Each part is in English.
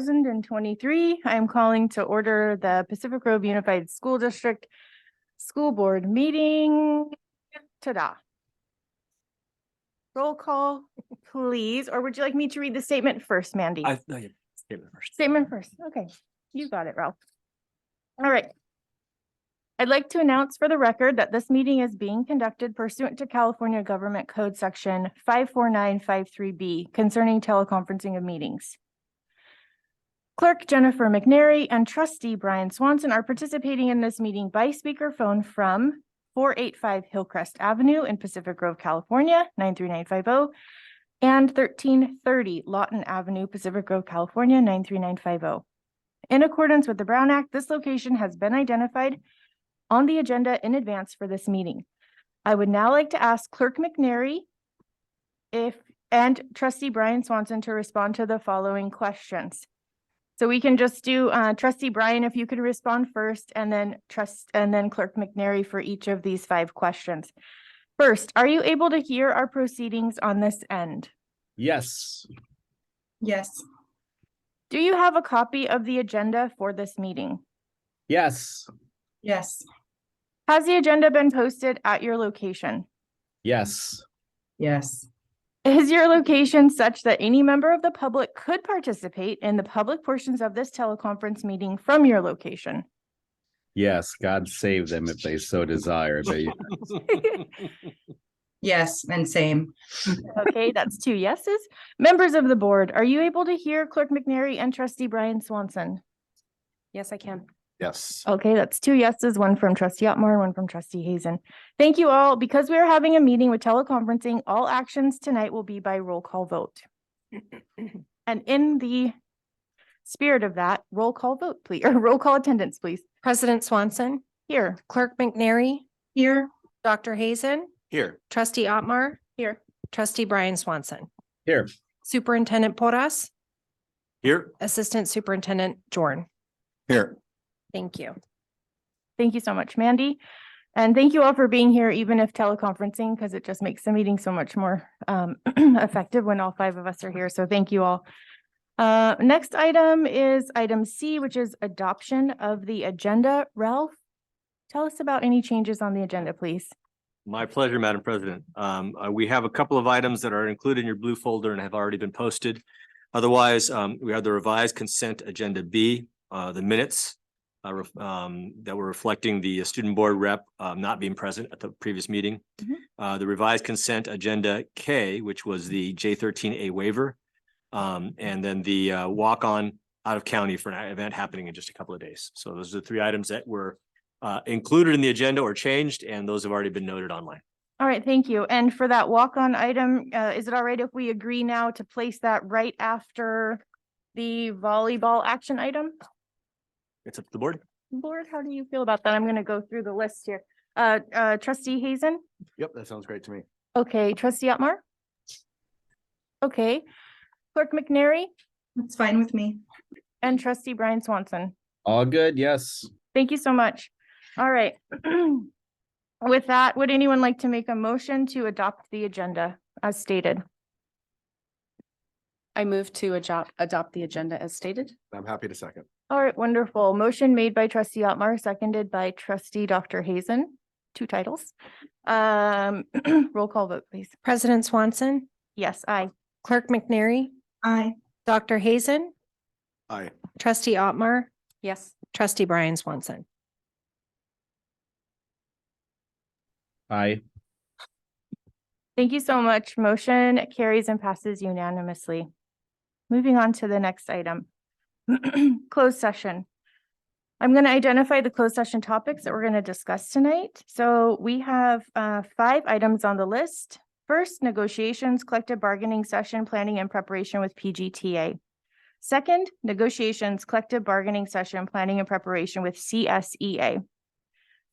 2023. I am calling to order the Pacific Grove Unified School District School Board meeting. Ta-da. Roll call, please. Or would you like me to read the statement first, Mandy? No, yeah, statement first. Statement first. Okay, you got it, Ralph. All right. I'd like to announce for the record that this meeting is being conducted pursuant to California Government Code Section 54953B concerning teleconferencing of meetings. Clerk Jennifer McNary and Trustee Brian Swanson are participating in this meeting by speakerphone from 485 Hillcrest Avenue in Pacific Grove, California, 93950, and 1330 Lawton Avenue, Pacific Grove, California, 93950. In accordance with the Brown Act, this location has been identified on the agenda in advance for this meeting. I would now like to ask Clerk McNary and Trustee Brian Swanson to respond to the following questions. So we can just do Trustee Brian, if you could respond first, and then Clerk McNary for each of these 5 questions. First, are you able to hear our proceedings on this end? Yes. Yes. Do you have a copy of the agenda for this meeting? Yes. Yes. Has the agenda been posted at your location? Yes. Yes. Is your location such that any member of the public could participate in the public portions of this teleconference meeting from your location? Yes, God save them if they so desire. Yes, and same. Okay, that's 2 yeses. Members of the board, are you able to hear Clerk McNary and Trustee Brian Swanson? Yes, I can. Yes. Okay, that's 2 yeses, 1 from Trustee Otmar, and 1 from Trustee Hazen. Thank you all. Because we are having a meeting with teleconferencing, all actions tonight will be by roll call vote. And in the spirit of that, roll call vote, please, or roll call attendance, please. President Swanson, Here. Clerk McNary, Here. Dr. Hazen, Here. Trustee Otmar, Here. Trustee Brian Swanson, Here. Superintendent Porras, Here. Assistant Superintendent Jorn. Here. Thank you. Thank you so much, Mandy. And thank you all for being here, even if teleconferencing, because it just makes the meeting so much more effective when all 5 of us are here. So thank you all. Next item is item C, which is adoption of the agenda. Ralph, tell us about any changes on the agenda, please. My pleasure, Madam President. We have a couple of items that are included in your blue folder and have already been posted. Otherwise, we have the revised consent agenda B, the minutes that were reflecting the student board rep not being present at the previous meeting. The revised consent agenda K, which was the J13A waiver, and then the walk-on out of county for an event happening in just a couple of days. So those are the 3 items that were included in the agenda or changed, and those have already been noted online. All right, thank you. And for that walk-on item, is it all right if we agree now to place that right after the volleyball action item? It's up to the board. Board, how do you feel about that? I'm going to go through the list here. Trustee Hazen? Yep, that sounds great to me. Okay, Trustee Otmar? Okay. Clerk McNary That's fine with me. and Trustee Brian Swanson. All good, yes. Thank you so much. All right. With that, would anyone like to make a motion to adopt the agenda as stated? I move to adopt the agenda as stated. I'm happy to second. All right, wonderful. Motion made by Trustee Otmar, seconded by Trustee Dr. Hazen. 2 titles. Roll call vote, please. President Swanson, Yes, aye. Clerk McNary, Aye. Dr. Hazen, Aye. Trustee Otmar, Yes. Trustee Brian Swanson. Aye. Thank you so much. Motion carries and passes unanimously. Moving on to the next item. Closed session. I'm going to identify the closed session topics that we're going to discuss tonight. So we have 5 items on the list. First, negotiations, collective bargaining session, planning and preparation with PGTA. Second, negotiations, collective bargaining session, planning and preparation with CSEA.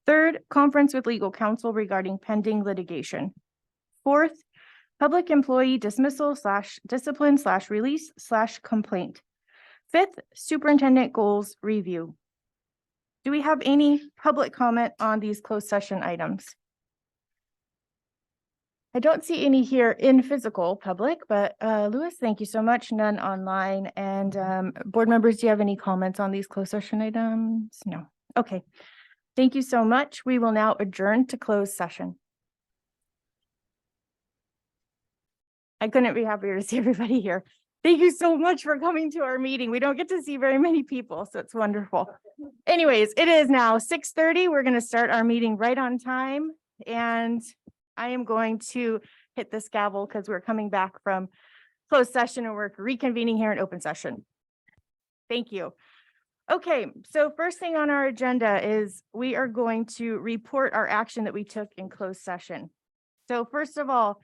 Third, conference with legal counsel regarding pending litigation. Fourth, public employee dismissal / discipline / release / complaint. Fifth, superintendent goals review. Do we have any public comment on these closed session items? I don't see any here in physical public, but Louis, thank you so much. None online. And board members, do you have any comments on these closed session items? No. Okay. Thank you so much. We will now adjourn to closed session. I couldn't be happier to see everybody here. Thank you so much for coming to our meeting. We don't get to see very many people, so it's wonderful. Anyways, it is now 6:30. We're going to start our meeting right on time. And I am going to hit this gavel because we're coming back from closed session and we're reconvening here in open session. Thank you. Okay, so first thing on our agenda is we are going to report our action that we took in closed session. So first of all,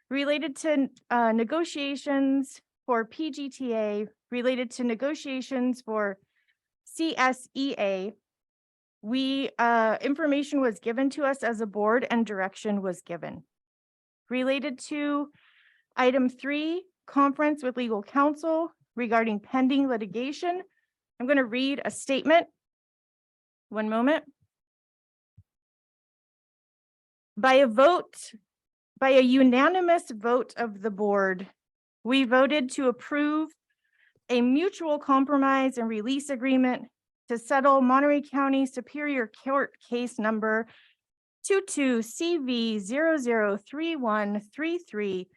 related to negotiations for PGTA, related to negotiations for CSEA, information was given to us as a board and direction was given. Related to item 3, conference with legal counsel regarding pending litigation, I'm going to read a statement. One moment. By a unanimous vote of the board, we voted to approve a mutual compromise and release agreement to settle Monterey County Superior Court case number 22-CV003133,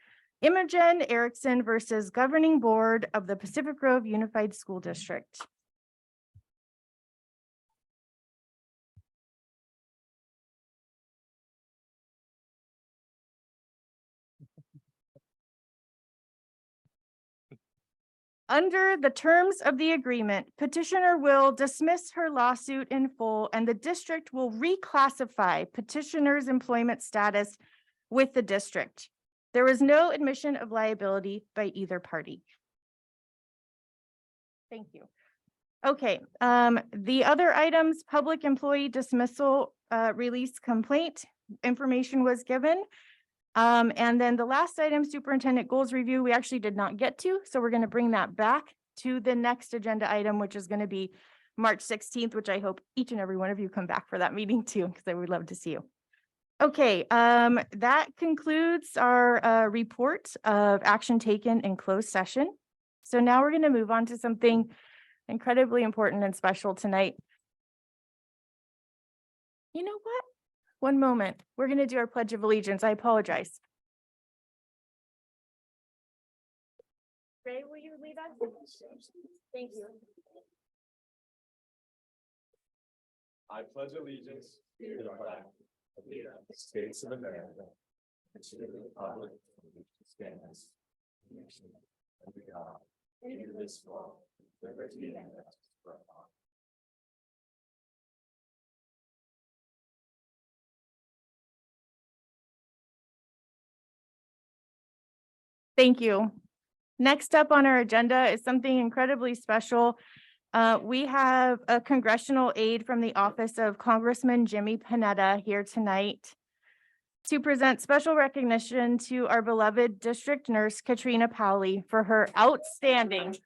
Imogen Erickson versus Governing Board of the Pacific Grove Unified School District. Under the terms of the agreement, petitioner will dismiss her lawsuit in full and the district will reclassify petitioner's employment status with the district. There was no admission of liability by either party. Thank you. Okay, the other items, public employee dismissal, release complaint, information was given. And then the last item, superintendent goals review, we actually did not get to, so we're going to bring that back to the next agenda item, which is going to be March 16th, which I hope each and every one of you come back for that meeting too, because I would love to see you. Okay, that concludes our report of action taken in closed session. So now we're going to move on to something incredibly important and special tonight. You know what? One moment. We're going to do our Pledge of Allegiance. I apologize. Ray, will you lead us? Thank you. I pledge allegiance to the flag of the United States of America and to the republic which stands one nation under God, indivisible, with liberty and justice for all. Thank you. Next up on our agenda is something incredibly special. We have a congressional aide from the office of Congressman Jimmy Panetta here tonight to present special recognition to our beloved district nurse, Katrina Powley, for her outstanding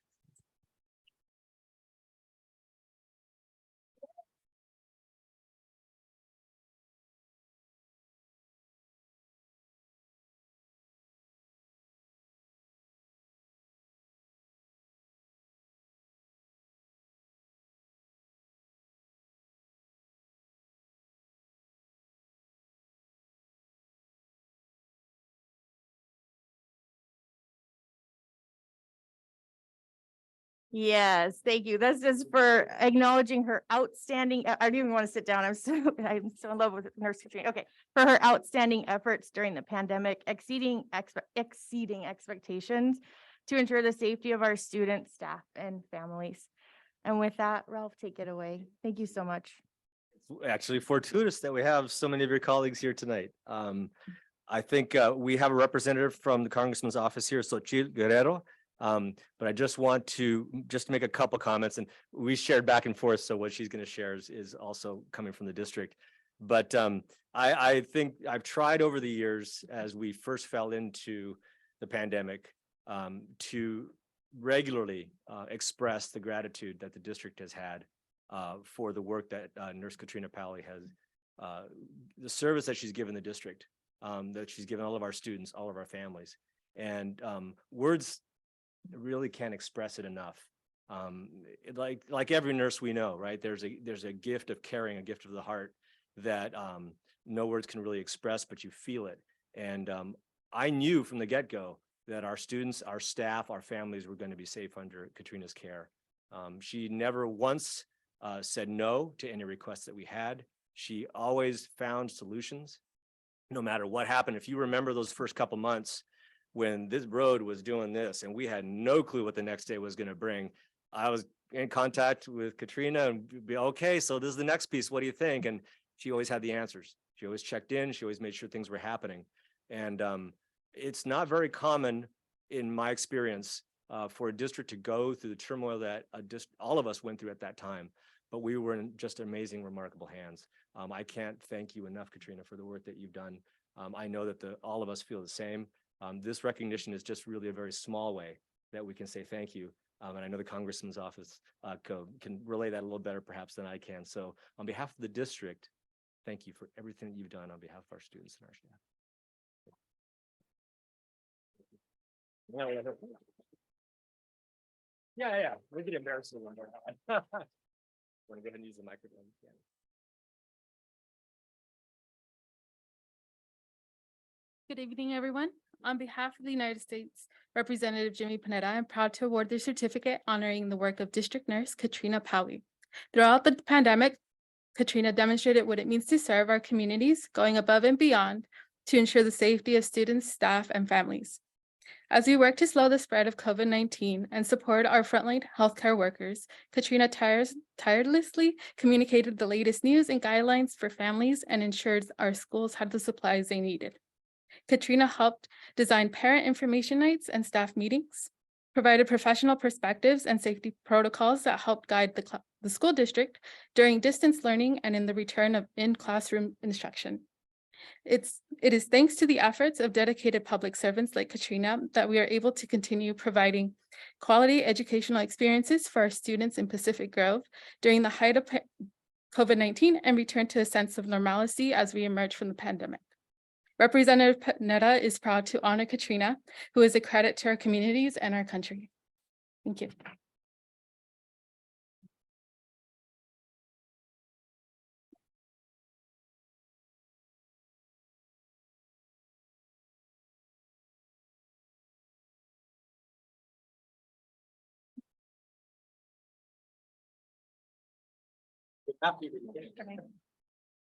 Yes, thank you. This is for acknowledging her outstanding, I don't even want to sit down. I'm so in love with Nurse Katrina. Okay, for her outstanding efforts during the pandemic, exceeding expectations to ensure the safety of our students, staff, and families. And with that, Ralph, take it away. Thank you so much. It's actually fortuitous that we have so many of your colleagues here tonight. I think we have a representative from the Congressman's office here, Xochitl Guerrero. But I just want to make a couple comments, and we shared back and forth. So what she's going to share is also coming from the district. But I think I've tried over the years, as we first fell into the pandemic, to regularly express the gratitude that the district has had for the work that Nurse Katrina Powley has, the service that she's given the district. that she's given all of our students, all of our families. And words really can't express it enough. Like every nurse we know, right? There's a gift of caring, a gift of the heart that no words can really express, but you feel it. And I knew from the get-go that our students, our staff, our families were going to be safe under Katrina's care. She never once said no to any requests that we had. She always found solutions, no matter what happened. If you remember those first couple months when this road was doing this and we had no clue what the next day was going to bring, I was in contact with Katrina and be okay, so this is the next piece. What do you think? And she always had the answers. She always checked in. She always made sure things were happening. And it's not very common in my experience for a district to go through the turmoil that all of us went through at that time. But we were in just amazing, remarkable hands. I can't thank you enough, Katrina, for the work that you've done. I know that all of us feel the same. This recognition is just really a very small way that we can say thank you. And I know the Congressman's office can relay that a little better perhaps than I can. So on behalf of the district, thank you for everything that you've done on behalf of our students and our staff. Yeah, we get embarrassed one more time. Want to go ahead and use the microphone? Yeah. Good evening, everyone. On behalf of the United States Representative Jimmy Panetta, I'm proud to award the certificate honoring the work of District Nurse Katrina Powley. Throughout the pandemic, Katrina demonstrated what it means to serve our communities, going above and beyond to ensure the safety of students, staff, and families. As we work to slow the spread of COVID-19 and support our frontline healthcare workers, Katrina tirelessly communicated the latest news and guidelines for families and ensured our schools had the supplies they needed. Katrina helped design parent information nights and staff meetings, provided professional perspectives and safety protocols that helped guide the school district during distance learning and in the return of in-classroom instruction. It is thanks to the efforts of dedicated public servants like Katrina that we are able to continue providing quality educational experiences for our students in Pacific Grove during the height of COVID-19 and return to a sense of normalcy as we emerge from the pandemic. Representative Panetta is proud to honor Katrina, who is a credit to our communities and our country. Thank you.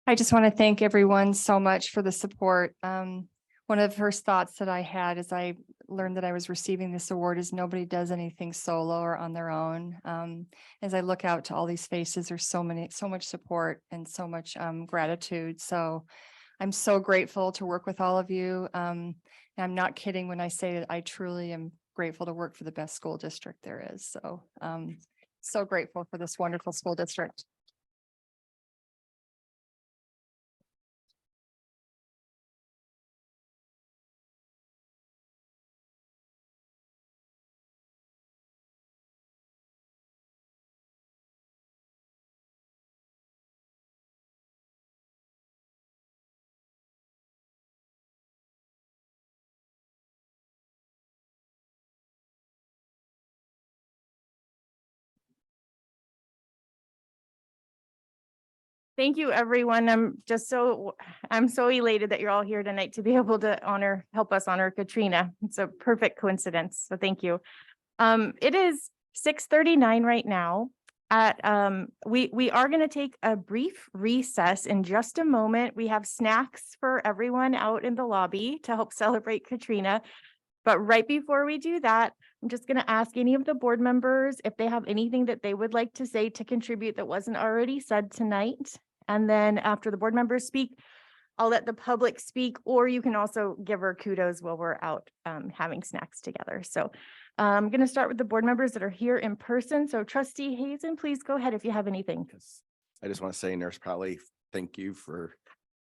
I just want to thank everyone so much for the support. One of the first thoughts that I had as I learned that I was receiving this award is nobody does anything solo or on their own. As I look out to all these faces, there's so much support and so much gratitude. So I'm so grateful to work with all of you. And I'm not kidding when I say that I truly am grateful to work for the best school district there is. So so grateful for this wonderful school district. Thank you, everyone. I'm so elated that you're all here tonight to be able to help us honor Katrina. It's a perfect coincidence. So thank you. It is 6:39 right now. We are going to take a brief recess in just a moment. We have snacks for everyone out in the lobby to help celebrate Katrina. But right before we do that, I'm just going to ask any of the board members if they have anything that they would like to say to contribute that wasn't already said tonight. And then after the board members speak, I'll let the public speak, or you can also give her kudos while we're out having snacks together. So I'm going to start with the board members that are here in person. So Trustee Hazen, please go ahead if you have anything. I just want to say, Nurse Powley, thank you for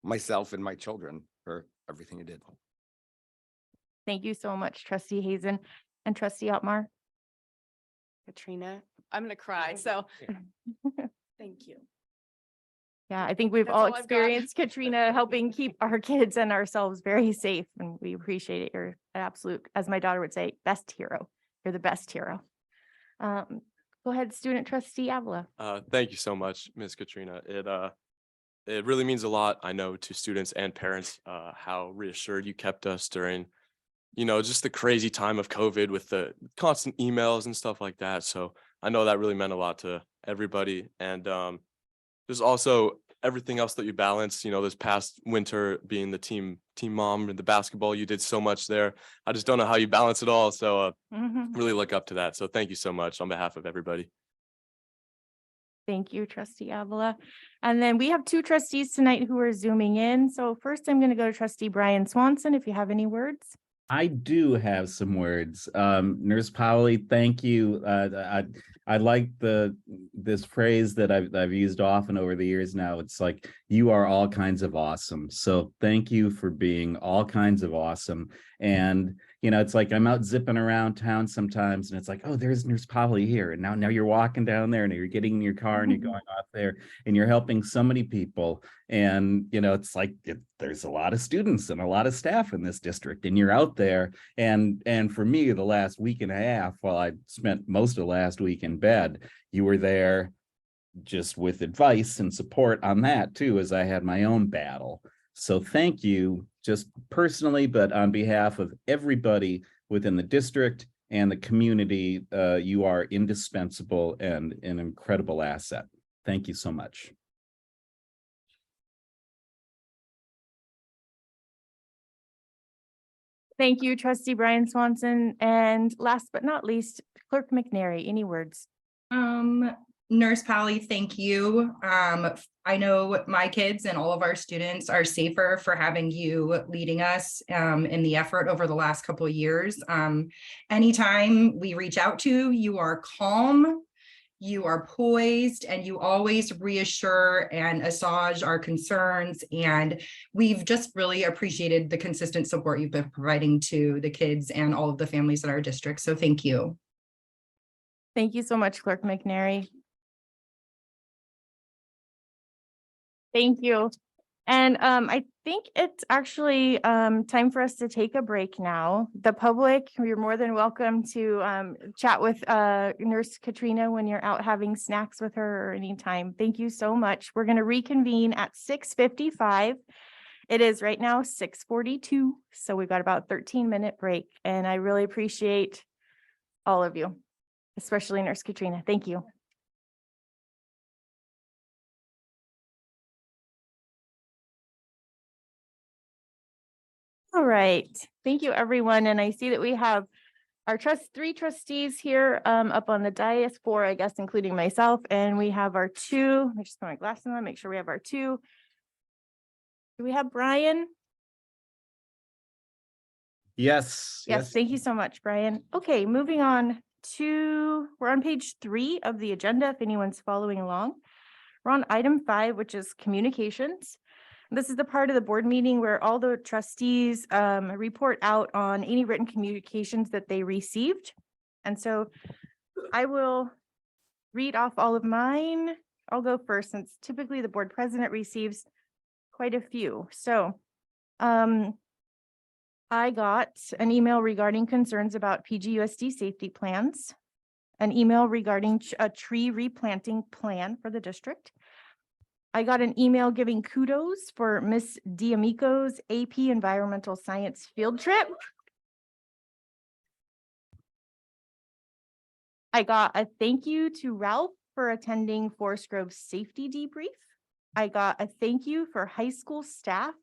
myself and my children for everything you did. Thank you so much, Trustee Hazen and Trustee Otmar. Katrina, I'm gonna cry, so thank you. Yeah, I think we've That's all all I've got. experienced Katrina helping keep our kids and ourselves very safe, and we appreciate it. You're an absolute, as my daughter would say, best hero. You're the best hero. Go ahead, student trustee Avila. Thank you so much, Ms. Katrina. It really means a lot, I know, to students and parents, how reassured you kept us during, just the crazy time of COVID with the constant emails and stuff like that. So I know that really meant a lot to everybody. And there's also everything else that you balance, this past winter being the team mom and the basketball, you did so much there. I just don't know how you balance it all. So really look up to that. So thank you so much on behalf of everybody. Thank you, trustee Avila. And then we have two trustees tonight who are zooming in. So first I'm going to go to trustee Brian Swanson, if you have any words. I do have some words. Nurse Powley, thank you. I like this phrase that I've used often over the years now. It's like, you are all kinds of awesome. So thank you for being all kinds of awesome. And it's like I'm out zipping around town sometimes, and it's like, oh, there's Nurse Powley here. And now you're walking down there, and you're getting in your car, and you're going off there, and you're helping so many people. And it's like there's a lot of students and a lot of staff in this district, and you're out there. And for me, the last week and a half, while I spent most of last week in bed, you were there just with advice and support on that too, as I had my own battle. So thank you, just personally, but on behalf of everybody within the district and the community. You are indispensable and an incredible asset. Thank you so much. Thank you, trustee Brian Swanson. And last but not least, clerk McNary, any words? Nurse Polly, thank you. I know my kids and all of our students are safer for having you leading us in the effort over the last couple of years. Anytime we reach out to you, are calm, you are poised, and you always reassure and assuage our concerns. And we've just really appreciated the consistent support you've been providing to the kids and all of the families in our district. So thank you. Thank you so much, clerk McNary. Thank you. And I think it's actually time for us to take a break now. The public, you're more than welcome to chat with Nurse Katrina when you're out having snacks with her or anytime. Thank you so much. We're going to reconvene at 6:55. It is right now 6:42, so we've got about a 13-minute break, and I really appreciate all of you, especially Nurse Katrina. Thank you. All right, thank you, everyone. And I see that we have our three trustees here up on the dais, four, I guess, including myself. And we have our two, let me just put my glasses on, make sure we have our two. Do we have Brian? Yes. Yes, thank you so much, Brian. Okay, moving on to, we're on page 3 of the agenda, if anyone's following along. We're on item 5, which is communications. This is the part of the board meeting where all the trustees report out on any written communications that they received. And so I will read off all of mine. I'll go first, since typically the board president receives quite a few. So I got an email regarding concerns about PGUSD safety plans, an email regarding a tree replanting plan for the district. I got an email giving kudos for Miss D'Amico's AP Environmental Science field trip. I got a thank you to Ralph for attending Forest Grove's safety debrief. I got a thank you for high school staff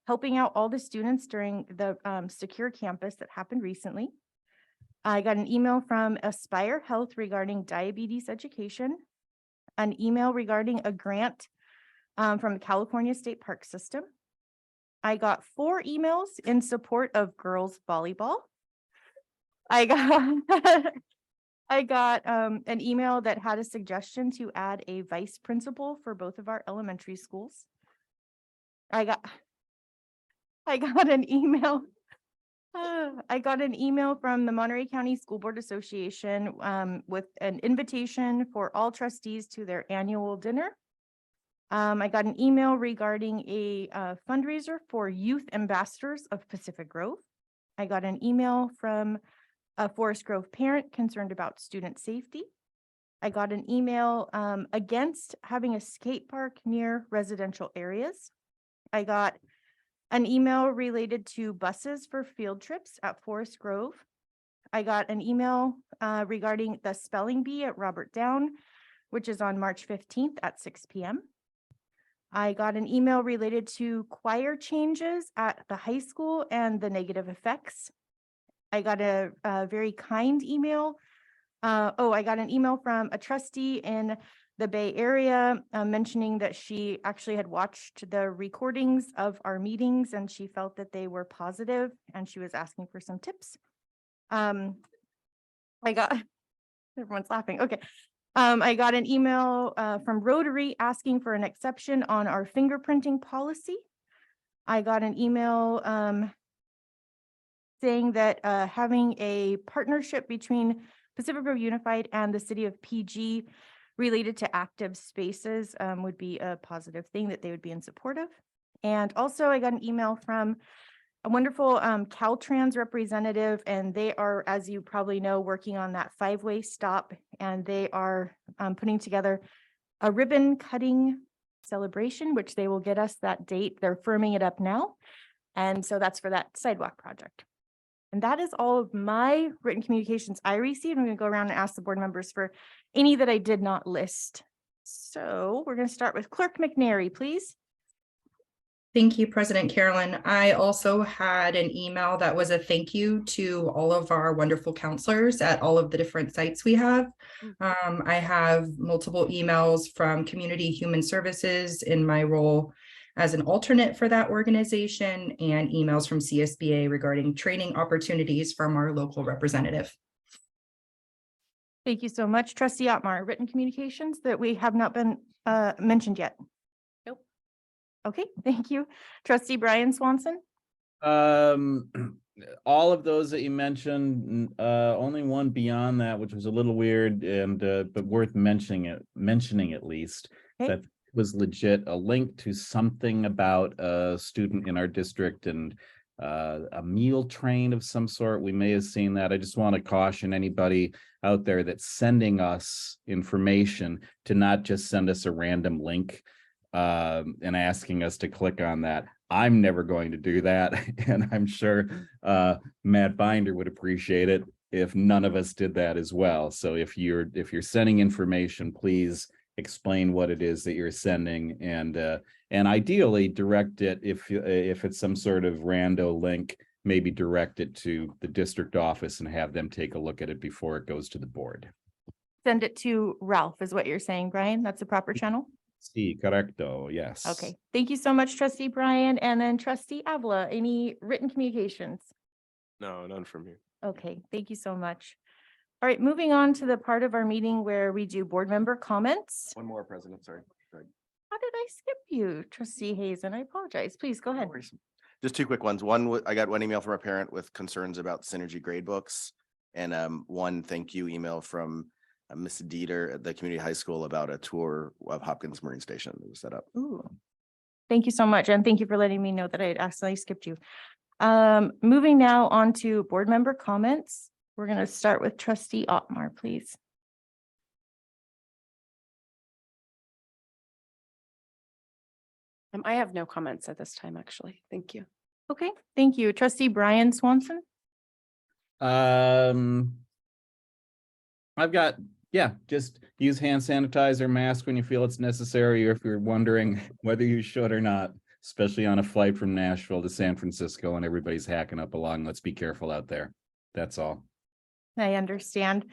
helping out all the students during the secure campus that happened recently. I got an email from Aspire Health regarding diabetes education, an email regarding a grant from the California State Park System. I got 4 emails in support of girls volleyball. I got an email that had a suggestion to add a vice principal for both of our elementary schools. I got an email. I got an email from the Monterey County School Board Association with an invitation for all trustees to their annual dinner. I got an email regarding a fundraiser for youth ambassadors of Pacific Grove. I got an email from a Forest Grove parent concerned about student safety. I got an email against having a skate park near residential areas. I got an email related to buses for field trips at Forest Grove. I got an email regarding the spelling bee at Robert Down, which is on March 15th at 6 p.m. I got an email related to choir changes at the high school and the negative effects. I got a very kind email. I got an email from a trustee in the Bay Area mentioning that she actually had watched the recordings of our meetings and she felt that they were positive and she was asking for some tips. I got, everyone's laughing. Okay. I got an email from Rotary asking for an exception on our fingerprinting policy. I got an email saying that having a partnership between Pacific Grove Unified and the city of PG related to active spaces would be a positive thing that they would be in support of. And also I got an email from a wonderful Caltrans representative, and they are, as you probably know, working on that 5-way stop, and they are putting together a ribbon cutting celebration, which they will get us that date. They're firming it up now. And so that's for that sidewalk project. And that is all of my written communications I received. I'm going to go around and ask the board members for any that I did not list. So we're going to start with Clerk McNary, please. Thank you, President Carolyn. I also had an email that was a thank you to all of our wonderful counselors at all of the different sites we have. I have multiple emails from Community Human Services in my role as an alternate for that organization, and emails from CSBA regarding training opportunities from our local representative. Thank you so much. Trustee Otmar, written communications that we have not been mentioned yet. Nope. Okay, thank you. Trustee Brian Swanson. All of those that you mentioned, only one beyond that, which was a little weird and but worth mentioning at least. Okay. That was legit, a link to something about a student in our district and a meal train of some sort. We may have seen that. I just want to caution anybody out there that's sending us information to not just send us a random link and asking us to click on that. I'm never going to do that. And I'm sure Matt Binder would appreciate it if none of us did that as well. So if you're sending information, please explain what it is that you're sending, and ideally direct it, if it's some sort of rando link, maybe direct it to the district office and have them take a look at it before it goes to the board. Send it to Ralph is what you're saying, Brian. That's the proper channel. Sí, correcto. Yes. Okay, thank you so much, Trustee Brian. And then Trustee Avila, any written communications? No, none from you. Okay, thank you so much. All right, moving on to the part of our meeting where we do board member comments. One more, President, sorry. How did I skip you, Trustee Hazen? I apologize. Please go ahead. No worries. Just two quick ones. One, I got one email from a parent with concerns about Synergy gradebooks, and one thank you email from Miss Dieter at the community high school about a tour of Hopkins Marine Station that was set up. Ooh. Thank you so much. And thank you for letting me know that I had accidentally skipped you. Moving now on to board member comments. We're going to start with Trustee Otmar, please. I have no comments at this time, actually. Thank you. Okay, thank you. Trustee Brian Swanson. I've got, just use hand sanitizer, mask when you feel it's necessary, or if you're wondering whether you should or not, especially on a flight from Nashville to San Francisco and everybody's hacking up along. Let's be careful out there. That's all. I understand.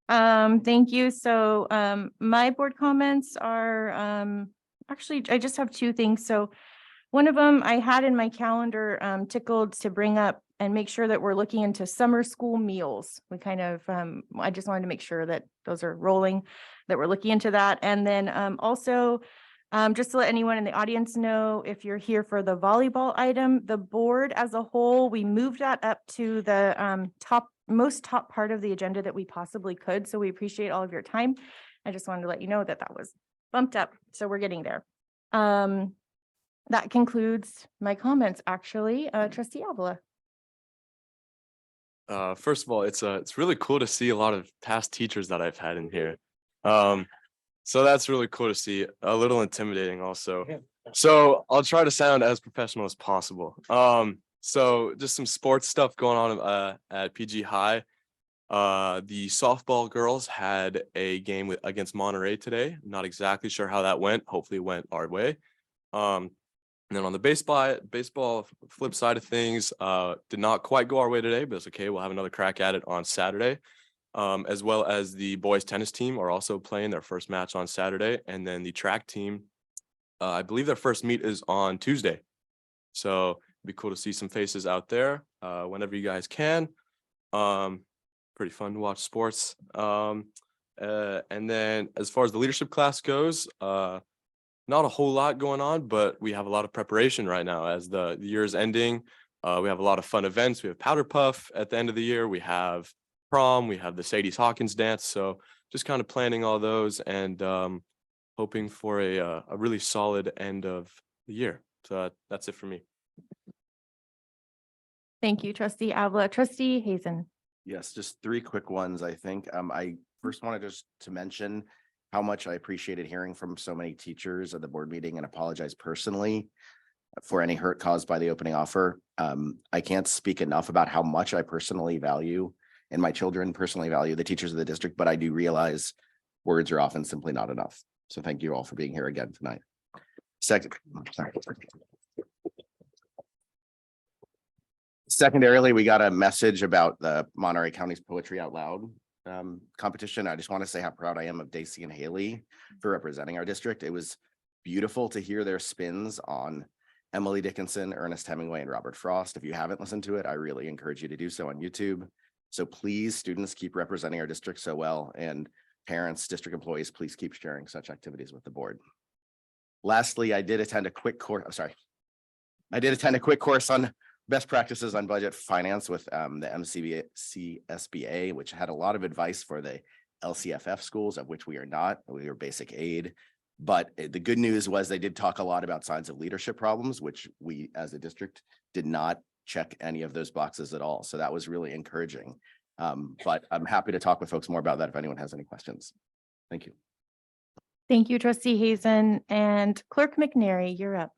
Thank you. So my board comments are actually, I just have two things. So one of them I had in my calendar tickled to bring up and make sure that we're looking into summer school meals. We kind of, I just wanted to make sure that those are rolling, that we're looking into that. And then also, just to let anyone in the audience know, if you're here for the volleyball item, the board as a whole, we moved that up to the most top part of the agenda that we possibly could. So we appreciate all of your time. I just wanted to let you know that that was bumped up. So we're getting there. That concludes my comments, actually. Trustee Avila. First of all, it's really cool to see a lot of past teachers that I've had in here. So that's really cool to see. A little intimidating also. So I'll try to sound as professional as possible. So just some sports stuff going on at PG High. The softball girls had a game against Monterey today. Not exactly sure how that went. Hopefully it went our way. And then on the baseball flip side of things, did not quite go our way today, but it's okay. We'll have another crack at it on Saturday. As well as the boys tennis team are also playing their first match on Saturday. And then the track team, I believe their first meet is on Tuesday. So it'd be cool to see some faces out there whenever you guys can. Pretty fun to watch sports. And then as far as the leadership class goes, not a whole lot going on, but we have a lot of preparation right now as the year is ending. We have a lot of fun events. We have Powder Puff at the end of the year. We have prom. We have the Sadie's Hawkins dance. So just kind of planning all those and hoping for a really solid end of the year. So that's it for me. Thank you, Trustee Avila. Trustee Hazen. Yes, just three quick ones, I think. I first wanted just to mention how much I appreciated hearing from so many teachers at the board meeting and apologize personally for any hurt caused by the opening offer. I can't speak enough about how much I personally value and my children personally value the teachers of the district, but I do realize words are often simply not enough. So thank you all for being here again tonight. Secondarily, we got a message about the Monterey County's Poetry Out Loud competition. I just want to say how proud I am of Daisy and Haley for representing our district. It was beautiful to hear their spins on Emily Dickinson, Ernest Hemingway, and Robert Frost. If you haven't listened to it, I really encourage you to do so on YouTube. So please, students, keep representing our district so well, and parents, district employees, please keep sharing such activities with the board. Lastly, I did attend a quick course. I did attend a quick course on best practices on budget finance with the MCSBA, which had a lot of advice for the LCFF schools, of which we are not. We are basic aid. But the good news was they did talk a lot about signs of leadership problems, which we as a district did not check any of those boxes at all. So that was really encouraging. But I'm happy to talk with folks more about that if anyone has any questions. Thank you. Thank you, Trustee Hazen. And Clerk McNary, you're up.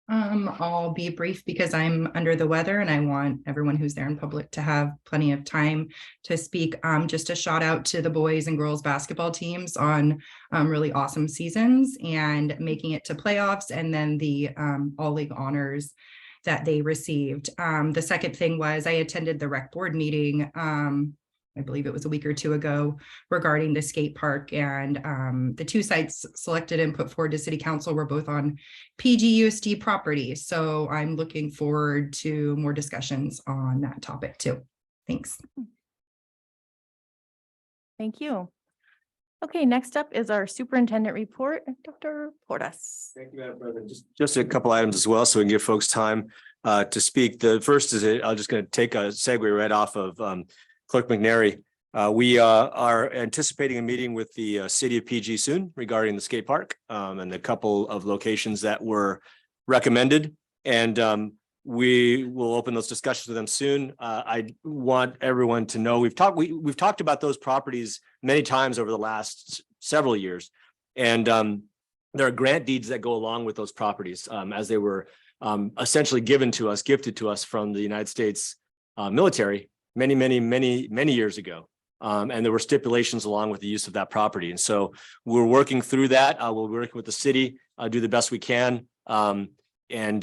I'll be brief because I'm under the weather and I want everyone who's there in public to have plenty of time to speak. Just a shout out to the boys and girls basketball teams on really awesome seasons and making it to playoffs, and then the all league honors that they received. The second thing was I attended the rec board meeting. I believe it was a week or two ago regarding the skate park, and the two sites selected and put forward to city council were both on PGUSD property. So I'm looking forward to more discussions on that topic too. Thanks. Thank you. Okay, next up is our superintendent report, Dr. Portas. Thank you, Madam President. Just a couple items as well, so we can give folks time to speak. The first is I'm just going to take a segue right off of Clerk McNary. We are anticipating a meeting with the city of PG soon regarding the skate park and a couple of locations that were recommended. And we will open those discussions with them soon. I want everyone to know we've talked about those properties many times over the last several years. And there are grant deeds that go along with those properties as they were essentially gifted to us from the United States military many years ago. And there were stipulations along with the use of that property. And so we're working through that. We'll be working with the city, do the best we can and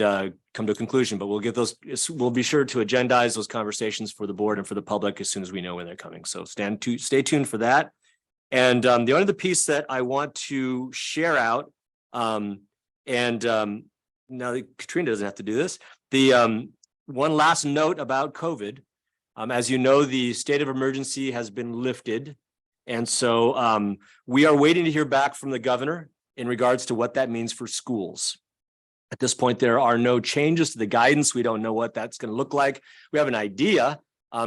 come to a conclusion, but we'll be sure to agendize those conversations for the board and for the public as soon as we know when they're coming. So stay tuned for that. And the only other piece that I want to share out, now that Katrina doesn't have to do this, the one last note about COVID. As you know, the state of emergency has been lifted. And so we are waiting to hear back from the governor in regards to what that means for schools. At this point, there are no changes to the guidance. We don't know what that's going to look like. We have an idea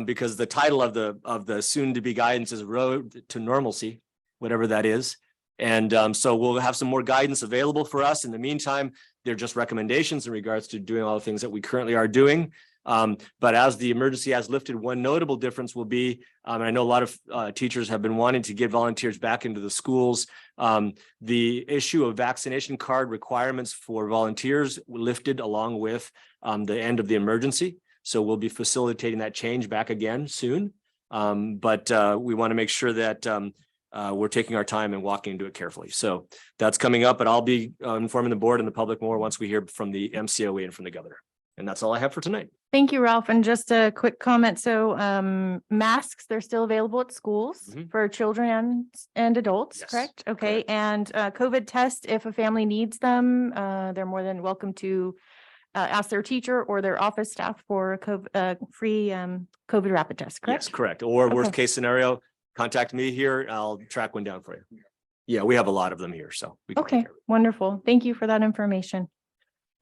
because the title of the soon to be guidance is Road to Normalcy, whatever that is. And so we'll have some more guidance available for us. In the meantime, they're just recommendations in regards to doing all the things that we currently are doing. But as the emergency has lifted, one notable difference will be, and I know a lot of teachers have been wanting to get volunteers back into the schools. The issue of vaccination card requirements for volunteers lifted along with the end of the emergency. So we'll be facilitating that change back again soon. But we want to make sure that we're taking our time and walking into it carefully. So that's coming up, but I'll be informing the board and the public more once we hear from the MCOE and from the governor. And that's all I have for tonight. Thank you, Ralph. And just a quick comment. So masks, they're still available at schools for children and adults, Yes, correct? Okay. correct. And COVID test, if a family needs them, they're more than welcome to ask their teacher or their office staff for a free COVID rapid test, correct? Yes, correct. Or worst Okay. case scenario, contact me here. I'll track one down for you. Yeah, we have a lot of them here, so. we can take Okay, care of it. wonderful. Thank you for that information.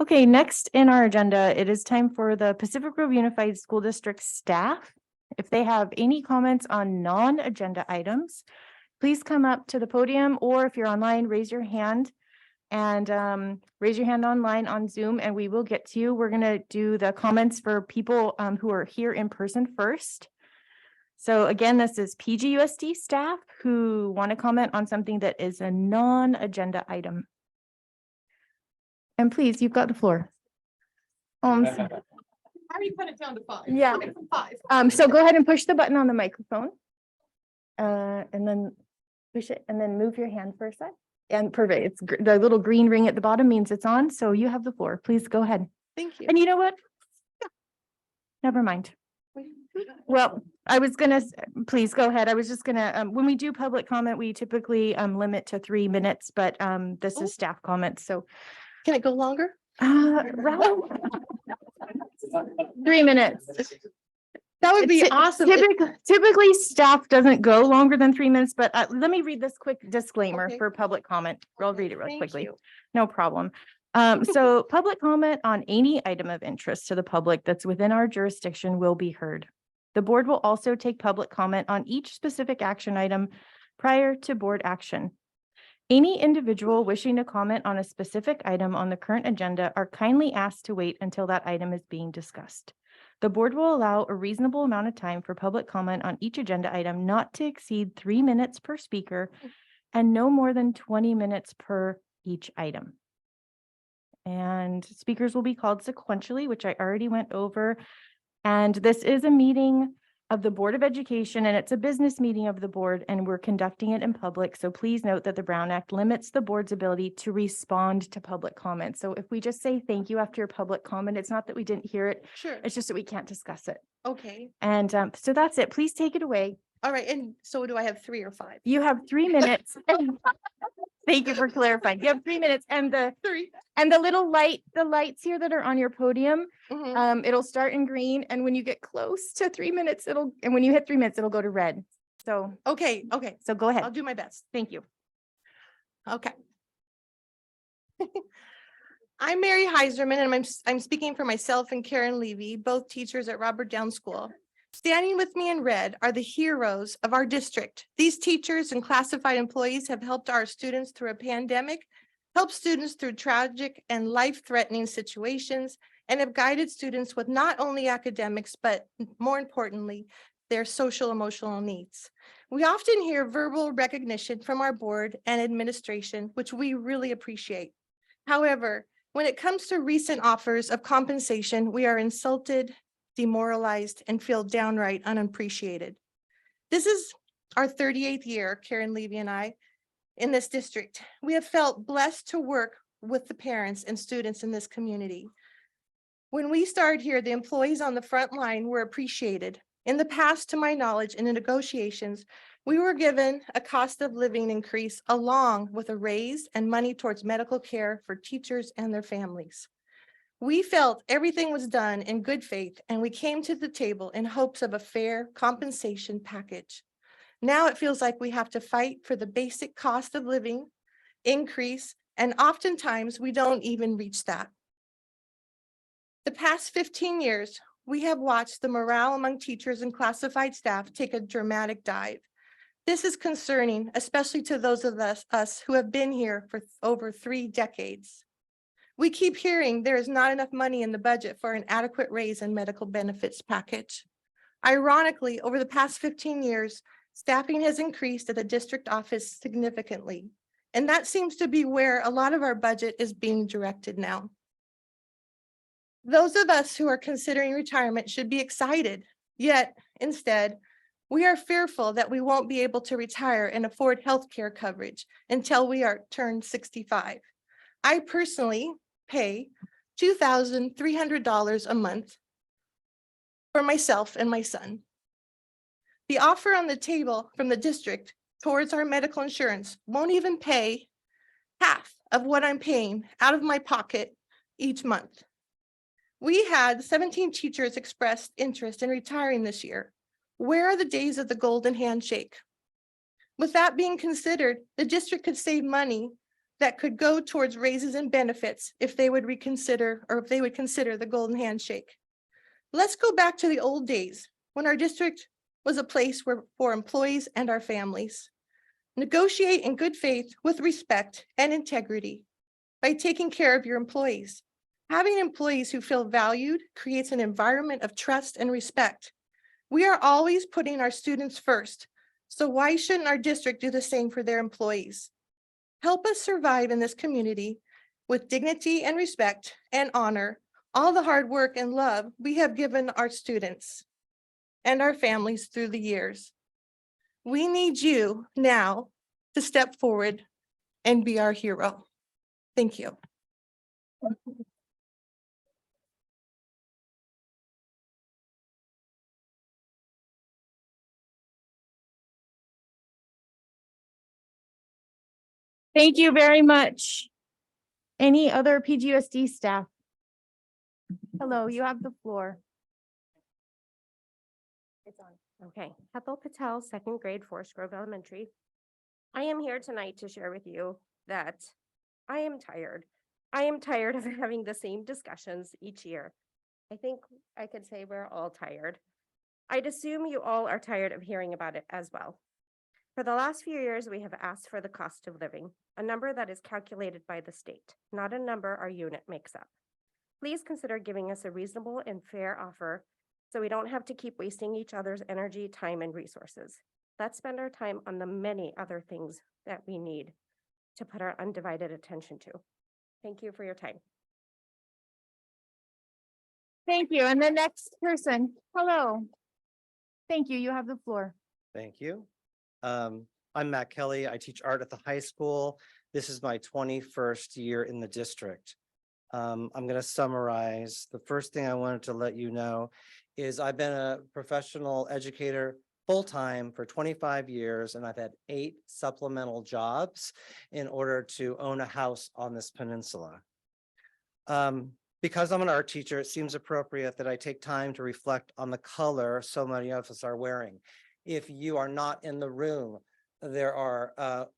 Okay, next in our agenda, it is time for the Pacific Grove Unified School District staff. If they have any comments on non-agenda items, please come up to the podium, or if you're online, raise your hand and raise your hand online on Zoom and we will get to you. We're gonna do the comments for people who are here in person first. So again, this is PGUSD staff who want to comment on something that is a non-agenda item. And please, you've got the floor. I already put it down to 5. Yeah. 5. So go ahead and push the button on the microphone. And then push it and then move your hand for a sec. And perfect. It's the little green ring at the bottom means it's on. So you have the floor. Please go ahead. Thank you. And you know what? Never mind. Well, I was gonna, please go ahead. I was just gonna, when we do public comment, we typically limit to 3 minutes, but this Oh. is staff comments. So Can it go longer? Ralph, 3 minutes. That would be Ty- awesome. Typically, staff doesn't go longer than 3 minutes, but let me read this quick disclaimer Okay. for public comment. I'll read it real Thank quickly. you. No problem. So public comment on any item of interest to the public that's within our jurisdiction will be heard. The board will also take public comment on each specific action item prior to board action. Any individual wishing to comment on a specific item on the current agenda are kindly asked to wait until that item is being discussed. The board will allow a reasonable amount of time for public comment on each agenda item not to exceed 3 minutes per speaker and no more than 20 minutes per each item. And speakers will be called sequentially, which I already went over. And this is a meeting of the Board of Education, and it's a business meeting of the board, and we're conducting it in public. So please note that the Brown Act limits the board's ability to respond to public comment. So if we just say thank you after your public comment, it's not that we didn't hear it, Sure. it's just that we can't discuss it. Okay. And so that's it. Please take it away. All right. And so do I have 3 or 5? You have 3 minutes. Thank you for clarifying. You have 3 minutes, and the 3. little the lights here that are on your podium, Mhm. it'll start in green, and when you get close to 3 minutes, and when you hit 3 minutes, it'll go to red. So Okay. Okay. go I'll ahead. do my best. Thank you. Okay. I'm Mary Heiserman, and I'm speaking for myself and Karen Levy, both teachers at Robert Down School. Standing with me in red are the heroes of our district. These teachers and classified employees have helped our students through a pandemic, helped students through tragic and life-threatening situations, and have guided students with not only academics, but more importantly, their social emotional needs. We often hear verbal recognition from our board and administration, which we really appreciate. However, when it comes to recent offers of compensation, we are insulted, demoralized, and feel downright unappreciated. This is our 38th year, Karen Levy and I, in this district. We have felt blessed to work with the parents and students in this community. When we started here, the employees on the front line were appreciated. In the past, to my knowledge, in the negotiations, we were given a cost of living increase along with a raise and money towards medical care for teachers and their families. We felt everything was done in good faith, and we came to the table in hopes of a fair compensation package. Now it feels like we have to fight for the basic cost of living increase, and oftentimes we don't even reach that. The past 15 years, we have watched the morale among teachers and classified staff take a dramatic dive. This is concerning, especially to those of us who have been here for over 3 decades. We keep hearing there is not enough money in the budget for an adequate raise and medical benefits package. Ironically, over the past 15 years, staffing has increased at the district office significantly, and that seems to be where a lot of our budget is being directed now. Those of us who are considering retirement should be excited, yet instead, we are fearful that we won't be able to retire and afford health care coverage until we are turned 65. I personally pay $2,300 a month for myself and my son. The offer on the table from the district towards our medical insurance won't even pay half of what I'm paying out of my pocket each month. We had 17 teachers express interest in retiring this year. Where are the days of the golden handshake? With that being considered, the district could save money that could go towards raises and benefits if they would reconsider, or if they would consider the golden handshake. Let's go back to the old days when our district was a place for employees and our families. Negotiate in good faith with respect and integrity by taking care of your employees. Having employees who feel valued creates an environment of trust and respect. We are always putting our students first, so why shouldn't our district do the same for their employees? Help us survive in this community with dignity and respect and honor all the hard work and love we have given our students and our families through the years. We need you now to step forward and be our hero. Thank you. Thank you very much. Any other PGUSD staff? Hello, you have the floor. It's on. Okay. Hetal Patel, second grade, Forest Grove Elementary. I am here tonight to share with you that I am tired. I am tired of having the same discussions each year. I think I could say we're all tired. I'd assume you all are tired of hearing about it as well. For the last few years, we have asked for the cost of living, a number that is calculated by the state, not a number our unit makes up. Please consider giving us a reasonable and fair offer so we don't have to keep wasting each other's energy, time, and resources. Let's spend our time on the many other things that we need to put our undivided attention to. Thank you for your time. Thank you. And the next person, hello. Thank you. You have the floor. Thank you. I'm Matt Kelly. I teach art at the high school. This is my 21st year in the district. I'm going to summarize. The first thing I wanted to let you know is I've been a professional educator full-time for 25 years, and I've had 8 supplemental jobs in order to own a house on this peninsula. Because I'm an art teacher, it seems appropriate that I take time to reflect on the color so many of us are wearing. If you are not in the room, there are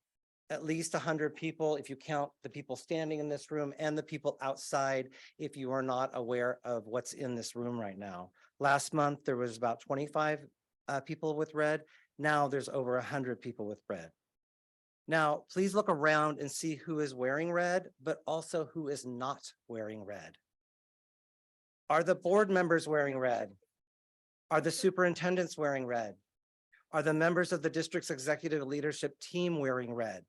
at least 100 people, if you count the people standing in this room and the people outside, if you are not aware of what's in this room right now. Last month, there was about 25 people with red. Now there's over 100 people with red. Now, please look around and see who is wearing red, but also who is not wearing red. Are the board members wearing red? Are the superintendents wearing red? Are the members of the district's executive leadership team wearing red?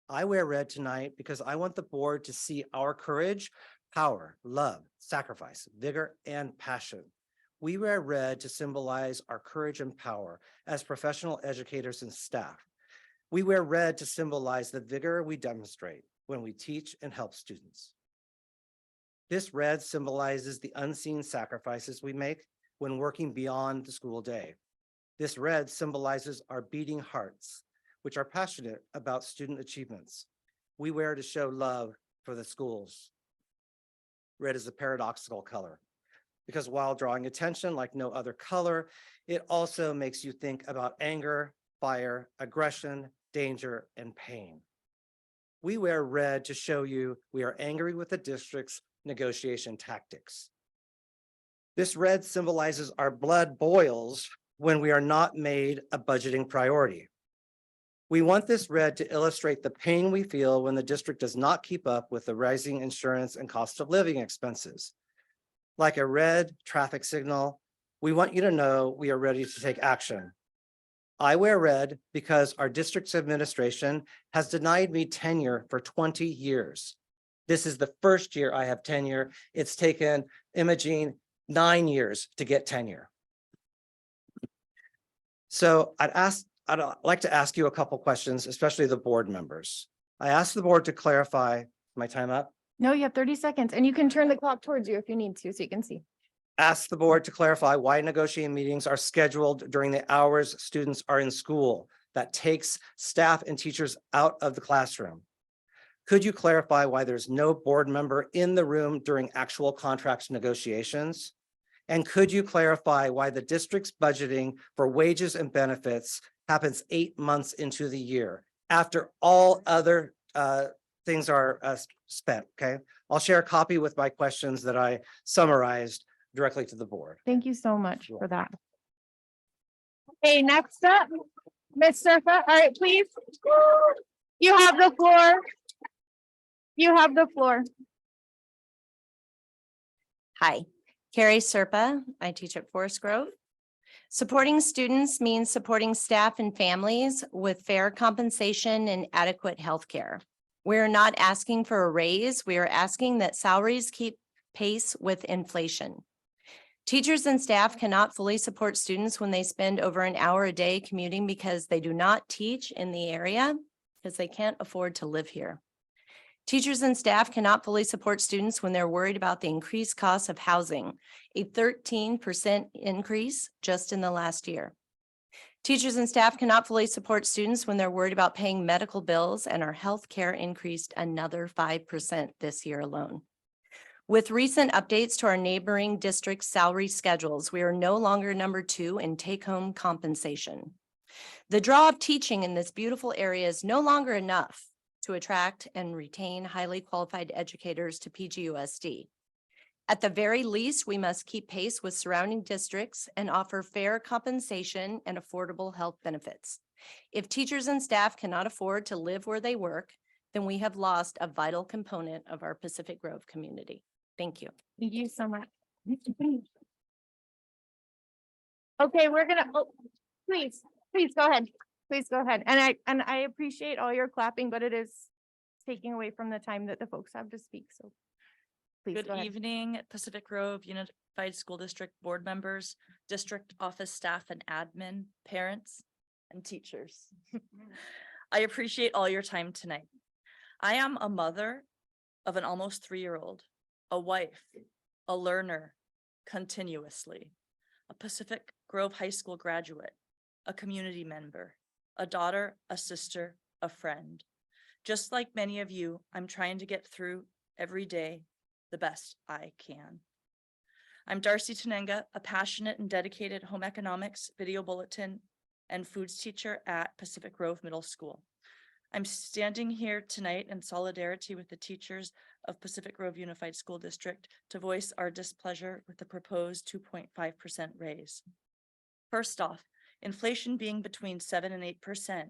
I wear red tonight because I want the board to see our courage, power, love, sacrifice, vigor, and passion. We wear red to symbolize our courage and power as professional educators and staff. We wear red to symbolize the vigor we demonstrate when we teach and help students. This red symbolizes the unseen sacrifices we make when working beyond the school day. This red symbolizes our beating hearts, which are passionate about student achievements. We wear to show love for the schools. Red is a paradoxical color because while drawing attention like no other color, it also makes you think about anger, fire, aggression, danger, and pain. We wear red to show you we are angry with the district's negotiation tactics. This red symbolizes our blood boils when we are not made a budgeting priority. We want this red to illustrate the pain we feel when the district does not keep up with the rising insurance and cost of living expenses. Like a red traffic signal, we want you to know we are ready to take action. I wear red because our district's administration has denied me tenure for 20 years. This is the first year I have tenure. It's taken Imogene 9 years to get tenure. So I'd like to ask you a couple questions, especially the board members. I asked the board to clarify, my time up? No, you have 30 seconds and you can turn the clock towards you if you need to, so you can see. Ask the board to clarify why negotiating meetings are scheduled during the hours students are in school. That takes staff and teachers out of the classroom. Could you clarify why there's no board member in the room during actual contract negotiations? And could you clarify why the district's budgeting for wages and benefits happens 8 months into the year after all other things are spent? Okay, I'll share a copy with my questions that I summarized directly to the board. Thank you so much for that. Okay, next up, Ms. Surfa. All right, please. You have the floor. You have the floor. Hi, Carrie Serpa. I teach at Forest Grove. Supporting students means supporting staff and families with fair compensation and adequate health care. We're not asking for a raise. We are asking that salaries keep pace with inflation. Teachers and staff cannot fully support students when they spend over an hour a day commuting because they do not teach in the area because they can't afford to live here. Teachers and staff cannot fully support students when they're worried about the increased cost of housing, a 13% increase just in the last year. Teachers and staff cannot fully support students when they're worried about paying medical bills, and our health care increased another 5% this year alone. With recent updates to our neighboring district's salary schedules, we are no longer number 2 in take-home compensation. The draw of teaching in this beautiful area is no longer enough to attract and retain highly qualified educators to PGUSD. At the very least, we must keep pace with surrounding districts and offer fair compensation and affordable health benefits. If teachers and staff cannot afford to live where they work, then we have lost a vital component of our Pacific Grove community. Thank you. Thank you so much. Okay, we're gonna, please go ahead. Please go ahead. And I appreciate all your clapping, but it is taking away from the time that the folks have to speak. So please Good go ahead. evening, Pacific Grove Unified School District board members, district office staff and admin, parents, and teachers. I appreciate all your time tonight. I am a mother of an almost 3-year-old, a wife, a learner continuously, a Pacific Grove High School graduate, a community member, a daughter, a sister, a friend. Just like many of you, I'm trying to get through every day the best I can. I'm Darcy Tenenga, a passionate and dedicated home economics, video bulletin, and foods teacher at Pacific Grove Middle School. I'm standing here tonight in solidarity with the teachers of Pacific Grove Unified School District to voice our displeasure with the proposed 2.5% raise. First off, inflation being between 7 and 8%.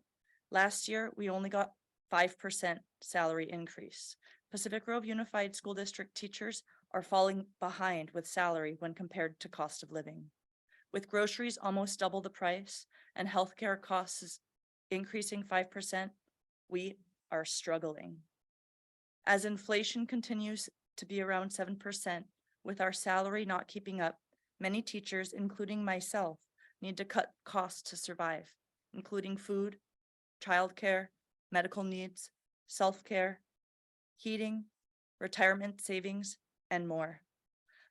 Last year, we only got 5% salary increase. Pacific Grove Unified School District teachers are falling behind with salary when compared to cost of living. With groceries almost double the price and healthcare costs increasing 5%, we are struggling. As inflation continues to be around 7%, with our salary not keeping up, many teachers, including myself, need to cut costs to survive, including food, childcare, medical needs, self-care, heating, retirement savings, and more.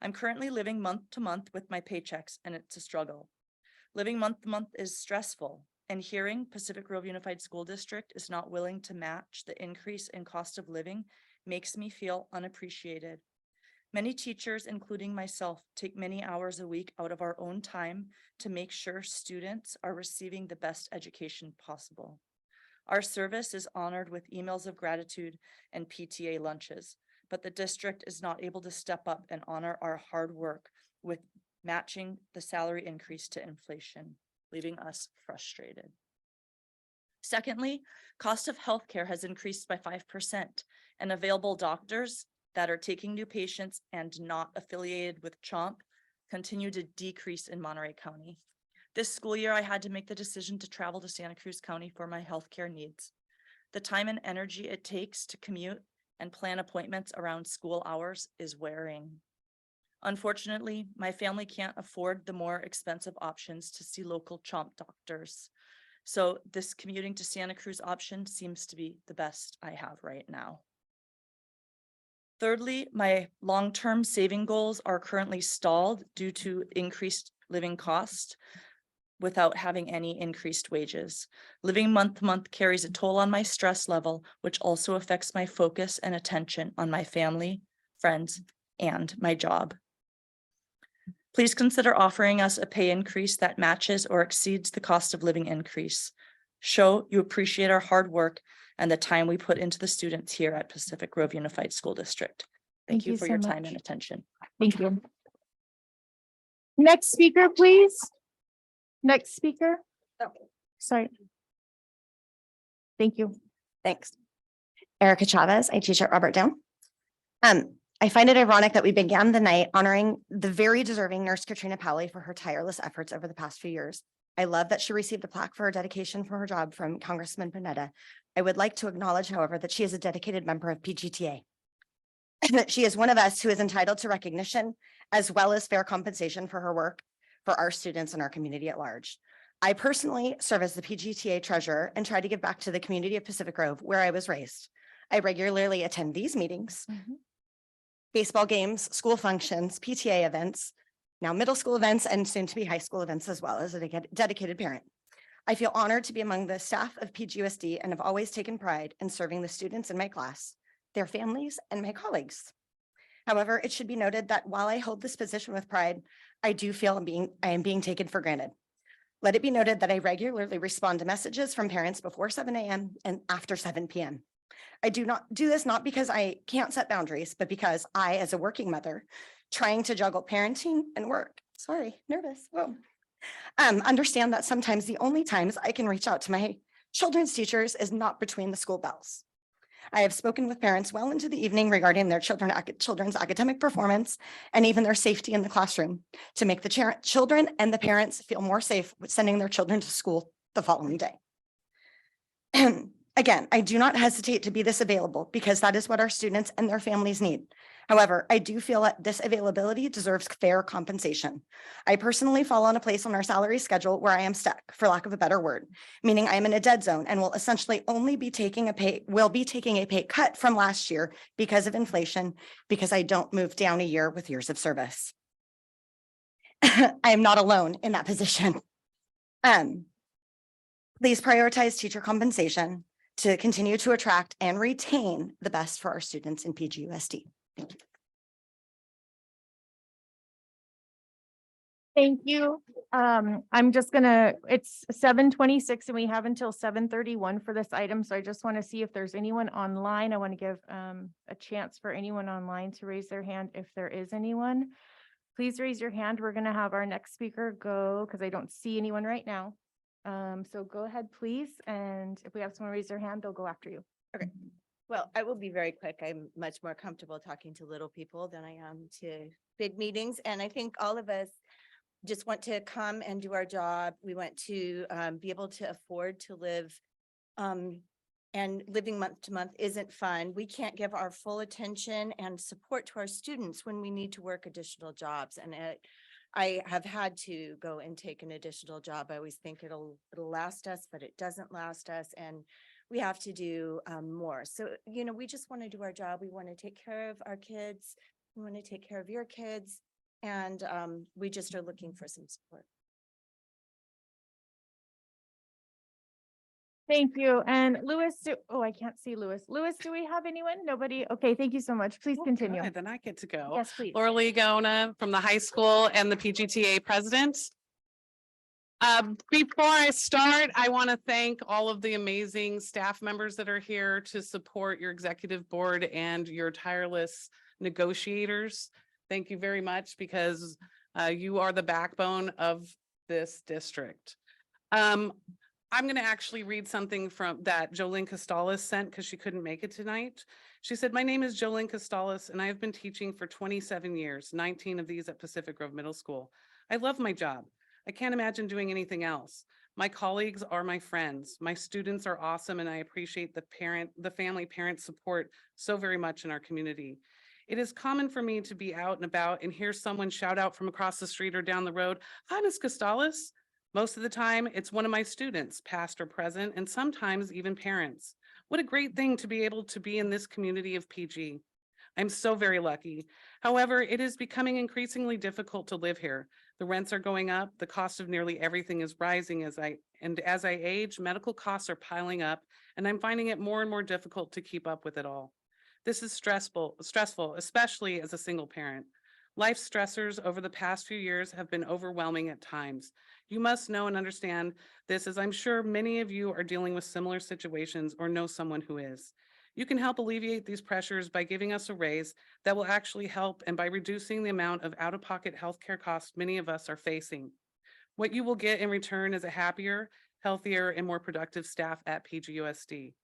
I'm currently living month to month with my paychecks, and it's a struggle. Living month to month is stressful, and hearing Pacific Grove Unified School District is not willing to match the increase in cost of living makes me feel unappreciated. Many teachers, including myself, take many hours a week out of our own time to make sure students are receiving the best education possible. Our service is honored with emails of gratitude and PTA lunches, but the district is not able to step up and honor our hard work with matching the salary increase to inflation, leaving us frustrated. Secondly, cost of healthcare has increased by 5%, and available doctors that are taking new patients and not affiliated with CHOMP continue to decrease in Monterey County. This school year, I had to make the decision to travel to Santa Cruz County for my healthcare needs. The time and energy it takes to commute and plan appointments around school hours is wearing. Unfortunately, my family can't afford the more expensive options to see local CHOMP doctors. So this commuting to Santa Cruz option seems to be the best I have right now. Thirdly, my long-term saving goals are currently stalled due to increased living costs without having any increased wages. Living month to month carries a toll on my stress level, which also affects my focus and attention on my family, friends, and my job. Please consider offering us a pay increase that matches or exceeds the cost of living increase. Show you appreciate our hard work and the time we put into the students here at Pacific Grove Unified School District. Thank you for so your time much. and attention. Thank you. Next speaker, please. Next speaker. Sorry. Thank you. Thanks. Erica Chavez, I teach at Robert Down. I find it ironic that we began the night honoring the very deserving nurse Katrina Powley for her tireless efforts over the past few years. I love that she received a plaque for her dedication for her job from Congressman Panetta. I would like to acknowledge, however, that she is a dedicated member of PGTA. That she is one of us who is entitled to recognition as well as fair compensation for her work for our students and our community at large. I personally serve as the PGTA treasurer and try to give back to the community of Pacific Grove where I was raised. I regularly attend these meetings, baseball games, school functions, PTA events, now middle school events, and soon to be high school events as well as a dedicated parent. I feel honored to be among the staff of PGUSD and have always taken pride in serving the students in my class, their families, and my colleagues. However, it should be noted that while I hold this position with pride, I do feel I am being taken for granted. Let it be noted that I regularly respond to messages from parents before 7 a.m. and after 7 p.m. I do not do this not because I can't set boundaries, but because I, as a working mother, trying to juggle parenting and work, sorry, nervous, whoa, understand that sometimes the only times I can reach out to my children's teachers is not between the school bells. I have spoken with parents well into the evening regarding their children's academic performance and even their safety in the classroom to make the children and the parents feel more safe with sending their children to school the following day. Again, I do not hesitate to be this available because that is what our students and their families need. However, I do feel that this availability deserves fair compensation. I personally fall on a place on our salary schedule where I am stuck, for lack of a better word, meaning I am in a dead zone and will essentially only be taking a pay cut from last year because of inflation, because I don't move down a year with years of service. I am not alone in that position. Please prioritize teacher compensation to continue to attract and retain the best for our students in PGUSD. Thank you. Thank you. I'm just gonna, it's 7:26 and we have until 7:31 for this item. So I just want to see if there's anyone online. I want to give a chance for anyone online to raise their hand if there is anyone. Please raise your hand. We're gonna have our next speaker go because I don't see anyone right now. So go ahead, please. And if we have someone raise their hand, they'll go after you. Okay. Well, I will be very quick. I'm much more comfortable talking to little people than I am to big meetings. And I think all of us just want to come and do our job. We want to be able to afford to live. And living month to month isn't fun. We can't give our full attention and support to our students when we need to work additional jobs. And I have had to go and take an additional job. I always think it'll last us, but it doesn't last us. And we have to do more. So, you know, we just want to do our job. We want to take care of our kids. We want to take care of your kids. And we just are looking for some support. Thank you. And Louis, I can't see Louis. Louis, do we have anyone? Nobody? Okay, thank you so much. Please continue. Good, then I get to go. Yes, please. Laura Leagona from the high school and the PGTA president. Before I start, I want to thank all of the amazing staff members that are here to support your executive board and your tireless negotiators. Thank you very much because you are the backbone of this district. I'm going to actually read something from that Jolene Costalis sent because she couldn't make it tonight. She said, "My name is Jolene Costalis and I have been teaching for 27 years, 19 of these at Pacific Grove Middle School. I love my job. I can't imagine doing anything else. My colleagues are my friends. My students are awesome and I appreciate the family parent support so very much in our community. It is common for me to be out and about and hear someone shout out from across the street or down the road, 'Hi, Ms. Costalis.' Most of the time, it's one of my students, past or present, and sometimes even parents. What a great thing to be able to be in this community of PG. I'm so very lucky. However, it is becoming increasingly difficult to live here. The rents are going up, the cost of nearly everything is rising as I age, medical costs are piling up, and I'm finding it more and more difficult to keep up with it all. This is stressful, especially as a single parent. Life stressors over the past few years have been overwhelming at times. You must know and understand this, as I'm sure many of you are dealing with similar situations or know someone who is. You can help alleviate these pressures by giving us a raise that will actually help, and by reducing the amount of out-of-pocket healthcare costs many of us are facing. What you will get in return is a happier, healthier, and more productive staff at PGUSD.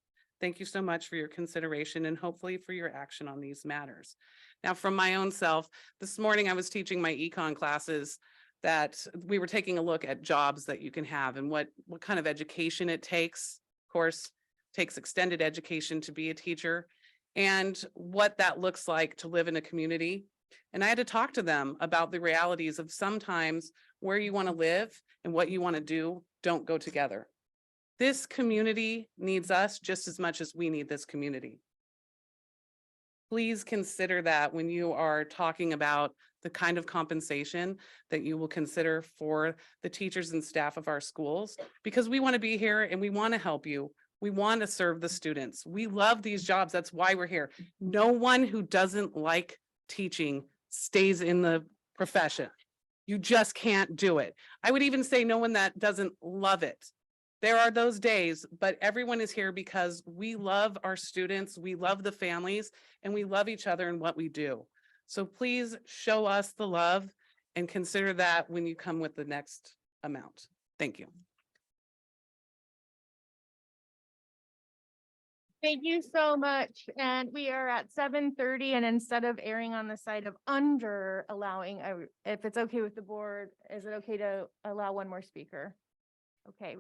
Thank you so much for your consideration and hopefully for your action on these matters. Now, from my own self, this morning I was teaching my econ classes that we were taking a look at jobs that you can have and what kind of education it takes. Of course, it takes extended education to be a teacher and what that looks like to live in a community. And I had to talk to them about the realities of sometimes where you want to live and what you want to do don't go together. This community needs us just as much as we need this community. Please consider that when you are talking about the kind of compensation that you will consider for the teachers and staff of our schools, because we want to be here and we want to help you. We want to serve the students. We love these jobs. That's why we're here. No one who doesn't like teaching stays in the profession. You just can't do it. I would even say no one that doesn't love it. There are those days, but everyone is here because we love our students, we love the families, and we love each other in what we do. So please show us the love and consider that when you come with the next amount. Thank you. Thank you so much. And we are at 7:30, and instead of erring on the side of under allowing, if it's okay with the board, is it okay to allow one more speaker? Okay,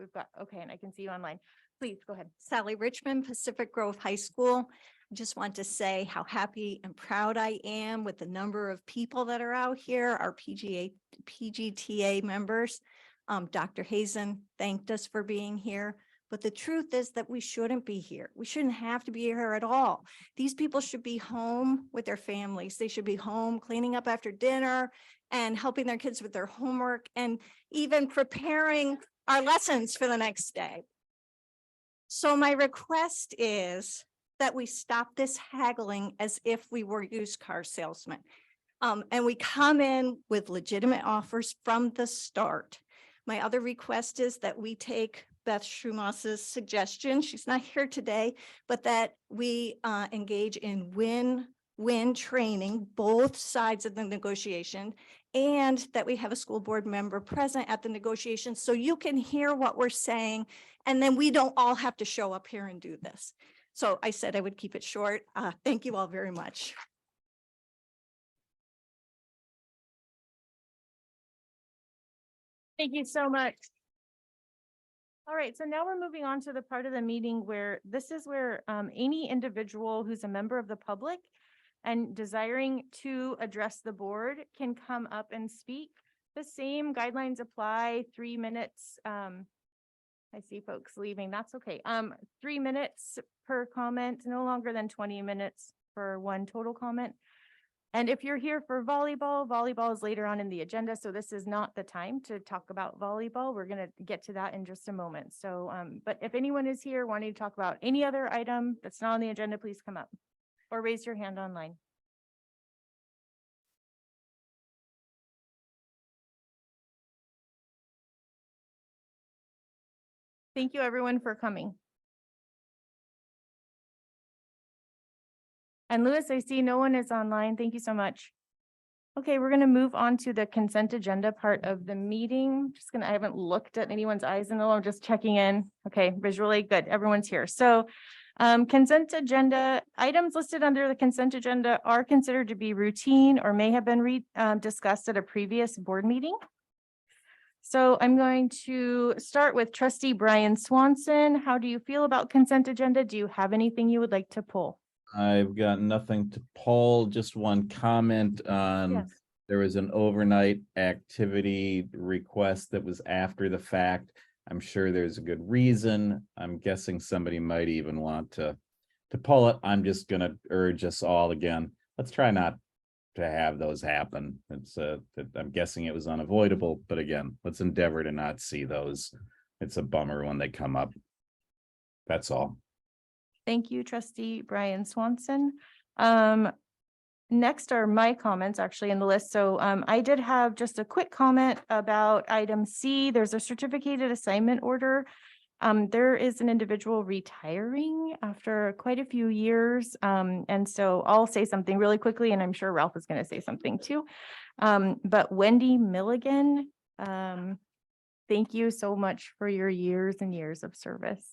and I can see you online. Please go ahead. Sally Richmond, Pacific Grove High School. I just want to say how happy and proud I am with the number of people that are out here, our PGTA members. Dr. Hazen thanked us for being here, but the truth is that we shouldn't be here. We shouldn't have to be here at all. These people should be home with their families. They should be home cleaning up after dinner and helping their kids with their homework and even preparing our lessons for the next day. So my request is that we stop this haggling as if we were used car salesmen. And we come in with legitimate offers from the start. My other request is that we take Beth Schumass's suggestion, she's not here today, but that we engage in win-win training, both sides of the negotiation, and that we have a school board member present at the negotiation so you can hear what we're saying, and then we don't all have to show up here and do this. So I said I would keep it short. Thank you all very much. Thank you so much. All right, so now we're moving on to the part of the meeting where this is where any individual who's a member of the public and desiring to address the board can come up and speak. The same guidelines apply, 3 minutes. I see folks leaving, that's okay. 3 minutes per comment, no longer than 20 minutes for one total comment. And if you're here for volleyball, volleyball is later on in the agenda, so this is not the time to talk about volleyball. We're going to get to that in just a moment. So, but if anyone is here wanting to talk about any other item that's not on the agenda, please come up or raise your hand online. Thank you, everyone, for coming. And Louis, I see no one is online. Thank you so much. Okay, we're gonna move on to the consent agenda part of the meeting. I haven't looked at anyone's eyes in the, I'm just checking in. Okay, visually good. Everyone's here. So consent agenda, items listed under the consent agenda are considered to be routine or may have been discussed at a previous board meeting. So I'm going to start with trustee Brian Swanson. How do you feel about consent agenda? Do you have anything you would like to pull? I've got nothing to poll, just one comment on, Yes. there was an overnight activity request that was after the fact. I'm sure there's a good reason. I'm guessing somebody might even want to pull it. I'm just gonna urge us all again, let's try not to have those happen. It's I'm guessing it was unavoidable, but again, let's endeavor to not see those. It's a bummer when they come up. That's all. Thank you, trustee Brian Swanson. Next are my comments actually in the list. So I did have just a quick comment about item C. There's a certificated assignment order. There is an individual retiring after quite a few years. And so I'll say something really quickly, and I'm sure Ralph is going to say something too. But Wendy Milligan, thank you so much for your years and years of service.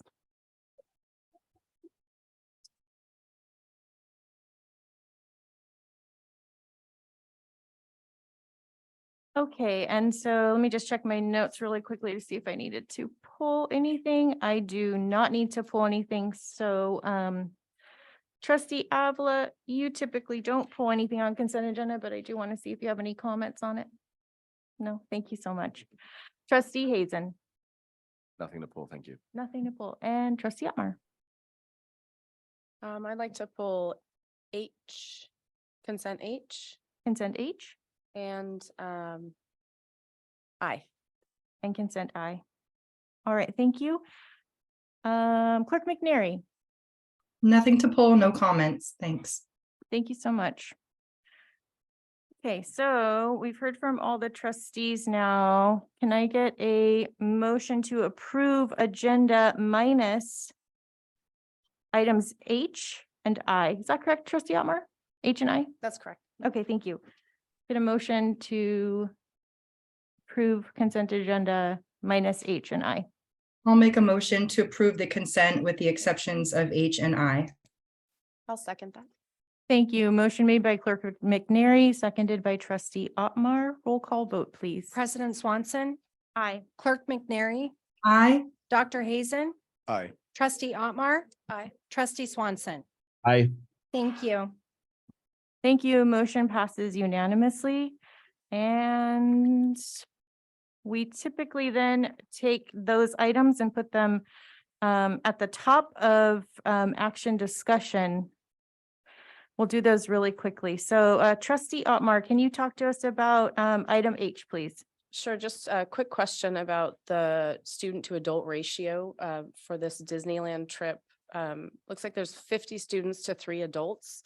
Okay, and so let me just check my notes really quickly to see if I needed to pull anything. I do not need to pull anything. So trustee Avila, you typically don't pull anything on consent agenda, but I do want to see if you have any comments on it. No, thank you so much. Trustee Hazen, Nothing to pull, thank you. nothing to pull. And trustee Atmar. I'd like to pull H, consent H, Consent H and I. and consent I. All right, thank you. Clerk McNary, Nothing to pull, no comments. Thanks. thank you so much. Okay, so we've heard from all the trustees now. Can I get a motion to approve agenda minus items H and I? Is that correct, trustee Otmar? H and I? That's correct. Okay, thank you. Get a motion to approve consent agenda minus H and I. I'll make a motion to approve the consent with the exceptions of H and I. I'll second that. Thank you. Motion made by clerk McNary, seconded by trustee Otmar. Roll call vote, please. President Swanson, Aye. Clerk McNary, Aye. Dr. Hazen, Aye. trustee Otmar, Aye. trustee Swanson. I Thank you. Thank you. Motion passes unanimously. And we typically then take those items and put them at the top of action discussion. We'll do those really quickly. So trustee Otmar, can you talk to us about item H, please? Sure, just a quick question about the student to adult ratio for this Disneyland trip. Looks like there's 50 students to 3 adults.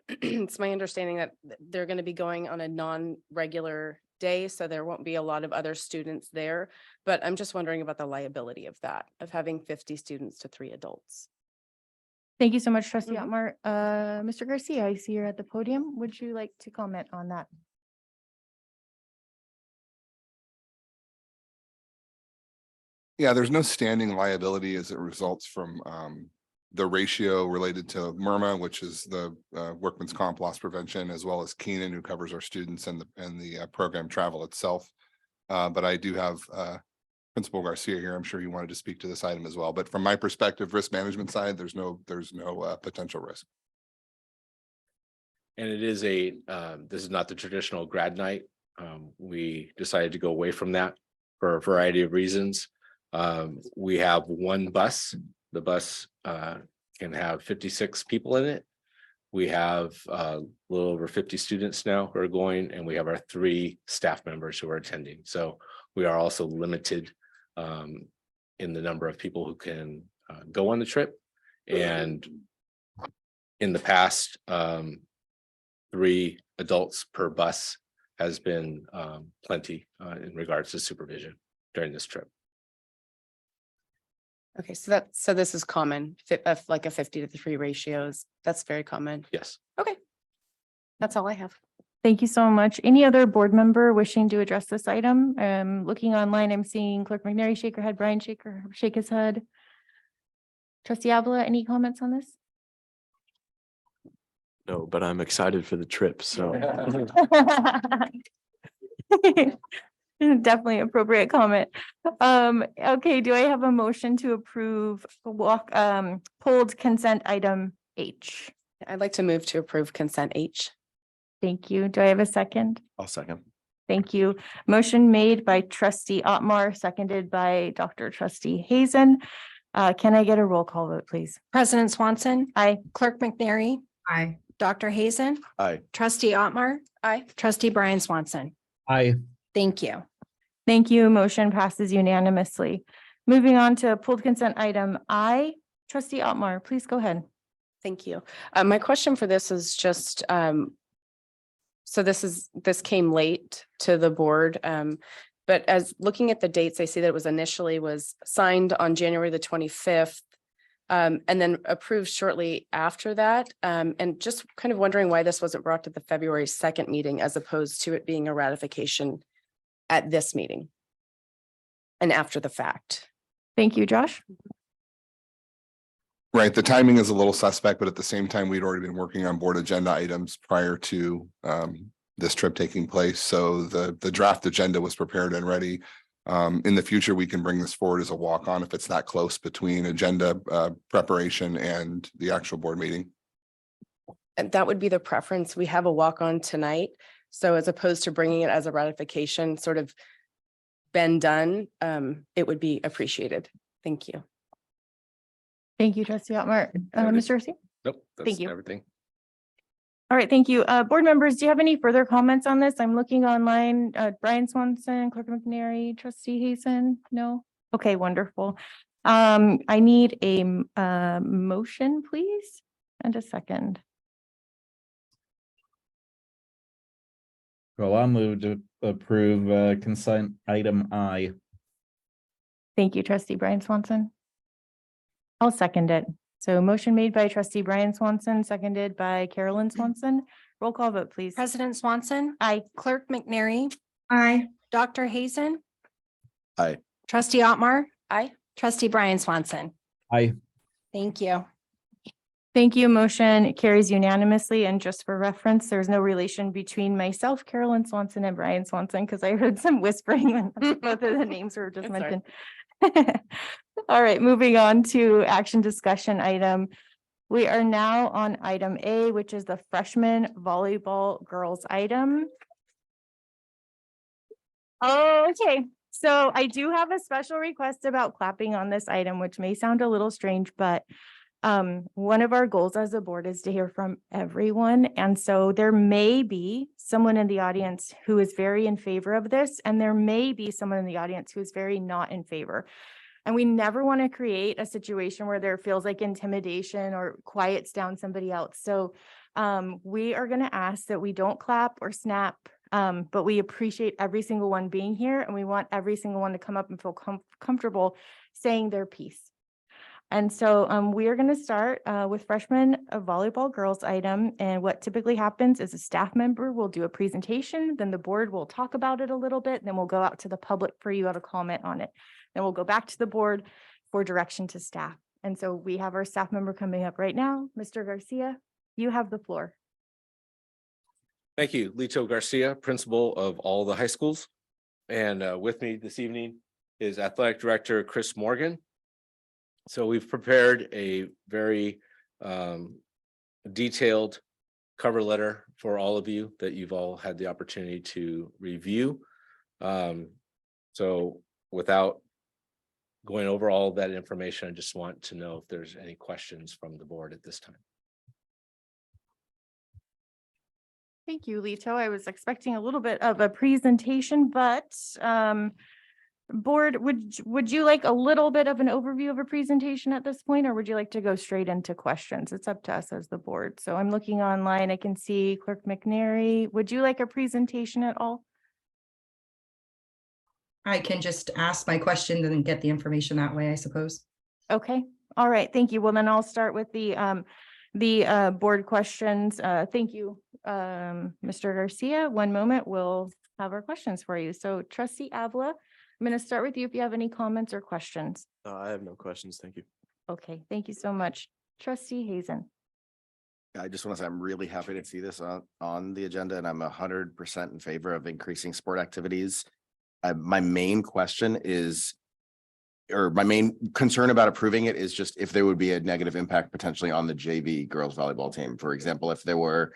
It's my understanding that they're going to be going on a non-regular day, so there won't be a lot of other students there. But I'm just wondering about the liability of that, of having 50 students to 3 adults. Thank you so much, trustee Mhm. Otmar. Mr. Garcia, I see you're at the podium. Would you like to comment on that? Yeah, there's no standing liability as it results from the ratio related to MIRMA, which is the workman's comp loss prevention, as well as Keenan, who covers our students and the program travel itself. But I do have Principal Garcia here. I'm sure you wanted to speak to this item as well. But from my perspective, risk management side, there's no potential risk. And it is this is not the traditional grad night. We decided to go away from that for a variety of reasons. We have one bus. The bus can have 56 people in it. We have a little over 50 students now who are going, and we have our 3 staff members who are attending. So we are also limited in the number of people who can go on the trip. And in the past, 3 adults per bus has been plenty in regards to supervision during this trip. Okay, so this is common, like a 50 to 3 ratios. That's very common. Yes. Okay. That's all I have. Thank you so much. Any other board member wishing to address this item? Looking online, I'm seeing Clerk McNary shake her head, Brian shake his head. Trustee Avila, any comments on this? No, but I'm excited for the trip, so. Definitely appropriate comment. Okay, do I have a motion to approve pulled consent item H? I'd like to move to approve consent H. Thank you. Do I have a second? I'll second. Thank you. Motion made by trustee Otmar, seconded by Dr. Trustee Hazen. Can I get a roll call vote, please? President Swanson, Aye. Clerk McNary, Aye. Dr. Hazen, Aye. Trustee Otmar, Aye. Trustee Brian Swanson. Aye. Thank you. Thank you. Motion passes unanimously. Moving on to pulled consent item I. Trustee Otmar, please go ahead. Thank you. My question for this is just, so this came late to the board. But as looking at the dates, I see that it was initially signed on January the 25th. And then approved shortly after that. And just kind of wondering why this wasn't brought to the February 2nd meeting as opposed to it being a ratification at this meeting and after the fact. Thank you, Josh. Right, the timing is a little suspect, but at the same time, we'd already been working on board agenda items prior to this trip taking place. So the draft agenda was prepared and ready. In the future, we can bring this forward as a walk-on if it's that close between agenda preparation and the actual board meeting. And that would be the preference. We have a walk-on tonight. So as opposed to bringing it as a ratification, sort of been done, it would be appreciated. Thank you. Thank you, Trustee Otmar. Mr. Garcia? Nope. Thank That's you. everything. All right, thank you. Board members, do you have any further comments on this? I'm looking online. Brian Swanson, Clerk McNary, Trustee Hazen? No? Okay, wonderful. I need a motion, please, and a second. Well, I'll move to approve consent item I. Thank you, Trustee Brian Swanson. I'll second it. So motion made by Trustee Brian Swanson, seconded by Carolyn Swanson. Roll call vote, please. President Swanson. Aye. Clerk McNary, Aye. Dr. Hazen, Aye. Trustee Otmar, Aye. Trustee Brian Swanson. Aye. Thank you. Thank you. Motion carries unanimously. And just for reference, there's no relation between myself, Carolyn Swanson, and Brian Swanson, because I heard some whispering when both of the names were just That's all right. mentioned. All right, moving on to action discussion item. We are now on item A, which is the freshman volleyball girls item. Okay, so I do have a special request about clapping on this item, which may sound a little strange, but one of our goals as a board is to hear from everyone. And so there may be someone in the audience who is very in favor of this, and there may be someone in the audience who is very not in favor. And we never want to create a situation where there feels like intimidation or quiets down somebody else. So we are going to ask that we don't clap or snap, but we appreciate every single one being here, and we want every single one to come up and feel comfortable saying their piece. And so we are going to start with freshman volleyball girls item. And what typically happens is a staff member will do a presentation, then the board will talk about it a little bit, then we'll go out to the public for you to comment on it. Then we'll go back to the board for direction to staff. And so we have our staff member coming up right now. Mr. Garcia, you have the floor. Thank you. Lito Garcia, principal of all the high schools. And with me this evening is Athletic Director Chris Morgan. So we've prepared a very detailed cover letter for all of you that you've all had the opportunity to review. So without going over all of that information, I just want to know if there's any questions from the board at this time. Thank you, Lito. I was expecting a little bit of a presentation, but board, would you like a little bit of an overview of a presentation at this point, or would you like to go straight into questions? It's up to us as the board. So I'm looking online. I can see Clerk McNary. Would you like a presentation at all? I can just ask my questions and get the information that way, I suppose. Okay. All right. Thank you. Well, then I'll start with the board questions. Thank you, Mr. Garcia. One moment, we'll have our questions for you. So trustee Avila, I'm going to start with you if you have any comments or questions. I have no questions. Thank you. Okay, thank you so much. Trustee Hazen. I just want to say I'm really happy to see this on the agenda, and I'm 100% in favor of increasing sport activities. My main question is, or my main concern about approving it is just if there would be a negative impact potentially on the JV girls volleyball team. For example, if there were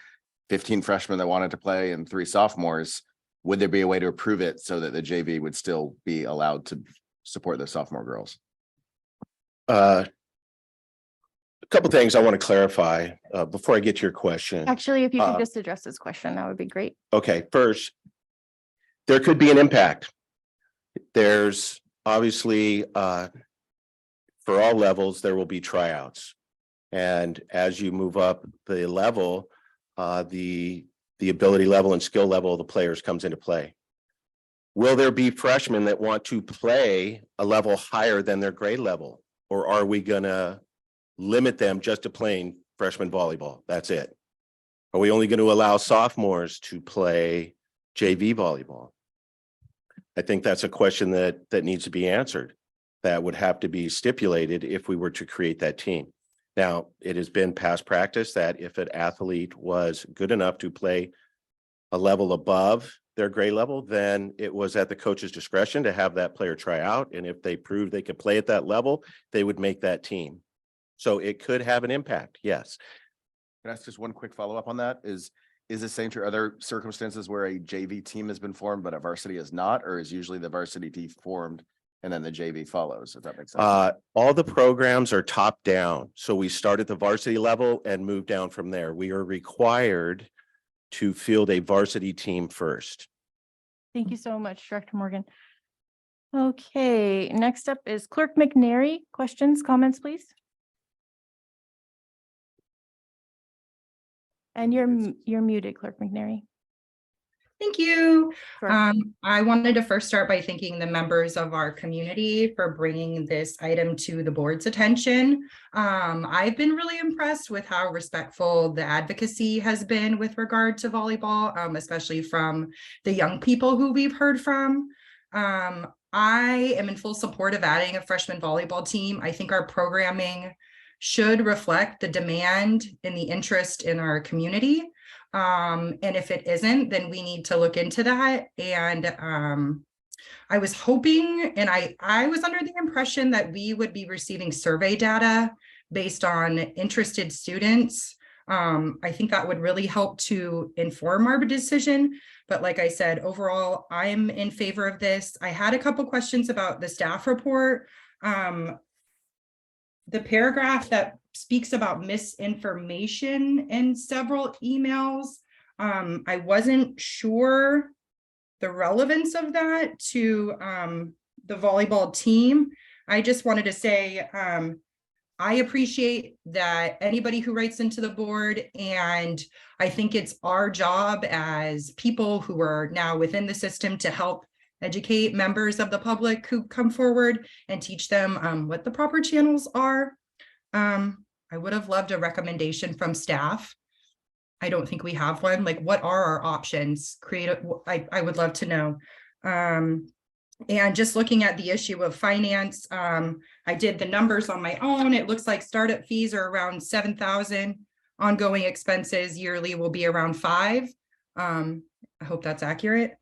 15 freshmen that wanted to play and 3 sophomores, would there be a way to approve it so that the JV would still be allowed to support the sophomore girls? A couple things I want to clarify before I get to your question. Actually, if you could just address this question, that would be great. Okay, first, there could be an impact. There's obviously for all levels, there will be tryouts. And as you move up the level, the ability level and skill level of the players comes into play. Will there be freshmen that want to play a level higher than their grade level? Or are we gonna limit them just to playing freshman volleyball? That's it. Are we only going to allow sophomores to play JV volleyball? I think that's a question that needs to be answered. That would have to be stipulated if we were to create that team. Now, it has been past practice that if an athlete was good enough to play a level above their grade level, then it was at the coach's discretion to have that player try out. And if they proved they could play at that level, they would make that team. So it could have an impact, yes. Can I ask just one quick follow-up on that? Is the same true other circumstances where a JV team has been formed, but a varsity is not, or is usually the varsity team formed and then the JV follows, if that makes sense? All the programs are top down. So we start at the varsity level and move down from there. We are required to field a varsity team first. Thank you so much, Director Morgan. Okay, next up is Clerk McNary. Questions, comments, please? And you're muted, Clerk McNary. Thank you. Sure. I wanted to first start by thanking the members of our community for bringing this item to the board's attention. I've been really impressed with how respectful the advocacy has been with regard to volleyball, especially from the young people who we've heard from. I am in full support of adding a freshman volleyball team. I think our programming should reflect the demand and the interest in our community. And if it isn't, then we need to look into that. And I was hoping, and I was under the impression that we would be receiving survey data based on interested students. I think that would really help to inform our decision. But like I said, overall, I'm in favor of this. I had a couple questions about the staff report. The paragraph that speaks about misinformation in several emails. I wasn't sure the relevance of that to the volleyball team. I just wanted to say, I appreciate that anybody who writes into the board, and I think it's our job as people who are now within the system to help educate members of the public who come forward and teach them what the proper channels are. I would have loved a recommendation from staff. I don't think we have one. Like, what are our options? I would love to know. And just looking at the issue of finance, I did the numbers on my own. It looks like startup fees are around 7,000. Ongoing expenses yearly will be around 5. I hope that's accurate.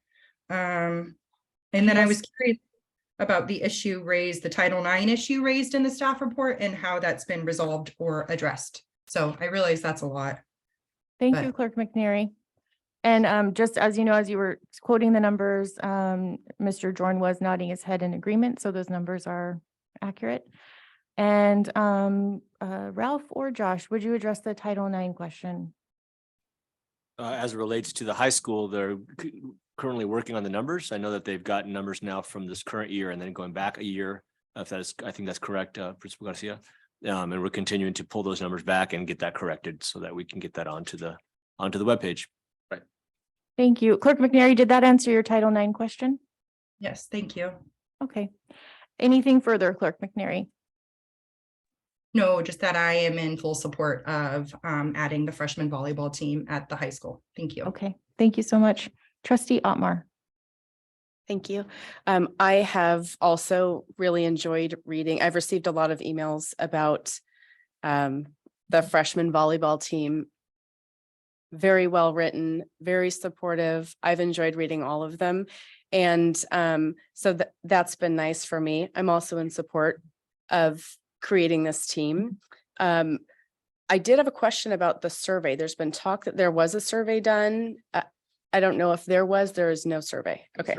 And then I was curious about the issue raised, the Title IX issue raised in the staff report and how that's been resolved or addressed. So I realize that's a lot. Thank you, Clerk McNary. And just as you know, as you were quoting the numbers, Mr. Jorn was nodding his head in agreement, so those numbers are accurate. And Ralph or Josh, would you address the Title IX question? As it relates to the high school, they're currently working on the numbers. I know that they've gotten numbers now from this current year and then going back a year. If that is, I think that's correct, Principal Garcia. And we're continuing to pull those numbers back and get that corrected so that we can get that onto the webpage. Right. Thank you. Clerk McNary, did that answer your Title IX question? Yes, thank you. Okay. Anything further, Clerk McNary? No, just that I am in full support of adding the freshman volleyball team at the high school. Thank you. Okay, thank you so much. Trustee Otmar. Thank you. I have also really enjoyed reading. I've received a lot of emails about the freshman volleyball team. Very well written, very supportive. I've enjoyed reading all of them. And so that's been nice for me. I'm also in support of creating this team. I did have a question about the survey. There's been talk that there was a survey done. I don't know if there is no survey. Okay.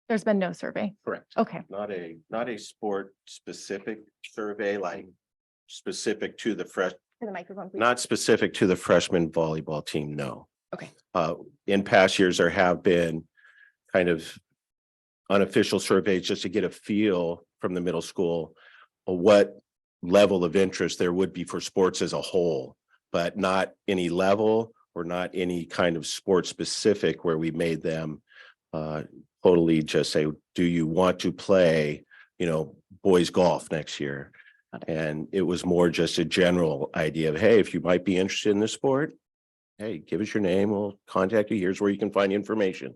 There's been no survey. Correct. Okay, Not a sport specific survey, like specific to the for the microphone, please. not specific to the freshman volleyball team, no. Okay. In past years, there have been kind of unofficial surveys just to get a feel from the middle school of what level of interest there would be for sports as a whole, but not any level or not any kind of sport specific where we made them totally just say, do you want to play, boys golf next year? And it was more just a general idea of, hey, if you might be interested in this sport, hey, give us your name, we'll contact you. Here's where you can find information.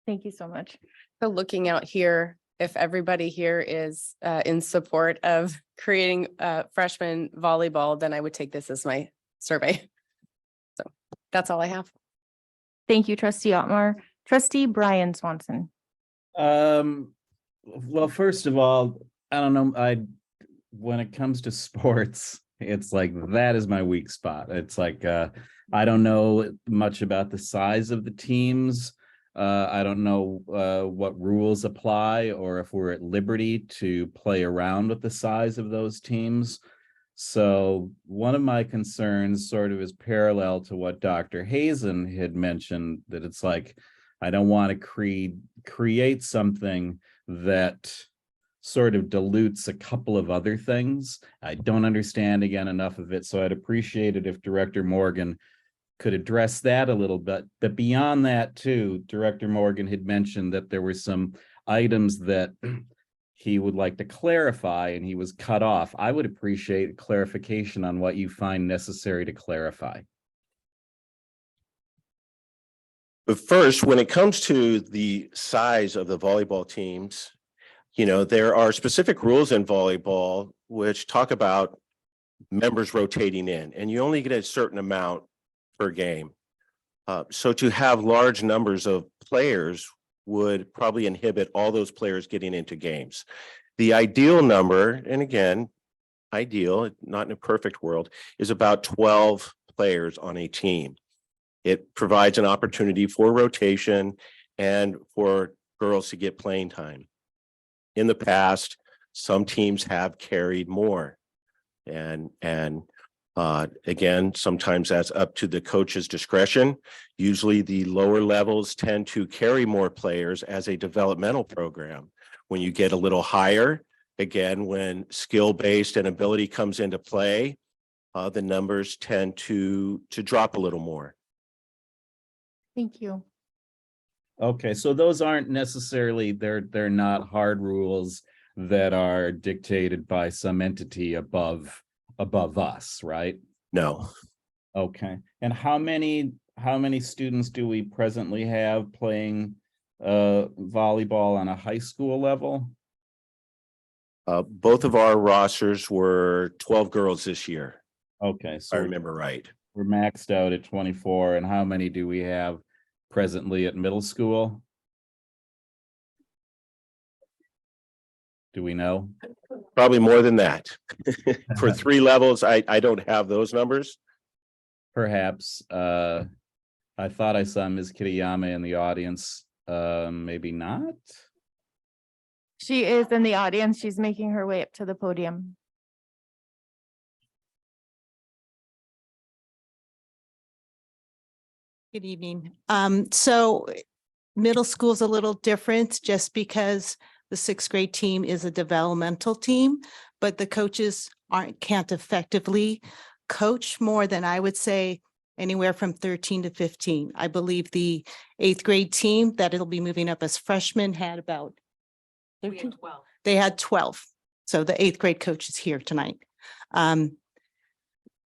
thank you so much. So looking out here, if everybody here is in support of creating freshman volleyball, then I would take this as my survey. So that's all I have. Thank you, Trustee Otmar. Trustee Brian Swanson. Well, first of all, I don't know, when it comes to sports, it's like that is my weak spot. It's like I don't know much about the size of the teams. I don't know what rules apply or if we're at liberty to play around with the size of those teams. So one of my concerns sort of is parallel to what Dr. Hazen had mentioned, that it's like, I don't want to create something that sort of dilutes a couple of other things. I don't understand, again, enough of it. So I'd appreciate it if Director Morgan could address that a little bit. But beyond that too, Director Morgan had mentioned that there were some items that he would like to clarify and he was cut off. I would appreciate clarification on what you find necessary to clarify. But first, when it comes to the size of the volleyball teams, there are specific rules in volleyball which talk about members rotating in, and you only get a certain amount per game. So to have large numbers of players would probably inhibit all those players getting into games. The ideal number, and again, ideal, not in a perfect world, is about 12 players on a team. It provides an opportunity for rotation and for girls to get playing time. In the past, some teams have carried more. And again, sometimes that's up to the coach's discretion. Usually the lower levels tend to carry more players as a developmental program. When you get a little higher, again, when skill-based and ability comes into play, the numbers tend to drop a little more. Thank you. Okay, so those aren't necessarily, they're not hard rules that are dictated by some entity above us, right? No. Okay, and how many students do we presently have playing volleyball on a high school level? Both of our rosters were 12 girls this year. Okay, if I remember right. We're maxed out at 24, and how many do we have presently at middle school? Do we know? Probably more than that. For 3 levels, I don't have those numbers. Perhaps. I thought I saw Ms. Kitayama in the audience. Maybe not. She is in the audience. She's making her way up to the podium. Good evening. So middle school's a little different just because the 6th grade team is a developmental team, but the coaches can't effectively coach more than, I would say, anywhere from 13 to 15. I believe the 8th grade team that it'll be moving up as freshmen had about 13. They had 12. So the eighth grade coach is here tonight.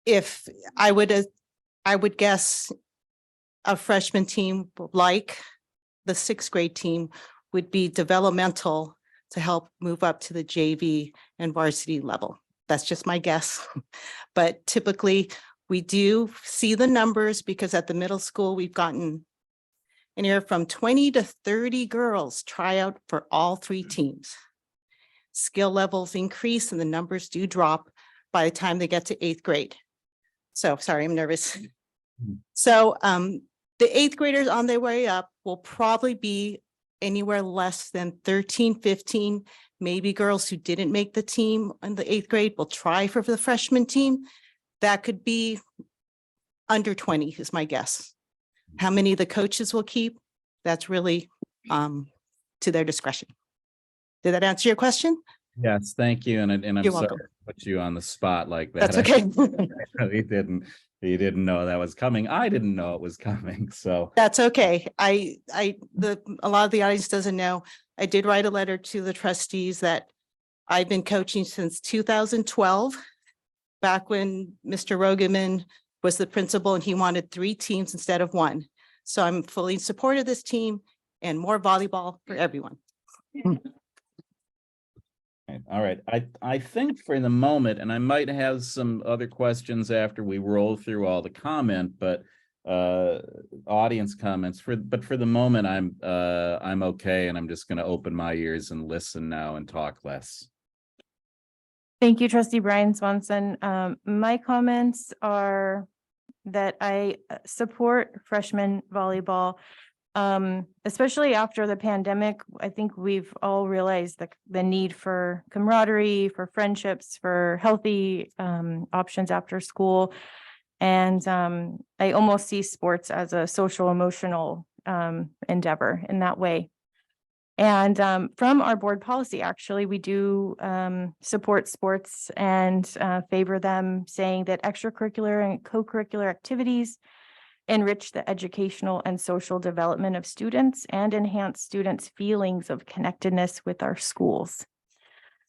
If I would guess a freshman team like the sixth grade team would be developmental to help move up to the JV and varsity level. That's just my guess. But typically we do see the numbers because at the middle school, we've gotten anywhere from 20 to 30 girls try out for all three teams. Skill levels increase and the numbers do drop by the time they get to eighth grade. So sorry, I'm nervous. So the eighth graders on their way up will probably be anywhere less than 13, 15, maybe girls who didn't make the team in the eighth grade will try for the freshman team. That could be under 20 is my guess. How many the coaches will keep, that's really to their discretion. Did that answer your question? Yes, thank you. And I'm You're sorry welcome. to put you on the spot like that. That's okay. I really you didn't know that was coming. I didn't know it was coming. So That's okay. A lot of the audience doesn't know, I did write a letter to the trustees that I've been coaching since 2012, back when Mr. Rogeman was the principal and he wanted 3 teams instead of 1. So I'm fully in support of this team and more volleyball for everyone. all right. I think for the moment, and I might have some other questions after we roll through all the comment, but audience comments but for the moment, I'm okay. And I'm just going to open my ears and listen now and talk less. Thank you, Trustee Brian Swanson. My comments are that I support freshman volleyball. Especially after the pandemic, I think we've all realized the need for camaraderie, for friendships, for healthy options after school. And I almost see sports as a social emotional endeavor in that way. And from our board policy, actually, we do support sports and favor them, saying that extracurricular and co-curricular activities enrich the educational and social development of students and enhance students' feelings of connectedness with our schools.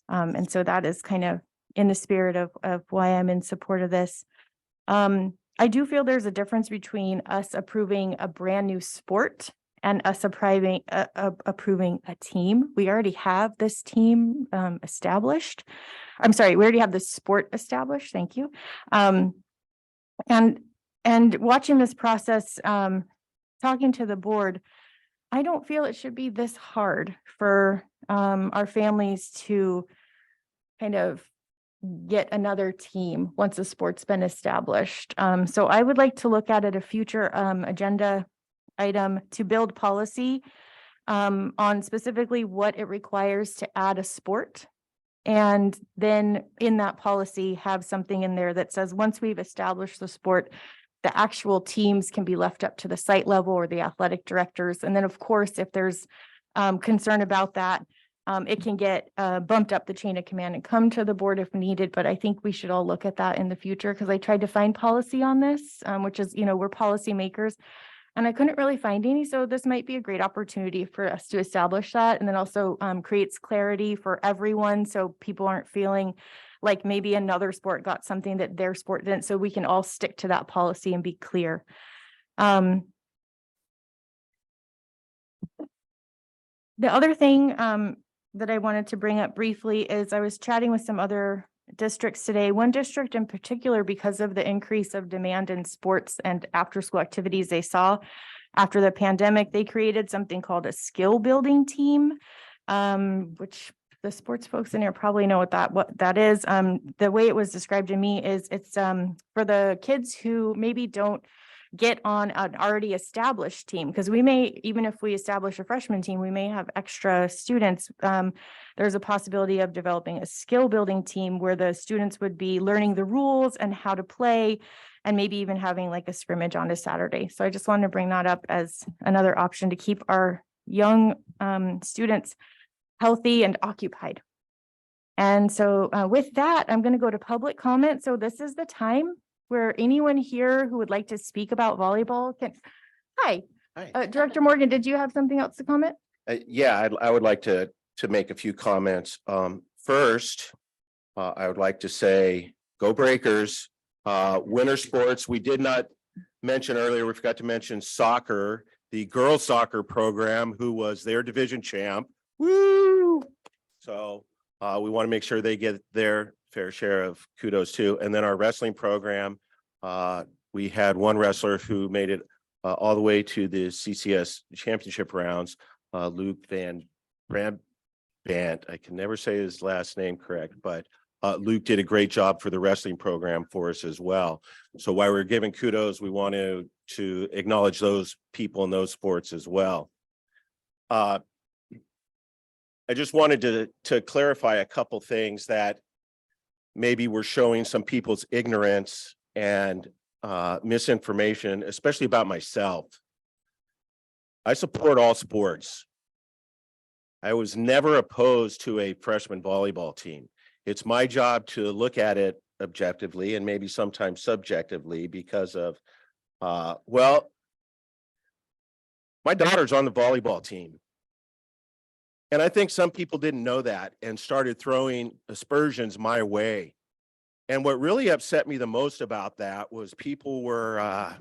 And so that is kind of in the spirit of why I'm in support of this. I do feel there's a difference between us approving a brand new sport and us approving a team. We already have this team established. I'm sorry, we already have the sport established. Thank you. And watching this process, talking to the board, I don't feel it should be this hard for our families to kind of get another team once a sport's been established. So I would like to look at a future agenda item to build policy on specifically what it requires to add a sport. And then in that policy, have something in there that says, once we've established the sport, the actual teams can be left up to the site level or the athletic directors. And then, of course, if there's concern about that, it can get bumped up the chain of command and come to the board if needed. But I think we should all look at that in the future, because I tried to find policy on this, which is, we're policymakers, and I couldn't really find any. So this might be a great opportunity for us to establish that, and then also creates clarity for everyone, so people aren't feeling like maybe another sport got something that their sport didn't. So we can all stick to that policy and be clear. The other thing that I wanted to bring up briefly is I was chatting with some other districts today. One district in particular, because of the increase of demand in sports and after school activities they saw after the pandemic, they created something called a skill building team, which the sports folks in here probably know what that is. The way it was described to me is it's for the kids who maybe don't get on an already established team, because we may, even if we establish a freshman team, we may have extra students. There's a possibility of developing a skill building team where the students would be learning the rules and how to play, and maybe even having like a scrimmage on a Saturday. So I just wanted to bring that up as another option to keep our young students healthy and occupied. And so with that, I'm going to go to public comment. So this is the time where anyone here who would like to speak about volleyball can. Hi. Director Morgan, did you have something else to comment? Yeah, I would like to make a few comments. First, I would like to say, go Breakers. Winter sports, we did not mention earlier, we forgot to mention soccer, the girls soccer program, who was their division champ. Woo! So we want to make sure they get their fair share of kudos too. And then our wrestling program, we had one wrestler who made it all the way to the CCS championship rounds, Luke Van Brand. I can never say his last name correct, but Luke did a great job for the wrestling program for us as well. So while we're giving kudos, we want to acknowledge those people in those sports as well. I just wanted to clarify a couple things that maybe were showing some people's ignorance and misinformation, especially about myself. I support all sports. I was never opposed to a freshman volleyball team. It's my job to look at it objectively and maybe sometimes subjectively because of, well, my daughter's on the volleyball team. And I think some people didn't know that and started throwing aspersions my way. And what really upset me the most about that was people were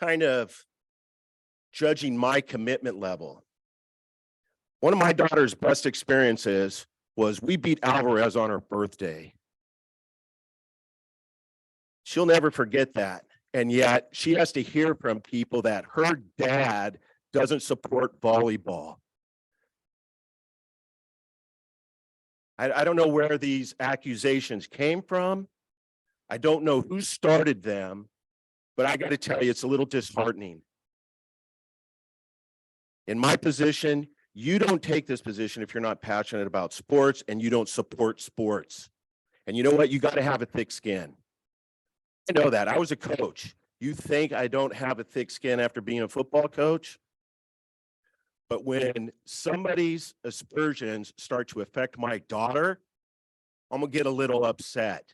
kind of judging my commitment level. One of my daughter's best experiences was we beat Alvarez on her birthday. She'll never forget that. And yet she has to hear from people that her dad doesn't support volleyball. I don't know where these accusations came from. I don't know who started them, but I got to tell you, it's a little disheartening. In my position, you don't take this position if you're not passionate about sports and you don't support sports. And you know what? You got to have a thick skin. I know that. I was a coach. You think I don't have a thick skin after being a football coach? But when somebody's aspersions start to affect my daughter, I'm gonna get a little upset.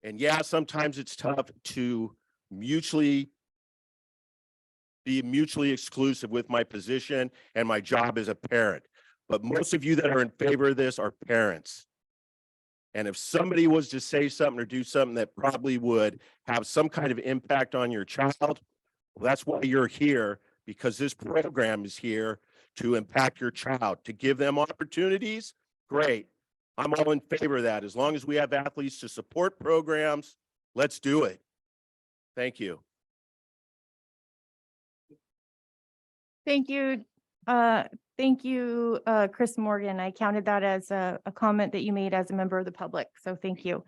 And yeah, sometimes it's tough to be mutually exclusive with my position and my job as a parent. But most of you that are in favor of this are parents. And if somebody was to say something or do something that probably would have some kind of impact on your child, well, that's why you're here, because this program is here to impact your child, to give them opportunities. Great. I'm all in favor of that. As long as we have athletes to support programs, let's do it. Thank you. Thank you. Thank you, Chris Morgan. I counted that as a comment that you made as a member of the public. So thank you.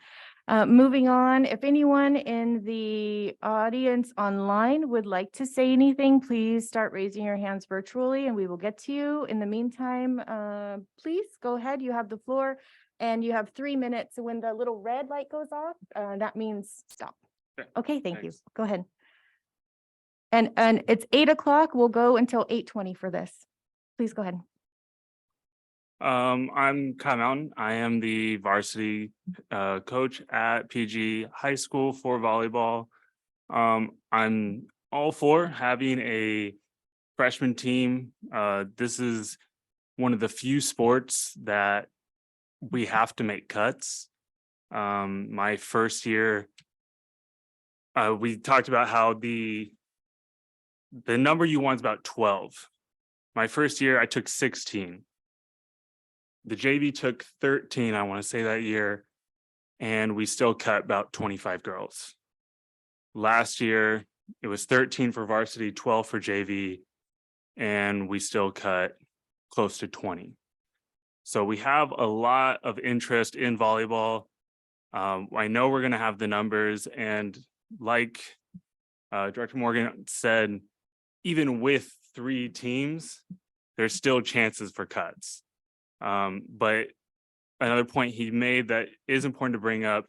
Moving on, if anyone in the audience online would like to say anything, please start raising your hands virtually and we will get to you. In the meantime, please go ahead. You have the floor and you have 3 minutes. When the little red light goes off, that means stop. Okay, thank you. Go ahead. And it's 8 o'clock. We'll go until 8:20 for this. Please go ahead. I'm Kyle Mountain. I am the varsity coach at PG High School for volleyball. I'm all for having a freshman team. This is one of the few sports that we have to make cuts. My first year, we talked about how the number you want is about 12. My first year, I took 16. The JV took 13, I want to say that year, and we still cut about 25 girls. Last year, it was 13 for varsity, 12 for JV, and we still cut close to 20. So we have a lot of interest in volleyball. I know we're going to have the numbers, and like Director Morgan said, even with 3 teams, there's still chances for cuts. But another point he made that is important to bring up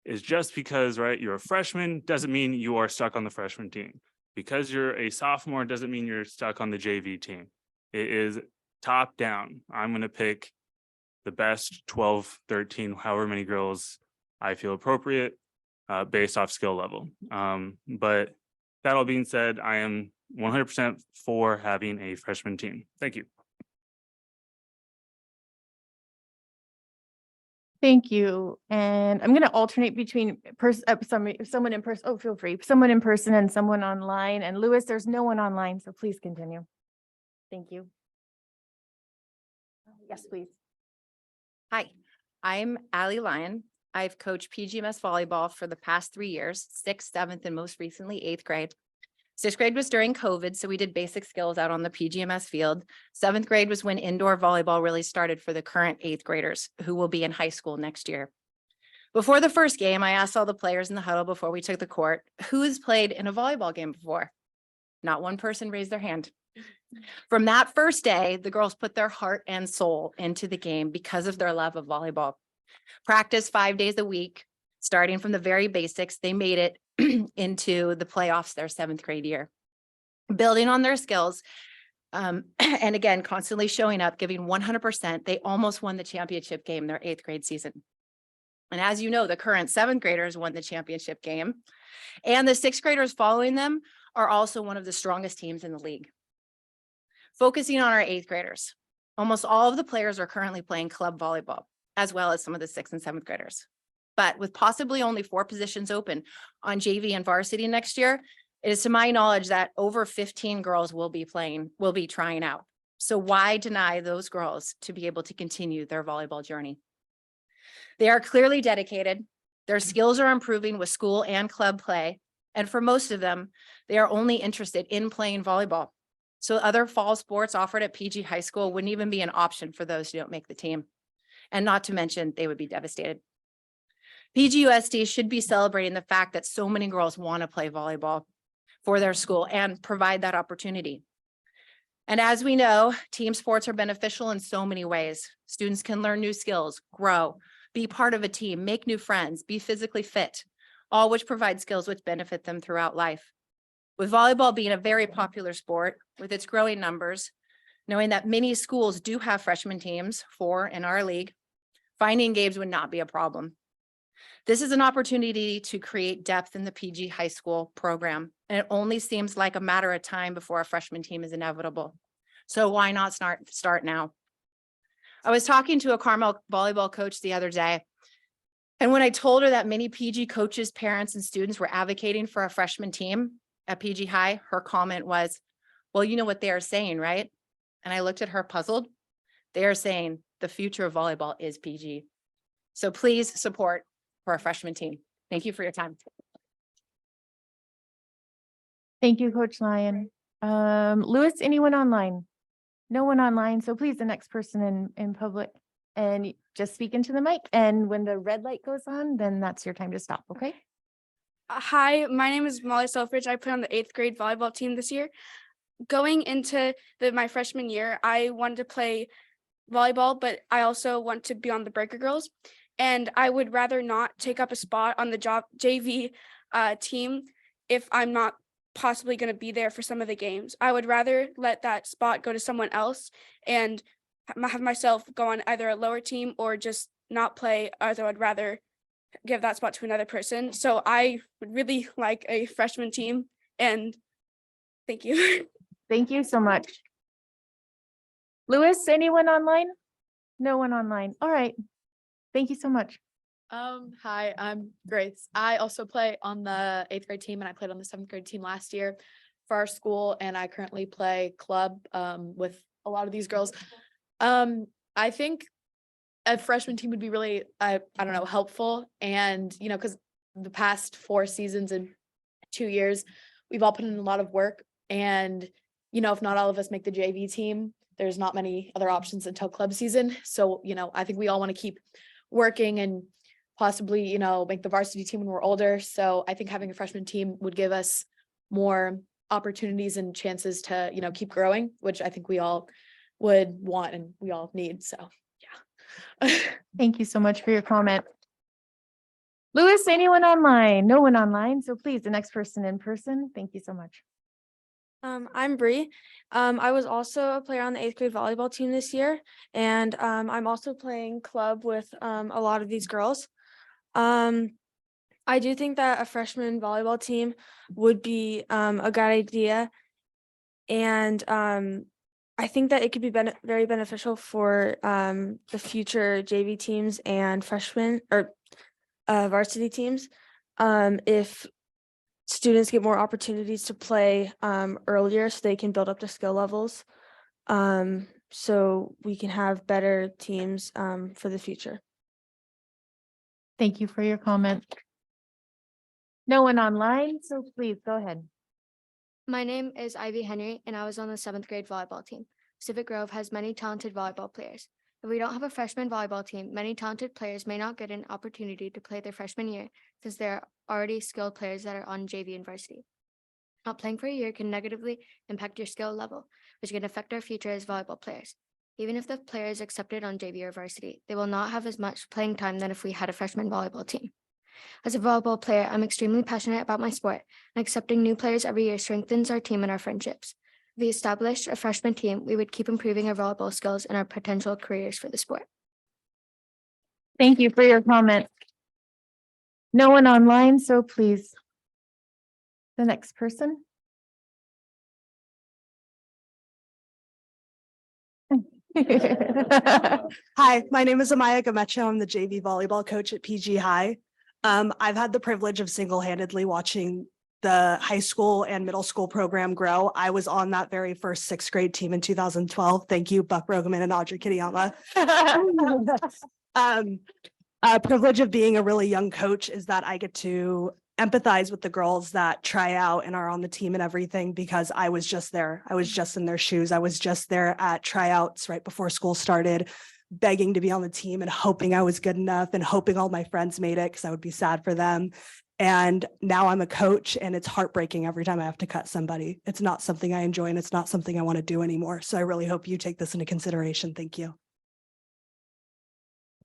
is just because, right, you're a freshman doesn't mean you are stuck on the freshman team. Because you're a sophomore doesn't mean you're stuck on the JV team. It is top down. I'm going to pick the best 12, 13, however many girls I feel appropriate based off skill level. But that all being said, I am 100% for having a freshman team. Thank you. Thank you. And I'm going to alternate between someone in person. Oh, feel free. Someone in person and someone online. And Lewis, there's no one online, so please continue. Thank you. Yes, please. Hi, I'm Allie Lyon. I've coached PGMS volleyball for the past 3 years, 6th, 7th, and most recently 8th grade. 6th grade was during COVID, so we did basic skills out on the PGMS field. 7th grade was when indoor volleyball really started for the current 8th graders who will be in high school next year. Before the first game, I asked all the players in the huddle before we took the court, who has played in a volleyball game before? Not one person raised their hand. From that first day, the girls put their heart and soul into the game because of their love of volleyball. Practice 5 days a week, starting from the very basics, they made it into the playoffs their 7th grade year. Building on their skills, and again, constantly showing up, giving 100%, they almost won the championship game their 8th grade season. And as you know, the current 7th graders won the championship game, and the 6th graders following them are also one of the strongest teams in the league. Focusing on our 8th graders, almost all of the players are currently playing club volleyball, as well as some of the 6th and 7th graders. But with possibly only 4 positions open on JV and varsity next year, it is to my knowledge that over 15 girls will be trying out. So why deny those girls to be able to continue their volleyball journey? They are clearly dedicated. Their skills are improving with school and club play. And for most of them, they are only interested in playing volleyball. So other fall sports offered at PG High School wouldn't even be an option for those who don't make the team. And not to mention, they would be devastated. PGUSD should be celebrating the fact that so many girls want to play volleyball for their school and provide that opportunity. And as we know, team sports are beneficial in so many ways. Students can learn new skills, grow, be part of a team, make new friends, be physically fit, all which provide skills which benefit them throughout life. With volleyball being a very popular sport with its growing numbers, knowing that many schools do have freshman teams in our league, finding games would not be a problem. This is an opportunity to create depth in the PG High School program, and it only seems like a matter of time before a freshman team is inevitable. So why not start now? I was talking to a Carmel volleyball coach the other day, and when I told her that many PG coaches, parents, and students were advocating for a freshman team at PG High, her comment was, well, you know what they are saying, right? And I looked at her puzzled. They are saying the future of volleyball is PG. So please support for a freshman team. Thank you for your time. Thank you, Coach Lyon. Lewis, anyone online? No one online. So please, the next person in public, and just speak into the mic. And when the red light goes on, then that's your time to stop. Okay. Hi, my name is Molly Selfridge. I play on the 8th grade volleyball team this year. Going into my freshman year, I wanted to play volleyball, but I also want to be on the Breaker Girls. And I would rather not take up a spot on the JV team if I'm not possibly going to be there for some of the games. I would rather let that spot go to someone else and have myself go on either a lower team or just not play. Either I'd rather give that spot to another person. So I would really like a freshman team, and thank you. Thank you so much. Lewis, anyone online? No one online. All right. Thank you so much. Hi, I'm Grace. I also play on the 8th grade team, and I played on the 7th grade team last year for our school, and I currently play club with a lot of these girls. I think a freshman team would be really, I don't know, helpful. And, you know, because the past 4 seasons and 2 years, we've all put in a lot of work. And, you know, if not all of us make the JV team, there's not many other options until club season. So, you know, I think we all want to keep working and possibly, you know, make the varsity team when we're older. So I think having a freshman team would give us more opportunities and chances to, you know, keep growing, which I think we all would want and we all need. So yeah. Thank you so much for your comment. Lewis, anyone online? No one online. So please, the next person in person. Thank you so much. I'm Bree. I was also a player on the 8th grade volleyball team this year, and I'm also playing club with a lot of these girls. I do think that a freshman volleyball team would be a good idea, and I think that it could be very beneficial for the future JV teams and freshmen or varsity teams. If students get more opportunities to play earlier so they can build up the skill levels. So we can have better teams for the future. Thank you for your comment. No one online, so please go ahead. My name is Ivy Henry, and I was on the 7th grade volleyball team. Civic Grove has many talented volleyball players. If we don't have a freshman volleyball team, many talented players may not get an opportunity to play their freshman year since there are already skilled players that are on JV and varsity. Not playing for a year can negatively impact your skill level, which can affect our future as volleyball players. Even if the player is accepted on JV or varsity, they will not have as much playing time than if we had a freshman volleyball team. As a volleyball player, I'm extremely passionate about my sport, and accepting new players every year strengthens our team and our friendships. If we established a freshman team, we would keep improving our volleyball skills and our potential careers for the sport. Thank you for your comment. No one online, so please. The next person. Hi, my name is Amaya Gamecho. I'm the JV volleyball coach at PG High. I've had the privilege of single-handedly watching the high school and middle school program grow. I was on that very first 6th grade team in 2012. Thank you, Buck Rogaman and Audrey Kittyama. Privilege of being a really young coach is that I get to empathize with the girls that try out and are on the team and everything, because I was just there. I was just in their shoes. I was just there at tryouts right before school started, begging to be on the team and hoping I was good enough and hoping all my friends made it because I would be sad for them. And now I'm a coach, and it's heartbreaking every time I have to cut somebody. It's not something I enjoy, and it's not something I want to do anymore. So I really hope you take this into consideration. Thank you.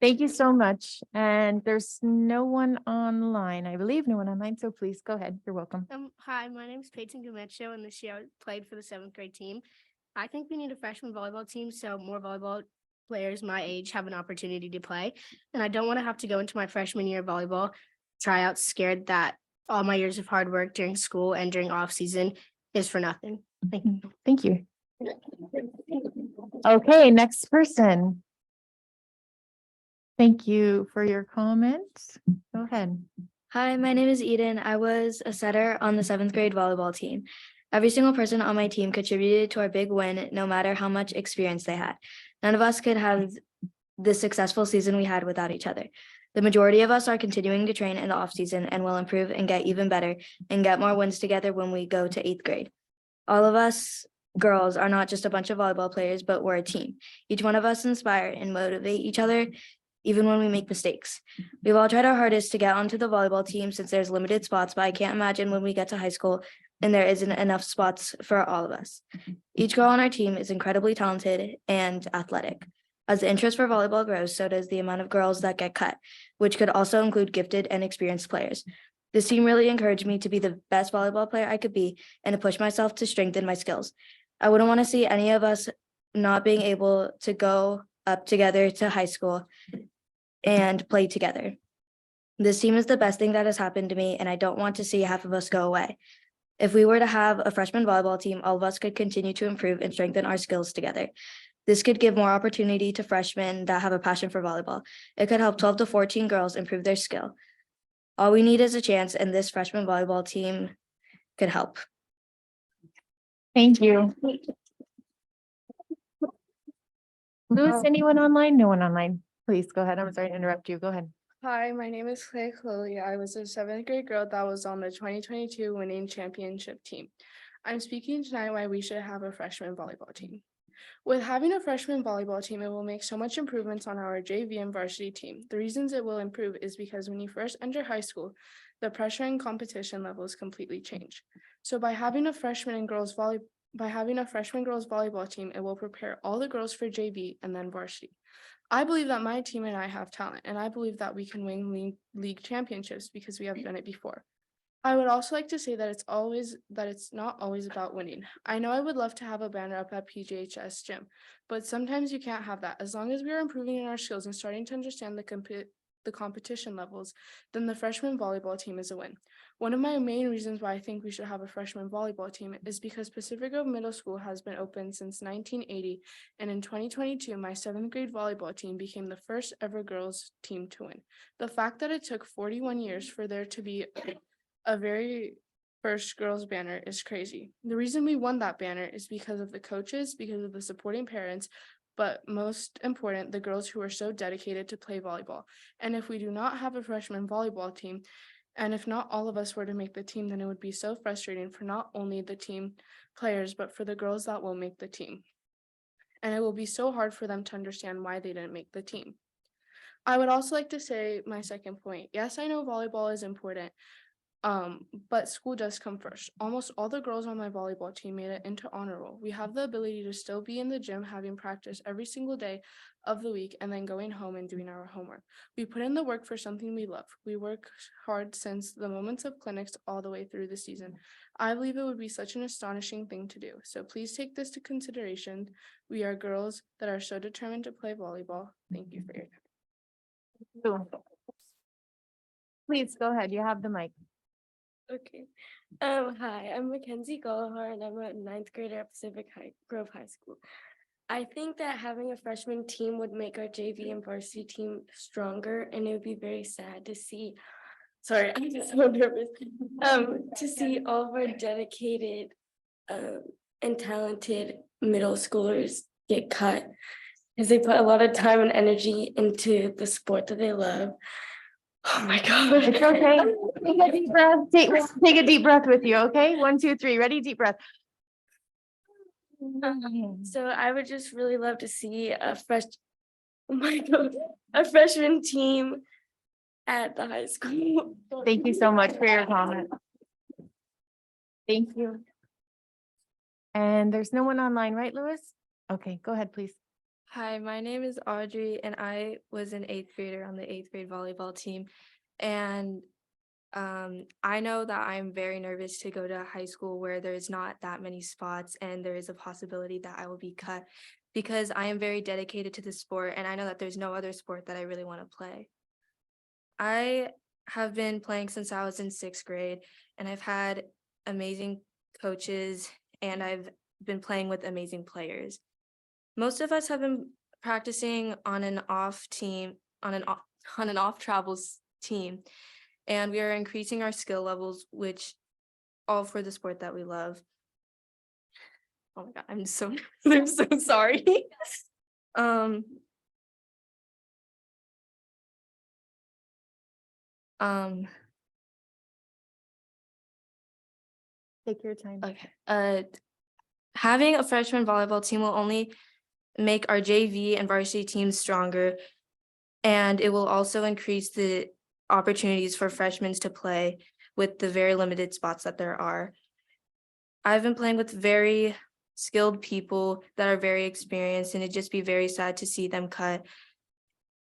Thank you so much. And there's no one online. I believe no one online, so please go ahead. You're welcome. Hi, my name is Peyton Gamecho, and this year I played for the 7th grade team. I think we need a freshman volleyball team so more volleyball players my age have an opportunity to play. And I don't want to have to go into my freshman year of volleyball tryouts scared that all my years of hard work during school and during off season is for nothing. Thank you. Thank you. Okay, next person. Thank you for your comments. Go ahead. Hi, my name is Eden. I was a setter on the 7th grade volleyball team. Every single person on my team contributed to our big win, no matter how much experience they had. None of us could have the successful season we had without each other. The majority of us are continuing to train in the off season and will improve and get even better and get more wins together when we go to 8th grade. All of us girls are not just a bunch of volleyball players, but we're a team. Each one of us inspire and motivate each other, even when we make mistakes. We've all tried our hardest to get onto the volleyball team since there's limited spots, but I can't imagine when we get to high school and there isn't enough spots for all of us. Each girl on our team is incredibly talented and athletic. As the interest for volleyball grows, so does the amount of girls that get cut, which could also include gifted and experienced players. This team really encouraged me to be the best volleyball player I could be and to push myself to strengthen my skills. I wouldn't want to see any of us not being able to go up together to high school and play together. This team is the best thing that has happened to me, and I don't want to see half of us go away. If we were to have a freshman volleyball team, all of us could continue to improve and strengthen our skills together. This could give more opportunity to freshmen that have a passion for volleyball. It could help 12 to 14 girls improve their skill. All we need is a chance, and this freshman volleyball team could help. Thank you. Louis, anyone online? No one online. Please go ahead. I'm sorry to interrupt you. Go ahead. Hi, my name is Clay Chloe. I was a 7th grade girl that was on the 2022 winning championship team. I'm speaking tonight why we should have a freshman volleyball team. With having a freshman volleyball team, it will make so much improvements on our JV and varsity team. The reasons it will improve is because when you first enter high school, the pressure and competition levels completely change. So by having a freshman girls volleyball team, it will prepare all the girls for JV and then varsity. I believe that my team and I have talent, and I believe that we can win league championships because we have done it before. I would also like to say that it's not always about winning. I know I would love to have a banner up at PGHS gym, but sometimes you can't have that. As long as we are improving in our skills and starting to understand the competition levels, then the freshman volleyball team is a win. One of my main reasons why I think we should have a freshman volleyball team is because Pacific Grove Middle School has been open since 1980, and in 2022, my 7th grade volleyball team became the first ever girls team to win. The fact that it took 41 years for there to be a very first girls banner is crazy. The reason we won that banner is because of the coaches, because of the supporting parents, but most important, the girls who are so dedicated to play volleyball. And if we do not have a freshman volleyball team, and if not all of us were to make the team, then it would be so frustrating for not only the team players, but for the girls that will make the team. And it will be so hard for them to understand why they didn't make the team. I would also like to say my second point. Yes, I know volleyball is important, but school does come first. Almost all the girls on my volleyball team made it into honor roll. We have the ability to still be in the gym having practice every single day of the week and then going home and doing our homework. We put in the work for something we love. We work hard since the moments of clinics all the way through the season. I believe it would be such an astonishing thing to do. So please take this to consideration. We are girls that are so determined to play volleyball. Thank you for your time. Please go ahead. You have the mic. Okay. Hi, I'm Mackenzie Gallagher and I'm a 9th grader at Grove High School. I think that having a freshman team would make our JV and varsity team stronger, and it would be very sad to see. Sorry, I'm just so nervous. To see all of our dedicated and talented middle schoolers get cut because they put a lot of time and energy into the sport that they love. Oh my God. It's okay. Take a deep breath. Take a deep breath with you, okay? 1, 2, 3, ready, deep breath. So I would just really love to see a freshman team at the high school. Thank you so much for your comment. Thank you. And there's no one online, right, Louis? Okay, go ahead, please. Hi, my name is Audrey and I was an 8th grader on the 8th grade volleyball team. And I know that I'm very nervous to go to high school where there's not that many spots and there is a possibility that I will be cut because I am very dedicated to the sport and I know that there's no other sport that I really want to play. I have been playing since I was in 6th grade and I've had amazing coaches and I've been playing with amazing players. Most of us have been practicing on an off travels team, and we are increasing our skill levels, which all for the sport that we love. Oh my God, I'm so sorry. Take your time. Okay. Having a freshman volleyball team will only make our JV and varsity teams stronger, and it will also increase the opportunities for freshmen to play with the very limited spots that there are. I've been playing with very skilled people that are very experienced, and it'd just be very sad to see them cut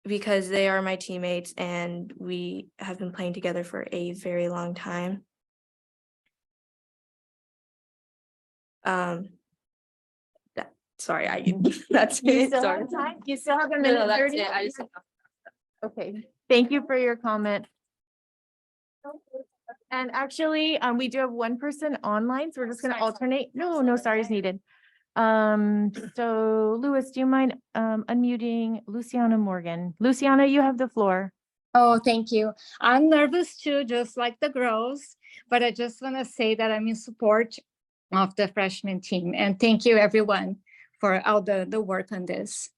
because they are my teammates and we have been playing together for a very long time. Sorry, that's You it. still Sorry. have time? You still have a No, minute. that's 30? it. I just. Okay, thank you for your comment. And actually, we do have one person online, so we're just gonna alternate. No sorry is needed. So Louis, do you mind unmuting Luciana Morgan? Luciana, you have the floor. Oh, thank you. I'm nervous too, just like the girls, but I just want to say that I'm in support of the freshman team. And thank you everyone for all the work on this.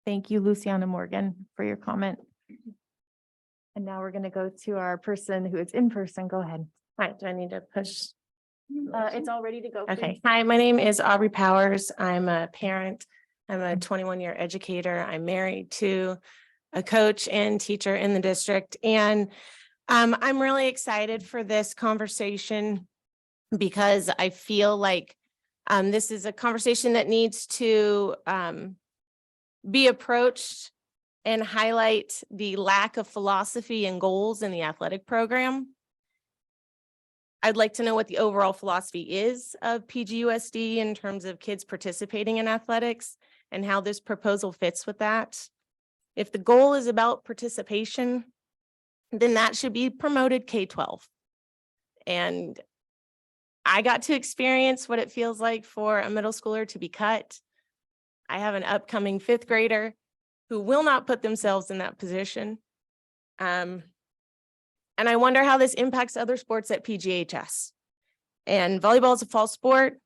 Thank you, Luciana Morgan, for your comment. And now we're gonna go to our person who is in person. Go ahead. All right, do I need to push? It's all ready to go. Okay, please. hi, my name is Aubrey Powers. I'm a parent. I'm a 21-year educator. I'm married to a coach and teacher in the district. And I'm really excited for this conversation because I feel like this is a conversation that needs to be approached and highlight the lack of philosophy and goals in the athletic program. I'd like to know what the overall philosophy is of PGUSD in terms of kids participating in athletics and how this proposal fits with that. If the goal is about participation, then that should be promoted K-12. And I got to experience what it feels like for a middle schooler to be cut. I have an upcoming 5th grader who will not put themselves in that position. And I wonder how this impacts other sports at PGHS. And volleyball is a fall sport.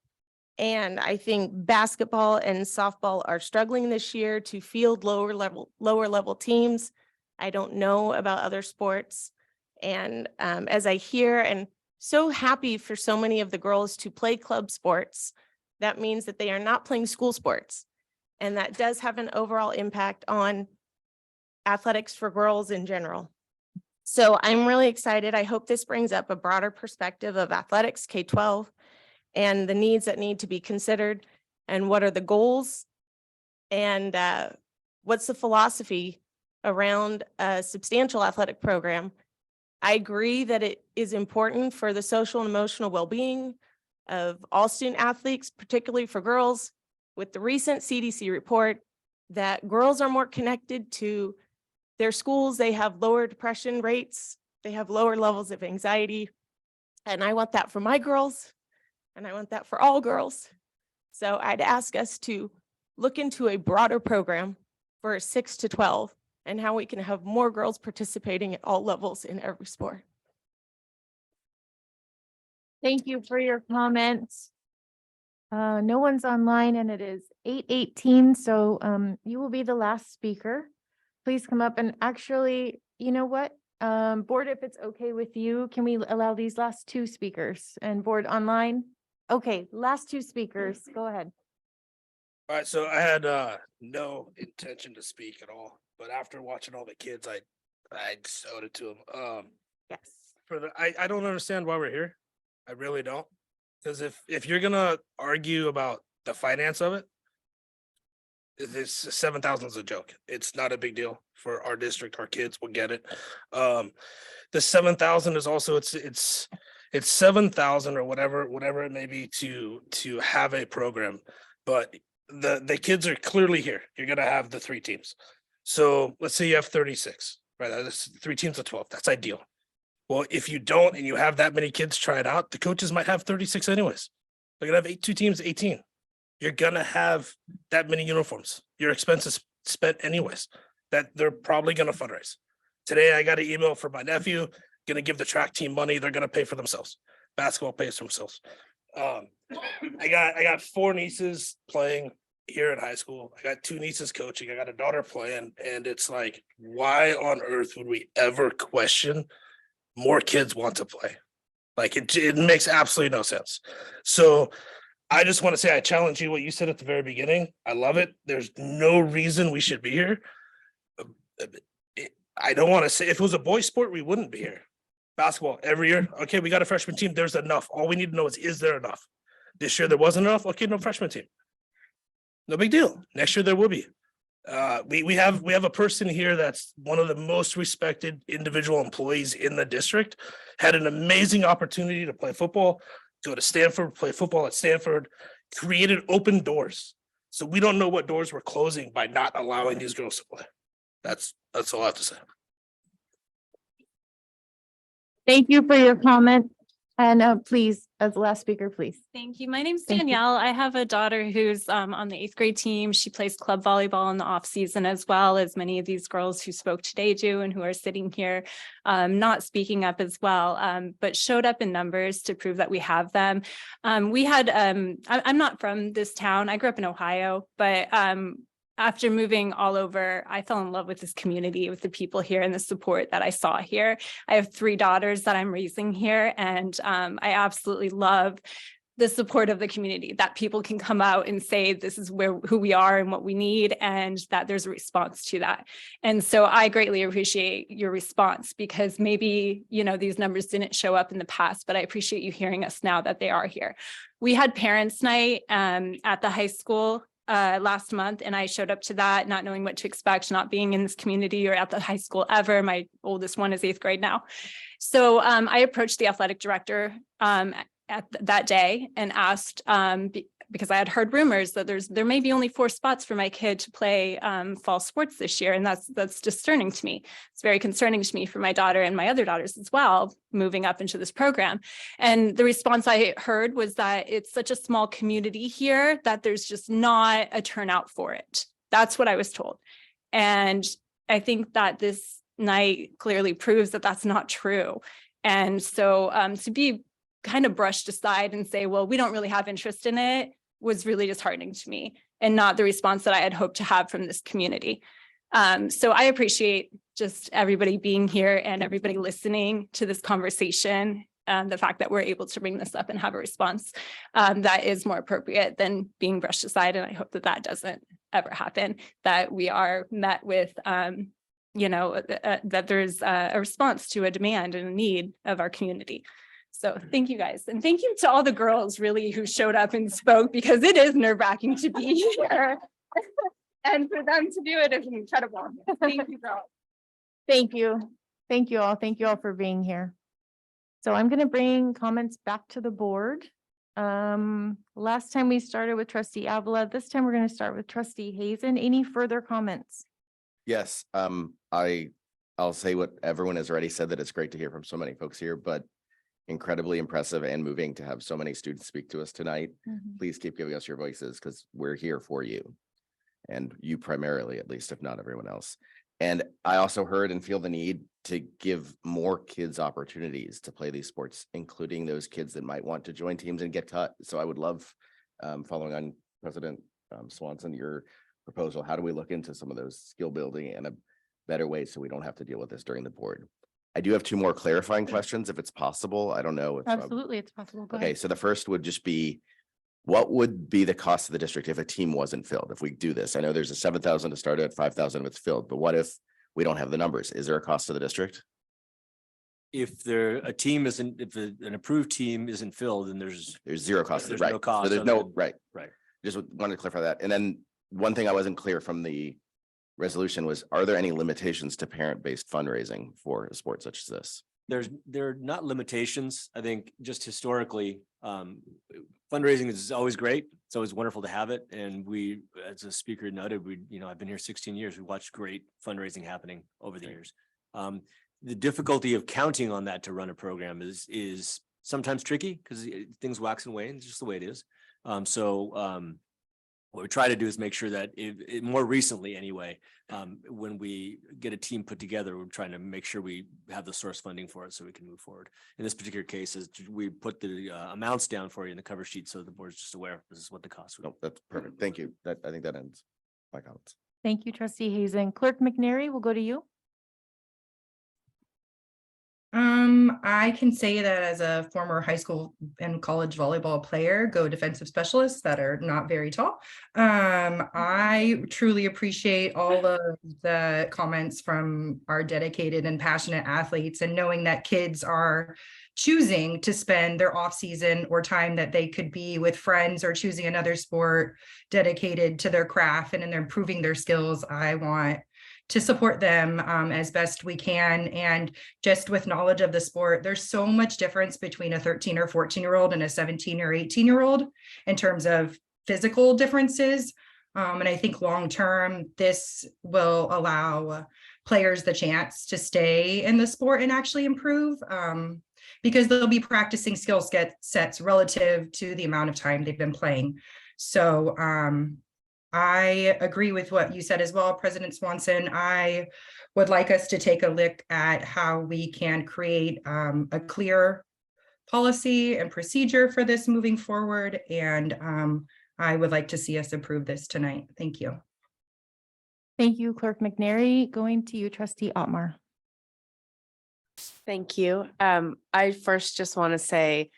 And I think basketball and softball are struggling this year to field lower level teams. I don't know about other sports. And as I hear and so happy for so many of the girls to play club sports, that means that they are not playing school sports. And that does have an overall impact on athletics for girls in general. So I'm really excited. I hope this brings up a broader perspective of athletics K-12 and the needs that need to be considered and what are the goals and what's the philosophy around a substantial athletic program. I agree that it is important for the social and emotional well-being of all student athletes, particularly for girls. With the recent CDC report that girls are more connected to their schools, they have lower depression rates, they have lower levels of anxiety. And I want that for my girls, and I want that for all girls. So I'd ask us to look into a broader program for 6 to 12 and how we can have more girls participating at all levels in every sport. Thank you for your comments. No one's online and it is 8:18, so you will be the last speaker. Please come up and actually, you know what? Board, if it's okay with you, can we allow these last 2 speakers and board online? Okay, last 2 speakers, go ahead. All right, so I had no intention to speak at all, but after watching all the kids, I owed it to them. Yes. I don't understand why we're here. I really don't. Because if you're gonna argue about the finance of it, this 7,000 is a joke. It's not a big deal for our district. Our kids will get it. The 7,000 is also it's 7,000 or whatever it may be to have a program, but the kids are clearly here. You're gonna have the 3 teams. So let's say you have 36, right? That's 3 teams of 12. That's ideal. Well, if you don't and you have that many kids try it out, the coaches might have 36 anyways. They're gonna have 2 teams, 18. You're gonna have that many uniforms. Your expenses spent anyways. That they're probably gonna fundraise. Today I got an email from my nephew, gonna give the track team money. They're gonna pay for themselves. Basketball pays for themselves. I got 4 nieces playing here in high school. I got 2 nieces coaching. I got a daughter playing, and it's like, why on earth would we ever question more kids want to play? Like it makes absolutely no sense. So I just want to say I challenge you what you said at the very beginning. I love it. There's no reason we should be here. I don't want to say if it was a boys sport, we wouldn't be here. Basketball every year. Okay, we got a freshman team. There's enough. All we need to know is there enough? This year there wasn't enough. Okay, no freshman team. No big deal. Next year there will be. We have a person here that's one of the most respected individual employees in the district, had an amazing opportunity to play football, go to Stanford, play football at Stanford, created open doors. So we don't know what doors we're closing by not allowing these girls to play. That's all I have to say. Thank you for your comment. And please, as the last speaker, please. Thank you. My name's Thank you. Danielle. I have a daughter who's on the 8th grade team. She plays club volleyball in the off season, as well as many of these girls who spoke today do and who are sitting here not speaking up as well, but showed up in numbers to prove that we have them. We had, I'm not from this town. I grew up in Ohio, but after moving all over, I fell in love with this community, with the people here and the support that I saw here. I have 3 daughters that I'm raising here, and I absolutely love the support of the community, that people can come out and say, this is who we are and what we need, and that there's a response to that. And so I greatly appreciate your response, because maybe, you know, these numbers didn't show up in the past, but I appreciate you hearing us now that they are here. We had parents' night at the high school last month, and I showed up to that not knowing what to expect, not being in this community or at the high school ever. My oldest one is 8th grade now. So I approached the athletic director at that day and asked because I had heard rumors that there may be only 4 spots for my kid to play fall sports this year. And that's discerning to me. It's very concerning to me for my daughter and my other daughters as well, moving up into this program. And the response I heard was that it's such a small community here that there's just not a turnout for it. That's what I was told. And I think that this night clearly proves that that's not true. And so to be kind of brushed aside and say, well, we don't really have interest in it, was really disheartening to me and not the response that I had hoped to have from this community. So I appreciate just everybody being here and everybody listening to this conversation. The fact that we're able to bring this up and have a response that is more appropriate than being brushed aside. And I hope that that doesn't ever happen, that we are met with, that there's a response to a demand and a need of our community. So thank you guys. And thank you to all the girls really who showed up and spoke, because it is nerve-wracking to be here. And for them to do it is incredible. Thank you, girls. Thank you. Thank you all. Thank you all for being here. So I'm going to bring comments back to the board. Last time we started with trustee Avila. This time we're going to start with trustee Hazen. Any further comments? Yes, I'll say what everyone has already said, that it's great to hear from so many folks here, but incredibly impressive and moving to have so many students speak to us tonight. Please keep giving us your voices, because we're here for you, and you primarily, at least, if not everyone else. And I also heard and feel the need to give more kids opportunities to play these sports, including those kids that might want to join teams and get cut. So I would love, following on President Swanson, your proposal, how do we look into some of those skill building in a better way so we don't have to deal with this during the board? I do have 2 more clarifying questions, if it's possible. I don't know if Absolutely, it's possible. Go okay, ahead. so the first would just be, what would be the cost of the district if a team wasn't filled? If we do this, I know there's a 7,000 to start at, 5,000 if it's filled, but what if we don't have the numbers? Is there a cost to the district? If an approved team isn't filled, then there's 0 cost. There's Right. no cost So there's other no, than- right. right. Just wanted to clarify that. And then one thing I wasn't clear from the resolution was, are there any limitations to parent-based fundraising for a sport such as this? There are not limitations. I think just historically, fundraising is always great. It's always wonderful to have it. And we, as a speaker noted, I've been here 16 years. We watched great fundraising happening over the years. The difficulty of counting on that to run a program is sometimes tricky, because things wax and wane. It's just the way it is. What we try to do is make sure that more recently anyway, when we get a team put together, we're trying to make sure we have the source funding for it so we can move forward. In this particular case, we put the amounts down for you in the cover sheet, so the board's just aware this is what the cost would be. No, that's perfect. Thank you. I think that ends my comments. Thank you, trustee Hazen. Clerk McNary, we'll go to you. I can say that as a former high school and college volleyball player, go defensive specialists that are not very tall. I truly appreciate all of the comments from our dedicated and passionate athletes, and knowing that kids are choosing to spend their off season or time that they could be with friends, or choosing another sport dedicated to their craft and in improving their skills. I want to support them as best we can. And just with knowledge of the sport, there's so much difference between a 13 or 14-year-old and a 17 or 18-year-old in terms of physical differences. And I think long-term, this will allow players the chance to stay in the sport and actually improve, because they'll be practicing skill sets relative to the amount of time they've been playing. So I agree with what you said as well, President Swanson. I would like us to take a look at how we can create a clear policy and procedure for this moving forward. And I would like to see us approve this tonight. Thank you. Thank you, Clerk McNary. Going to you, trustee Otmar. Thank you. I first just want to say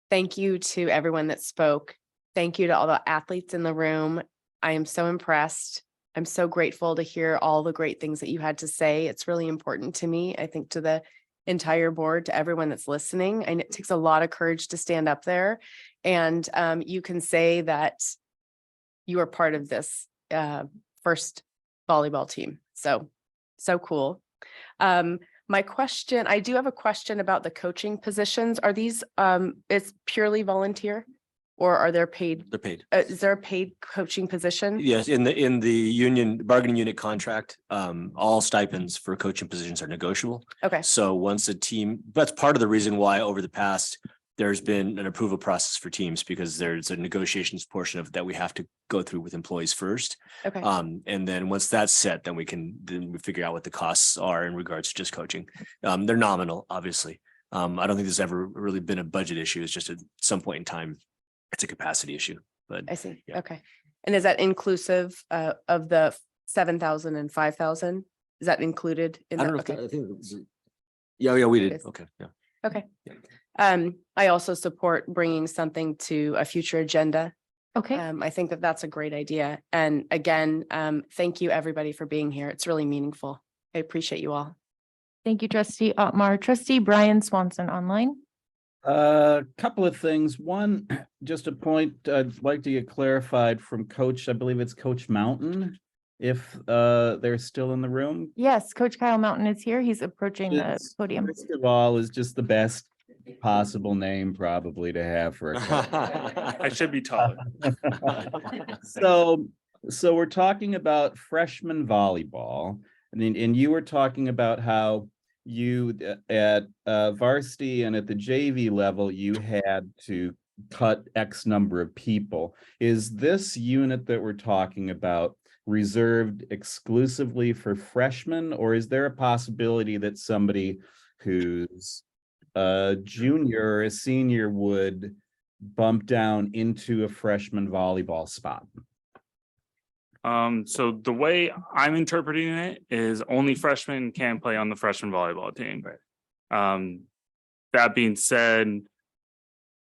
thank you to everyone that spoke. Thank you to all the athletes in the room. I am so impressed. I'm so grateful to hear all the great things that you had to say. It's really important to me, I think, to the entire board, to everyone that's listening. And it takes a lot of courage to stand up there. And you can say that you are part of this first volleyball team. So cool. I do have a question about the coaching positions. Are these, it's purely volunteer? or are there paid? They're paid. Is there a paid coaching position? Yes, in the union bargaining unit contract, all stipends for coaching positions are negotiable. Okay. So once a team, that's part of the reason why over the past, there's been an approval process for teams because there's a negotiations portion of that we have to go through with employees first. Okay. And then once that's set, then we figure out what the costs are in regards to just coaching. They're nominal, obviously. I don't think there's ever really been a budget issue. It's just at some point in time, it's a capacity issue, but. I see. Yeah. Okay. And is that inclusive of the 7,000 and 5,000? Is that included in I that? don't know. Okay. I think, yeah, we did. Yes. Okay, yeah. Okay. Yeah. I also support bringing something to a future agenda. Okay. I think that that's a great idea. And again, thank you everybody for being here. It's really meaningful. I appreciate you all. Thank you, trustee Otmar. Trustee Brian Swanson online. A couple of things. One, just a point I'd like to get clarified from Coach, I believe it's Coach Mountain, if they're still in the room. Yes, Coach Kyle Mountain is here. He's approaching the It's, podium. First of all, is just the best possible name probably to have for a coach. I should be taller. So we're talking about freshman volleyball, and you were talking about how you at varsity and at the JV level, you had to cut X number of people. Is this unit that we're talking about reserved exclusively for freshmen, or is there a possibility that somebody who's a junior or a senior would bump down into a freshman volleyball spot? So the way I'm interpreting it is only freshmen can play on the freshman volleyball team. That being said,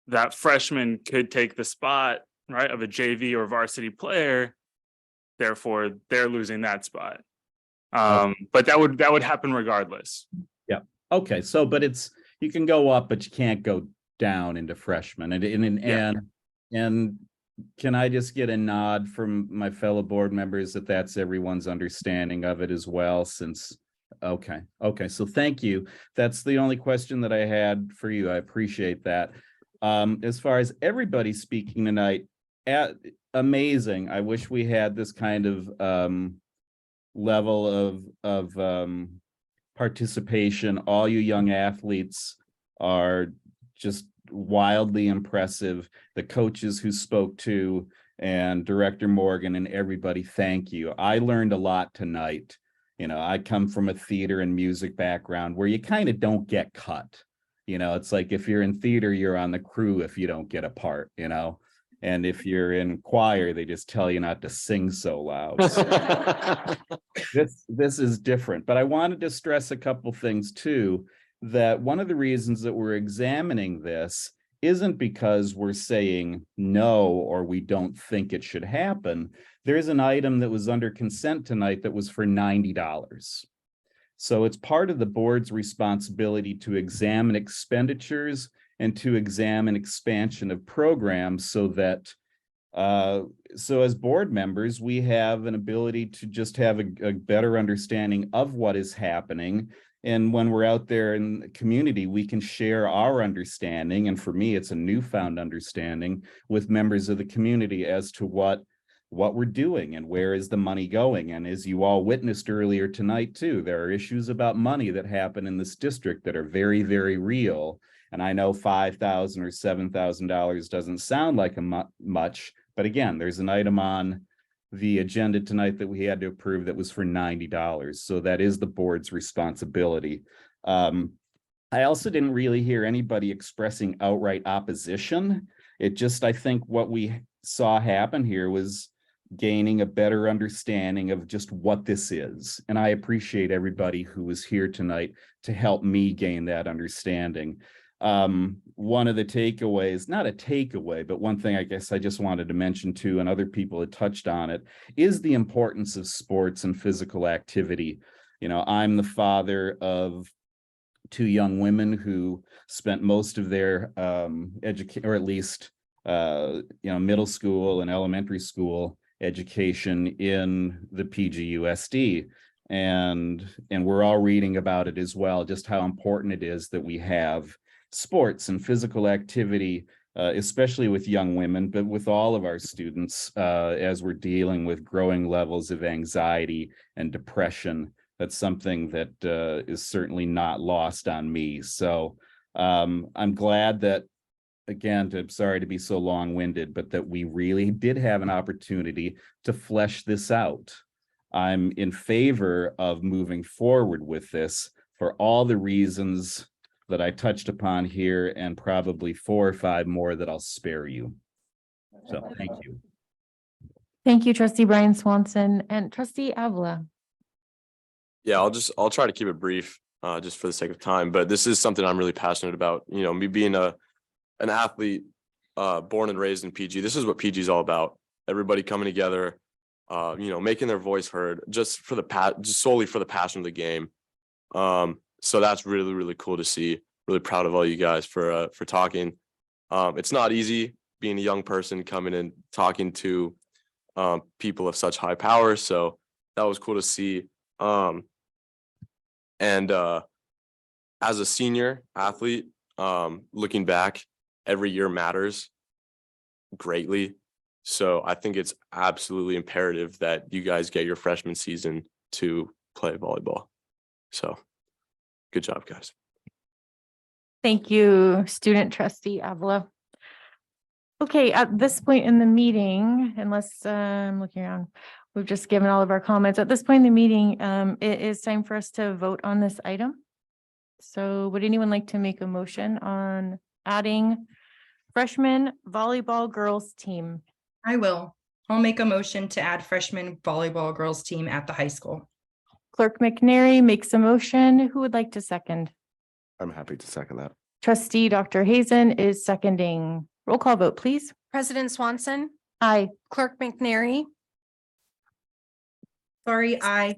that freshman could take the spot, right, of a JV or varsity player. Therefore, they're losing that spot. But that would happen regardless. Yeah. Okay. So, but you can go up, but you can't go down into freshman. And can I just get a nod from my fellow board members that that's everyone's understanding of it as well, since, okay. So thank you. That's the only question that I had for you. I appreciate that. As far as everybody speaking tonight, amazing. I wish we had this kind of level of participation. All you young athletes are just wildly impressive. The coaches who spoke to and Director Morgan and everybody, thank you. I learned a lot tonight. You know, I come from a theater and music background where you kind of don't get cut. You know, it's like if you're in theater, you're on the crew if you don't get a part, you know. And if you're in choir, they just tell you not to sing so loud. This is different. But I wanted to stress a couple things too, that one of the reasons that we're examining this isn't because we're saying no or we don't think it should happen. There's an item that was under consent tonight that was for $90. So it's part of the board's responsibility to examine expenditures and to examine expansion of programs so that so as board members, we have an ability to just have a better understanding of what is happening. And when we're out there in the community, we can share our understanding. And for me, it's a newfound understanding with members of the community as to what we're doing and where is the money going. And as you all witnessed earlier tonight too, there are issues about money that happen in this district that are very, very real. And I know $5,000 or $7,000 doesn't sound like much, but again, there's an item on the agenda tonight that we had to approve that was for $90. So that is the board's responsibility. I also didn't really hear anybody expressing outright opposition. It just, I think what we saw happen here was gaining a better understanding of just what this is. And I appreciate everybody who was here tonight to help me gain that understanding. One of the takeaways, not a takeaway, but one thing I guess I just wanted to mention too, and other people had touched on it, is the importance of sports and physical activity. You know, I'm the father of two young women who spent most of their education, or at least middle school and elementary school education in the PGUSD. And we're all reading about it as well, just how important it is that we have sports and physical activity especially with young women, but with all of our students, as we're dealing with growing levels of anxiety and depression. That's something that is certainly not lost on me. So I'm glad that, again, I'm sorry to be so long-winded, but that we really did have an opportunity to flesh this out. I'm in favor of moving forward with this for all the reasons that I touched upon here, and probably 4 or 5 more that I'll spare you. So thank you. Thank you, trustee Brian Swanson and trustee Avila. Yeah, I'll try to keep it brief, just for the sake of time, but this is something I'm really passionate about. You know, me being an athlete, born and raised in PG, this is what PG is all about. Everybody coming together, you know, making their voice heard just solely for the passion of the game. So that's really, really cool to see. Really proud of all you guys for talking. It's not easy being a young person coming and talking to people of such high power. So that was cool to see. And as a senior athlete, looking back, every year matters greatly. So I think it's absolutely imperative that you guys get your freshman season to play volleyball. So good job, guys. Thank you, student trustee Avila. Okay, at this point in the meeting, unless I'm looking around, we've just given all of our comments. At this point in the meeting, it is time for us to vote on this item. So would anyone like to make a motion on adding freshman volleyball girls team? I will. I'll make a motion to add freshman volleyball girls team at the high school. Clerk McNary makes a motion. Who would like to second? I'm happy to second that. Trustee Dr. Hazen is seconding. Roll call vote, please. President Swanson, Aye. Clerk McNary, Sorry, I.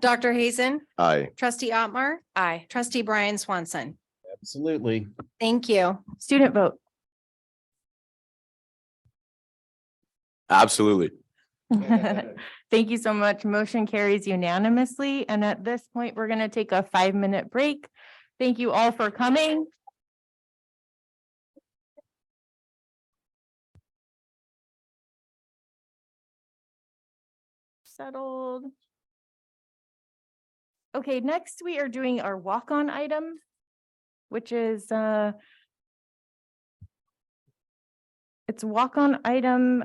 Dr. Hazen, Aye. Trustee Otmar. Aye. Trustee Brian Swanson. Absolutely. Thank you. Student vote. Absolutely. Thank you so much. Motion carries unanimously. And at this point, we're going to take a 5-minute break. Thank you all for coming. Settled. Okay, next we are doing our walk-on item, which is it's walk-on item,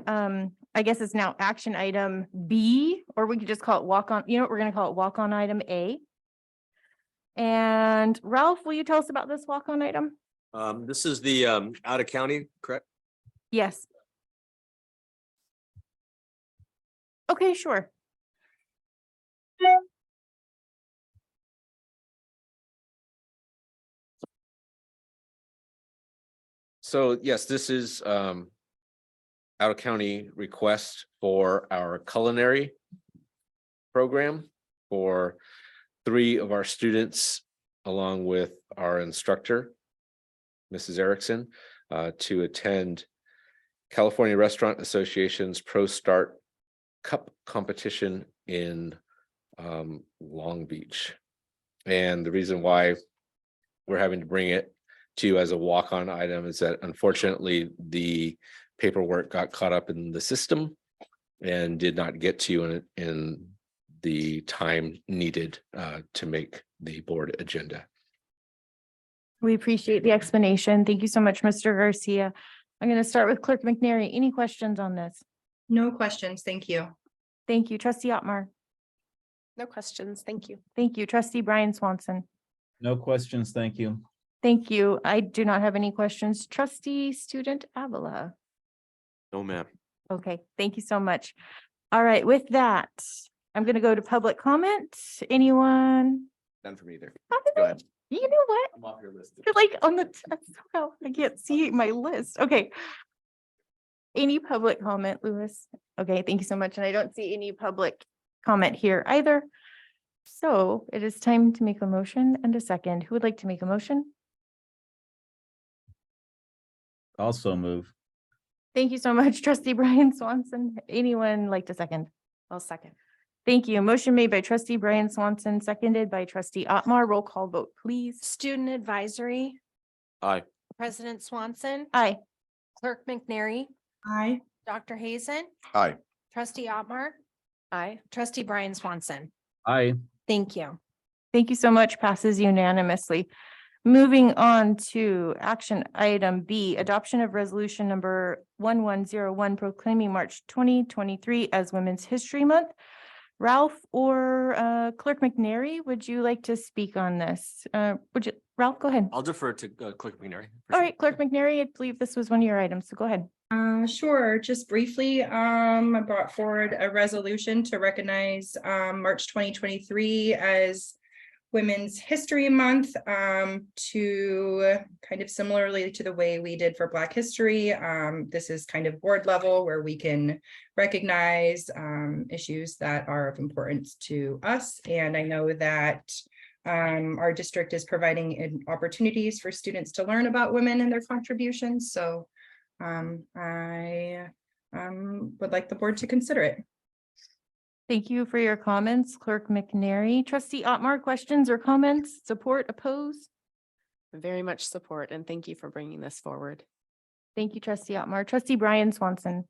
I guess it's now action item B, or we could just call it walk-on, you know what, we're gonna call it walk-on item A. And Ralph, will you tell us about this walk-on item? This is the out of county, correct? Yes. Okay, sure. So yes, this is out of county request for our culinary program for 3 of our students, along with our instructor, Mrs. Erickson, to attend California Restaurant Association's Pro Start Cup competition in Long Beach. And the reason why we're having to bring it to you as a walk-on item is that unfortunately the paperwork got caught up in the system and did not get to you in the time needed to make the board agenda. We appreciate the explanation. Thank you so much, Mr. Garcia. I'm going to start with Clerk McNary. Any questions on this? No questions. Thank you. Thank you, Trustee Otmar. No questions. Thank you. Thank you, Trustee Brian Swanson. No questions. Thank you. Thank you. I do not have any questions. Trustee Student Avila. No, ma'am. Okay, thank you so much. All right, with that, I'm going to go to public comment. Anyone? None for me either. Go ahead. You know what? I'm off your list. You're like on the, well, I can't see my list. Okay. Any public comment, Louis? Okay, thank you so much. And I don't see any public comment here either. So it is time to make a motion and a second. Who would like to make a motion? Also move. Thank you so much, Trustee Brian Swanson. Anyone like to second? I'll second. Thank you. Motion made by Trustee Brian Swanson, seconded by Trustee Otmar. Roll call vote, please. Student advisory, Aye. President Swanson, Aye. Clerk McNary, Aye. Dr. Hazen, Aye. Trustee Otmar, Aye. Trustee Brian Swanson. Aye. Thank you. Thank you so much. Passes unanimously. Moving on to action item B, adoption of resolution number 1101 proclaiming March 2023 as Women's History Month. Ralph or Clerk McNary, would you like to speak on this? Ralph, go ahead. I'll defer to Clerk McNary. All right, Clerk McNary, I believe this was one of your items, so go ahead. Sure, just briefly, I brought forward a resolution to recognize March 2023 as Women's History Month, to kind of similarly to the way we did for Black History. This is kind of board level where we can recognize issues that are of importance to us. And I know that our district is providing opportunities for students to learn about women and their contributions. So I would like the board to consider it. Thank you for your comments, Clerk McNary. Trustee Otmar, questions or comments? Support, oppose? Very much support and thank you for bringing this forward. Thank you, Trustee Otmar. Trustee Brian Swanson.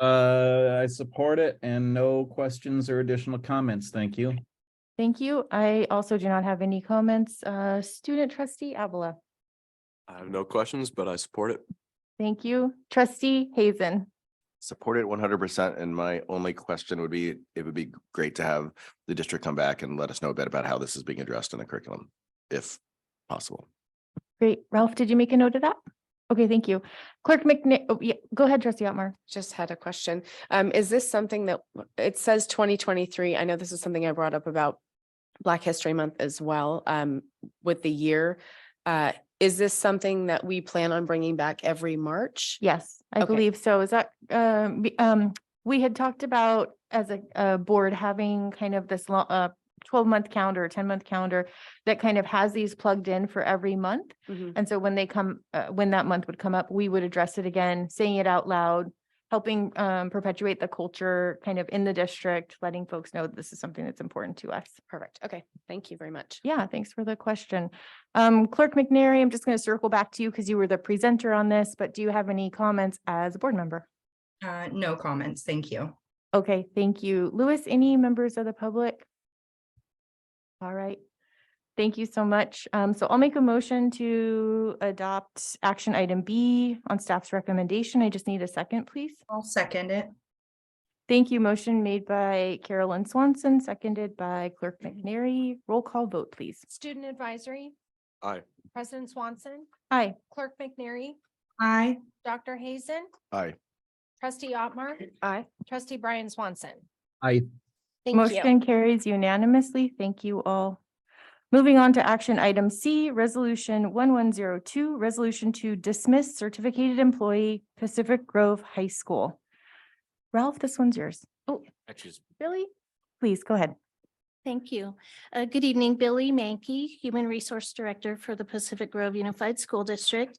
I support it and no questions or additional comments. Thank you. Thank you. I also do not have any comments. Student Trustee Avila. I have no questions, but I support it. Thank you. Trustee Hazen. Support it 100%. And my only question would be, it would be great to have the district come back and let us know a bit about how this is being addressed in the curriculum, if possible. Great. Ralph, did you make a note of that? Okay, thank you. Clerk McNary, oh, yeah, go ahead, Trustee Otmar. Just had a question. Is this something that it says 2023? I know this is something I brought up about Black History Month as well, with the year. Is this something that we plan on bringing back every March? Yes, I Okay. believe so. Is that, we had talked about as a board having kind of this 12-month calendar, or 10-month calendar that kind of has these plugged in for every month. Mhm. And so when they come, when that month would come up, we would address it again, saying it out loud, helping perpetuate the culture kind of in the district, letting folks know that this is something that's important to us. Perfect. Okay. Thank you very much. Yeah, thanks for the question. Clerk McNary, I'm just going to circle back to you because you were the presenter on this, but do you have any comments as a board member? No comments. Thank you. Okay, thank you. Louis, any members of the public? All right. Thank you so much. So I'll make a motion to adopt action item B on staff's recommendation. I just need a second, please. I'll second it. Thank you. Motion made by Carolyn Swanson, seconded by Clerk McNary. Roll call vote, please. Student Advisory, Aye. President Swanson, Aye. Clerk McNary, Aye. Dr. Hazen, Aye. Trustee Otmar, Aye. Trustee Brian Swanson. Aye. Thank you. Motion carries unanimously. Thank you all. Moving on to action item C, resolution 1102, resolution to dismiss certificated employee Pacific Grove High School. Ralph, this one's yours. Oh, Actually, Billy, please go ahead. Thank you. Good evening, Billy Mankey, Human Resource Director for the Pacific Grove Unified School District.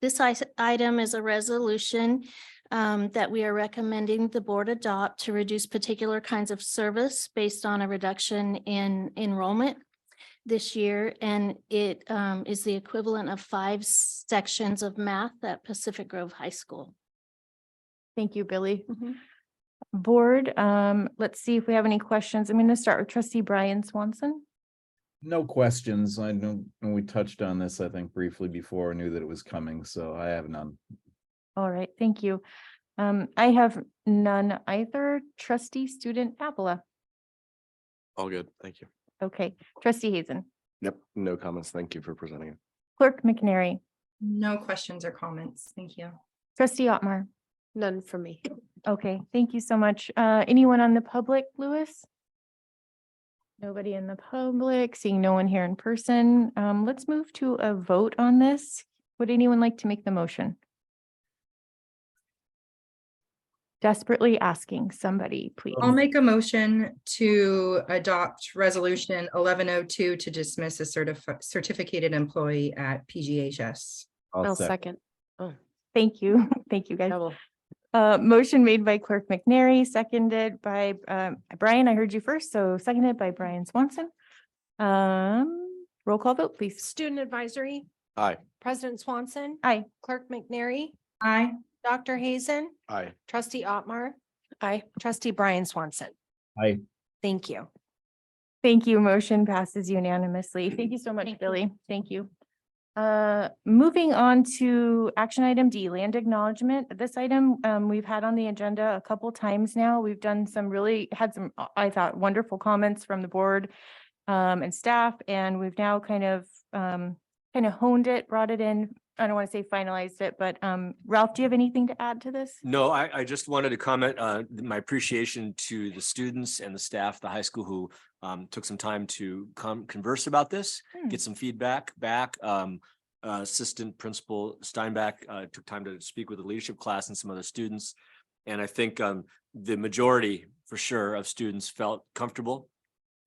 This item is a resolution that we are recommending the board adopt to reduce particular kinds of service based on a reduction in enrollment this year. And it is the equivalent of 5 sections of math at Pacific Grove High School. Thank you, Billy. Board, let's see if we have any questions. I'm going to start with Trustee Brian Swanson. No questions. I know we touched on this, I think briefly before, knew that it was coming, so I have none. All right, thank you. I have none either. Trustee Student Avila. All good. Thank you. Okay, Trustee Hazen. Yep. No comments. Thank you for presenting it. Clerk McNary. No questions or comments. Thank you. Trustee Otmar. None for me. Okay, thank you so much. Anyone on the public, Louis? Nobody in the public, seeing no one here in person. Let's move to a vote on this. Would anyone like to make the motion? Desperately asking somebody, please. I'll make a motion to adopt resolution 1102 to dismiss a certificated employee at PGHS. I'll second. Oh, Thank you. Thank you, guys. double. Motion made by Clerk McNary, seconded by Brian. I heard you first, so seconded by Brian Swanson. Roll call vote, please. Student Advisory, Aye. President Swanson. Aye. Clerk McNary. Aye. Dr. Hazen. Aye. Trustee Otmar. Aye. Trustee Brian Swanson. Aye. Thank you. Thank you. Motion passes unanimously. Thank you so much, Billy. Thank you. Moving on to action item D, land acknowledgement. This item, we've had on the agenda a couple times now. We've done had some, I thought, wonderful comments from the board and staff, and we've now kind of honed it, brought it in. I don't want to say finalized it, but Ralph, do you have anything to add to this? No, I just wanted to comment my appreciation to the students and the staff, at the high school who took some time to converse about this, get some feedback back. Assistant Principal Steinbach took time to speak with the leadership class and some other students. And I think the majority, for sure, of students felt comfortable,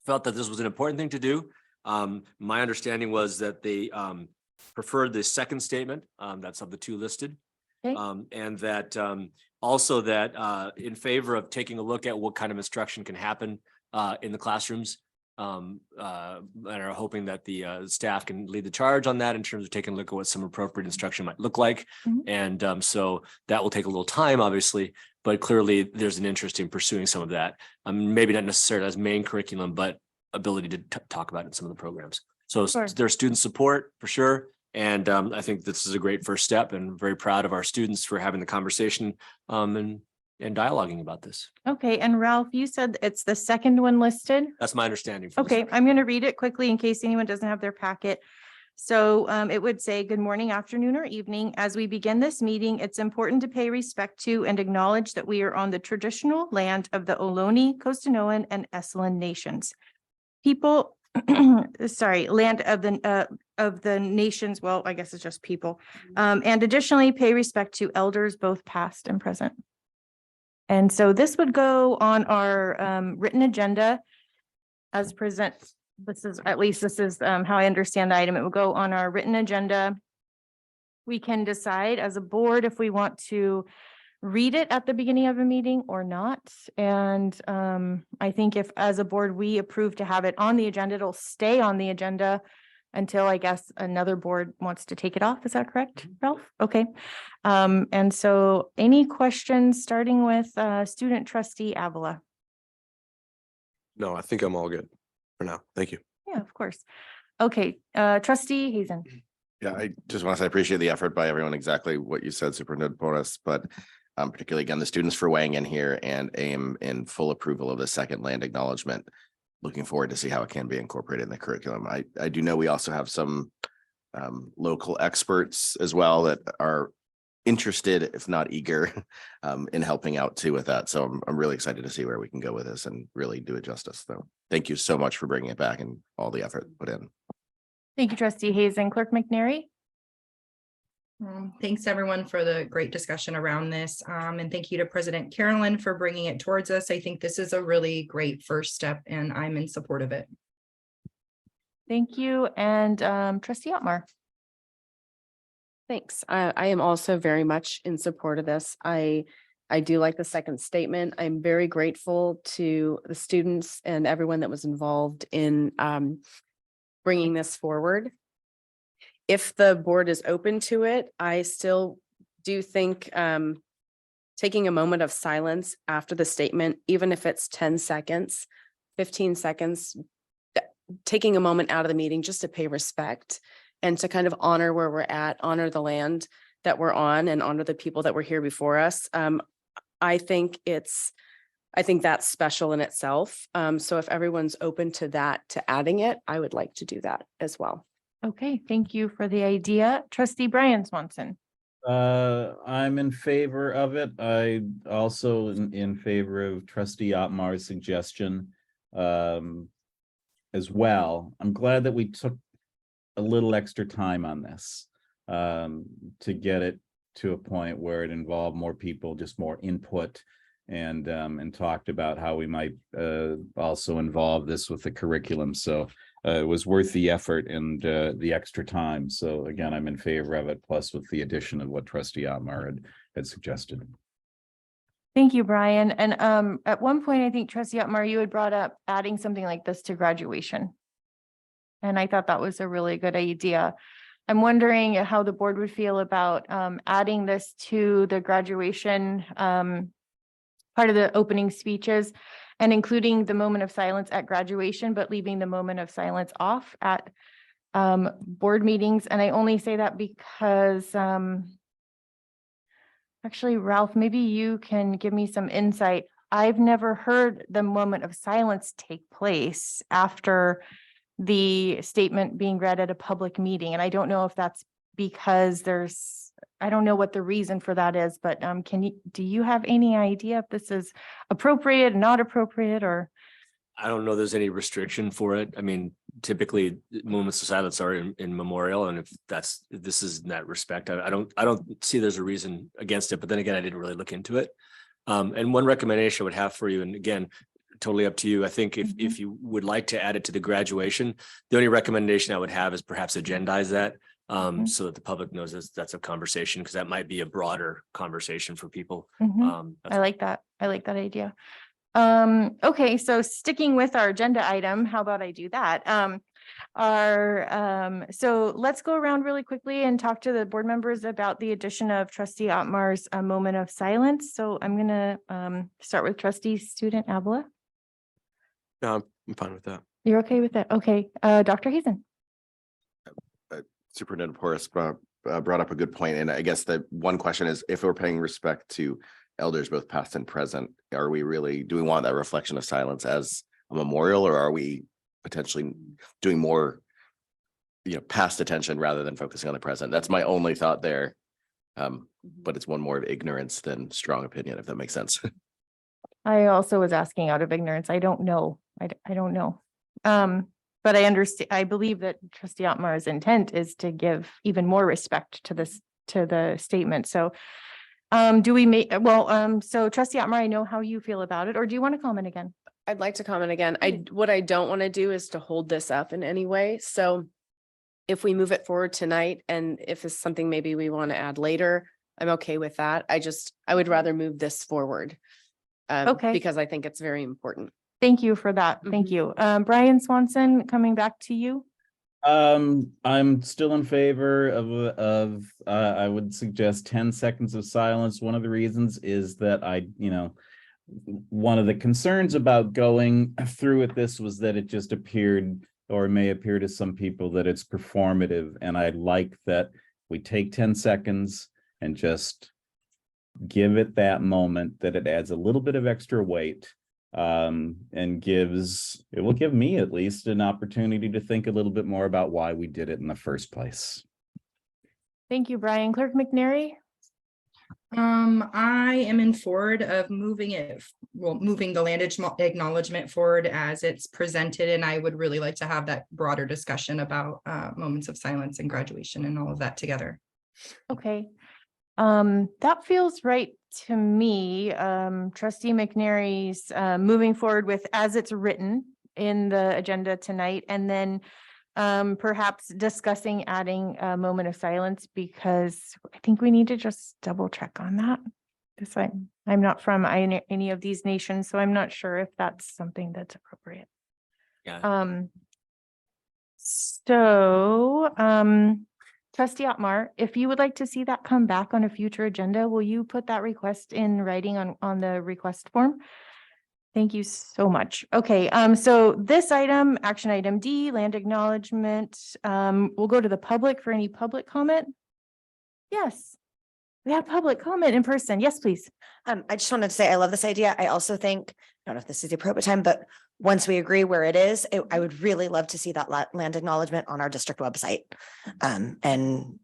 felt that this was an important thing to do. My understanding was that they preferred the second statement, that's of the two listed. Okay. And that also that in favor of taking a look at what kind of instruction can happen in the classrooms, and are hoping that the staff can lead the charge on that in terms of taking a look at what some appropriate instruction might look like. And so that will take a little time, obviously, but clearly there's an interest in pursuing some of that. Maybe not necessarily as main curriculum, but ability to talk about it in some of the programs. So there's student support for sure. And I think this is a great first step, and very proud of our students for having the conversation and dialoguing about this. Okay, and Ralph, you said it's the second one listed? That's my understanding. from the Okay, section. I'm going to read it quickly in case anyone doesn't have their packet. So it would say, good morning, afternoon, or evening. As we begin this meeting, it's important to pay respect to and acknowledge that we are on the traditional land of the Ohlone, Costanoan, and Esselen nations. People, land of the nations, well, I guess it's just people. And additionally, pay respect to elders, both past and present. And so this would go on our written agenda as present. This is how I understand the item. It will go on our written agenda. We can decide as a board if we want to read it at the beginning of a meeting or not. And I think if as a board, we approve to have it on the agenda, it'll stay on the agenda until I guess another board wants to take it off. Is that correct, Ralph? Okay. And so any questions starting with student trustee Avila? No, I think I'm all good for now. Thank you. Yeah, of course. Okay, trustee Hazen. Yeah, I just want to say I appreciate the effort by everyone, exactly what you said, Superintendent Bonas, but particularly again, the students for weighing in here, and I am in full approval of the second land acknowledgement. Looking forward to see how it can be incorporated in the curriculum. I do know we also have some local experts as well that are interested, if not eager, in helping out too with that. So I'm really excited to see where we can go with this and really do it justice. So thank you so much for bringing it back and all the effort put in. Thank you, trustee Hazen. Clerk McNary. Thanks everyone for the great discussion around this. And thank you to President Carolyn for bringing it towards us. I think this is a really great first step and I'm in support of it. Thank you. And trustee Otmar. Thanks. I am also very much in support of this. I do like the second statement. I'm very grateful to the students and everyone that was involved in bringing this forward. If the board is open to it, I still do think taking a moment of silence after the statement, even if it's 10 seconds, 15 seconds, taking a moment out of the meeting just to pay respect and to kind of honor where we're at, honor the land that we're on, and honor the people that were here before us. I think that's special in itself. So if everyone's open to that, to adding it, I would like to do that as well. Okay, thank you for the idea. Trustee Brian Swanson. I'm in favor of it. I also in favor of trustee Otmar's suggestion as well. I'm glad that we took a little extra time on this to get it to a point where it involved more people, just more input, and talked about how we might also involve this with the curriculum. So it was worth the effort and the extra time. So again, I'm in favor of it, plus with the addition of what trustee Otmar had suggested. Thank you, Brian. And at one point, I think trustee Otmar, you had brought up adding something like this to graduation. And I thought that was a really good idea. I'm wondering how the board would feel about adding this to the graduation part of the opening speeches and including the moment of silence at graduation, but leaving the moment of silence off at board meetings. And I only say that because actually, Ralph, maybe you can give me some insight. I've never heard the moment of silence take place after the statement being read at a public meeting. And I don't know if that's because I don't know what the reason for that is, but do you have any idea if this is appropriate, not appropriate, or? I don't know there's any restriction for it. I mean, typically moments of silence are in memorial. And if this is in that respect, I don't see there's a reason against it, but then again, I didn't really look into it. And one recommendation I would have for you, and again, totally up to you. I think if you would like to add it to the graduation, the only recommendation I would have is perhaps agendize that so that the public knows that's a conversation, because that might be a broader conversation for people. I like that. I like that idea. Okay, so sticking with our agenda item, how about I do that? So let's go around really quickly and talk to the board members about the addition of Trustee Otmar's moment of silence. So I'm gonna start with Trustee Student Avila. No, I'm fine with that. You're okay with that? Okay, Dr. Hazen. Superintendent Porras brought up a good point, and I guess the one question is, if we're paying respect to elders, both past and present, do we want that reflection of silence as a memorial, or are we potentially doing more, past attention rather than focusing on the present? That's my only thought there. But it's one more of ignorance than strong opinion, if that makes sense. I also was asking out of ignorance. I don't know. I don't know. But I understand, I believe that Trustee Otmar's intent is to give even more respect to the statement. So do we make, so Trustee Otmar, I know how you feel about it, or do you want to comment again? I'd like to comment again. What I don't want to do is to hold this up in any way. So if we move it forward tonight, and if it's something maybe we want to add later, I'm okay with that. I would rather move this forward. Okay. Because I think it's very important. Thank you for that. Thank you. Brian Swanson, coming back to you. I'm still in favor of I would suggest 10 seconds of silence. One of the reasons is that one of the concerns about going through with this was that it just appeared, or may appear to some people, that it's performative. And I like that we take 10 seconds and just give it that moment, that it adds a little bit of extra weight. And it will give me at least an opportunity to think a little bit more about why we did it in the first place. Thank you, Brian. Clerk McNary. I am in forward of moving the land acknowledgement forward as it's presented, and I would really like to have that broader discussion about moments of silence and graduation and all of that together. Okay. That feels right to me. Trustee McNary's moving forward with as it's written in the agenda tonight, and then perhaps discussing adding a moment of silence, because I think we need to just double check on that. Because I'm not from any of these nations, so I'm not sure if that's something that's appropriate. Yeah. Trustee Otmar, if you would like to see that come back on a future agenda, will you put that request in writing on the request form? Thank you so much. Okay, so this item, action item D, land acknowledgement, we'll go to the public for any public comment. Yes, we have public comment in person. Yes, please. I just wanted to say, I love this idea. I also think, I don't know if this is the appropriate time, but once we agree where it is, I would really love to see that land acknowledgement on our district website. And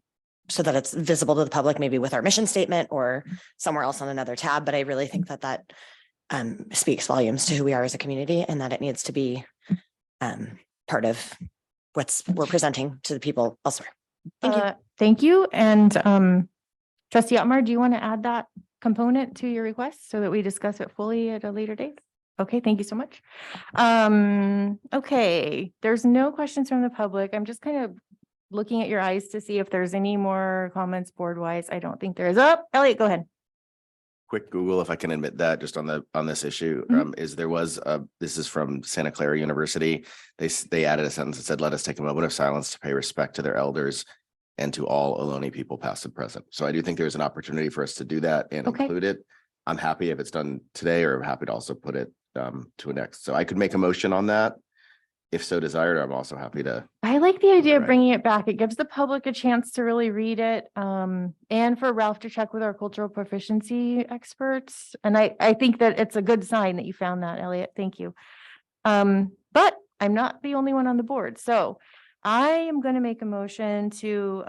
so that it's visible to the public, maybe with our mission statement or somewhere else on another tab. But I really think that speaks volumes to who we are as a community, and that it needs to be part of we're presenting to the people elsewhere. Thank you. Thank you. And Trustee Otmar, do you want to add that component to your request so that we discuss it fully at a later date? Okay, thank you so much. Okay, there's no questions from the public. I'm just kind of looking at your eyes to see if there's any more comments board wise. I don't think there is. Oh, Elliot, go ahead. Quick Google, if I can admit that, just on this issue, this is from Santa Clara University. They added a sentence that said, "Let us take a moment of silence to pay respect to their elders and to all Ohlone people, past and present. So I do think there's an opportunity for us to do that and Okay. include it. I'm happy if it's done today, or I'm happy to also put it to a next. So I could make a motion on that if so desired. I'm also happy to. I like the idea of Right. bringing it back. It gives the public a chance to really read it. And for Ralph to check with our cultural proficiency experts. And I think that it's a good sign that you found that, Elliot. Thank you. But I'm not the only one on the board. So I am going to make a motion to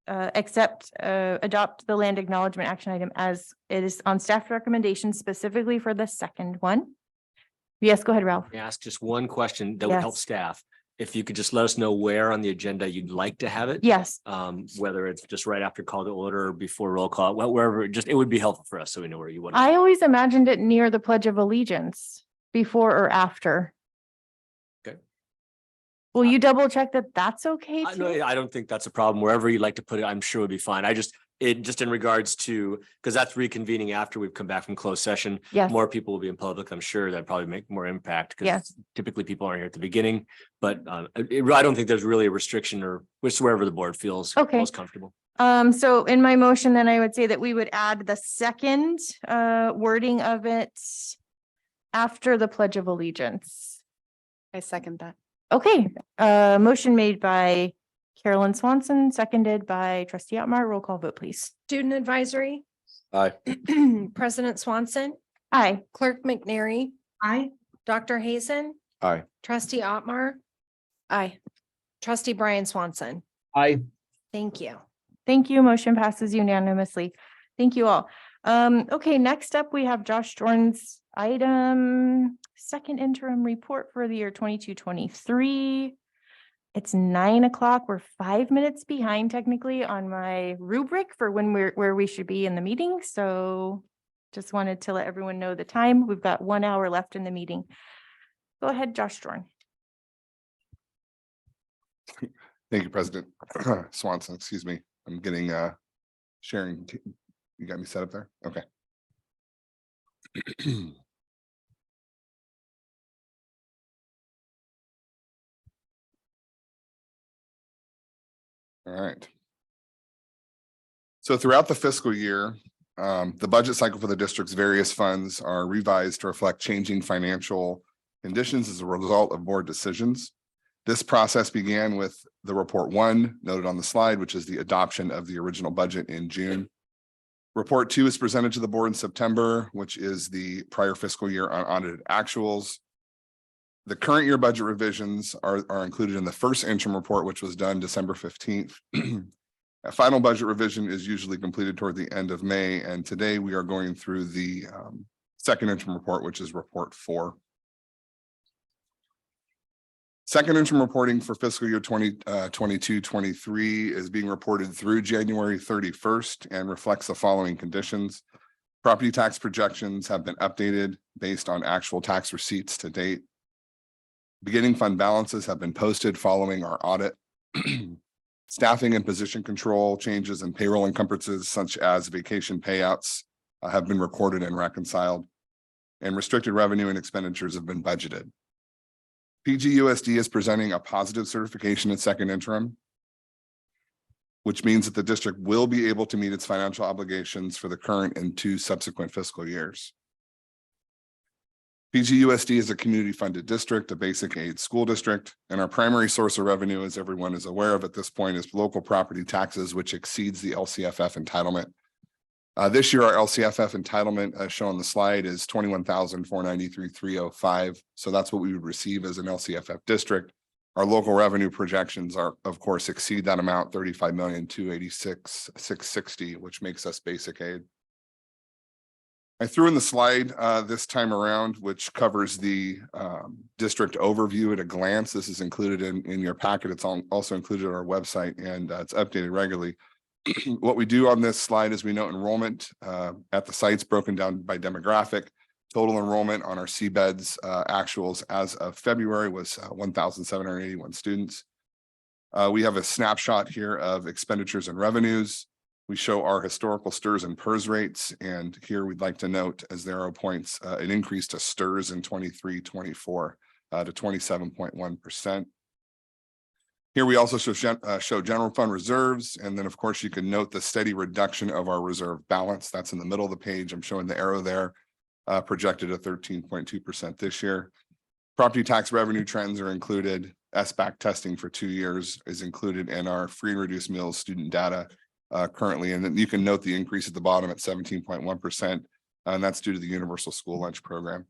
adopt the land acknowledgement action item as it is on staff recommendation, specifically for the second one. Yes, go ahead, Ralph. May I ask just one question that would help Yes. staff? If you could just let us know where on the agenda you'd like to have it. Yes. Whether it's just right after call to order or before roll call, wherever, it would be helpful for us so we know where you want. I always imagined it near the Pledge of Allegiance, before or after. Okay. Will you double check that that's okay No, too? I don't think that's a problem. Wherever you'd like to put it, I'm sure would be fine. Just in regards to, because that's reconvening after we've come back from closed session. Yes. More people will be in public. I'm sure that'd probably make more impact. 'Cause Yes. typically people aren't here at the beginning, but I don't think there's really a restriction, or wherever the board feels Okay. most comfortable. So in my motion, then I would say that we would add the second wording of it after the Pledge of Allegiance. I second that. Okay, motion made by Carolyn Swanson, seconded by trustee Otmar. Roll call vote, please. Student advisory, Aye. President Swanson, Aye. Clerk McNary, Aye. Dr. Hazen, Aye. trustee Otmar, Aye. trustee Brian Swanson. I Thank you. Thank you. Motion passes unanimously. Thank you all. Okay, next up, we have Josh Dorn's item, second interim report for the year 22-23. It's 9 o'clock. We're 5 minutes behind technically on my rubric for where we should be in the meeting. So just wanted to let everyone know the time. We've got 1 hour left in the meeting. Go ahead, Josh Dorn. Thank you, President Swanson. Excuse me. I'm getting sharing. You got me set up there? Okay. All right. So throughout the fiscal year, the budget cycle for the district's various funds are revised to reflect changing financial conditions as a result of board decisions. This process began with the report 1 noted on the slide, which is the adoption of the original budget in June. Report 2 is presented to the board in September, which is the prior fiscal year unaudited actuals. The current year budget revisions are included in the first interim report, which was done December 15th. A final budget revision is usually completed toward the end of May, and today we are going through the second interim report, which is report 4. Second interim reporting for fiscal year 2022-23 is being reported through January 31st and reflects the following conditions. Property tax projections have been updated based on actual tax receipts to date. Beginning fund balances have been posted following our audit. Staffing and position control changes and payroll encumbrances such as vacation payouts have been recorded and reconciled, and restricted revenue and expenditures have been budgeted. PGUSD is presenting a positive certification at second interim, which means that the district will be able to meet its financial obligations for the current and 2 subsequent fiscal years. PGUSD is a community funded district, a basic aid school district, and our primary source of revenue, as everyone is aware of at this point, is local property taxes, which exceeds the LCFF entitlement. This year, our LCFF entitlement, as shown on the slide, is $21,493,305. So that's what we would receive as an LCFF district. Our local revenue projections are, of course, exceed that amount, $35,286,660, which makes us basic aid. I threw in the slide this time around, which covers the district overview at a glance. This is included in your packet. It's also included on our website, and it's updated regularly. What we do on this slide is we note enrollment at the sites broken down by demographic. Total enrollment on our CBEDS actuals as of February was 1,781 students. We have a snapshot here of expenditures and revenues. We show our historical STRS and PERS rates, and here we'd like to note as the arrow points an increase to STRS in 23-24 to 27.1%. Here we also show general fund reserves, and then of course you can note the steady reduction of our reserve balance. That's in the middle of the page. I'm showing the arrow there, projected at 13.2% this year. Property tax revenue trends are included. SBAC testing for 2 years is included in our free and reduced meals student data currently, and then you can note the increase at the bottom at 17.1%, and that's due to the universal school lunch program.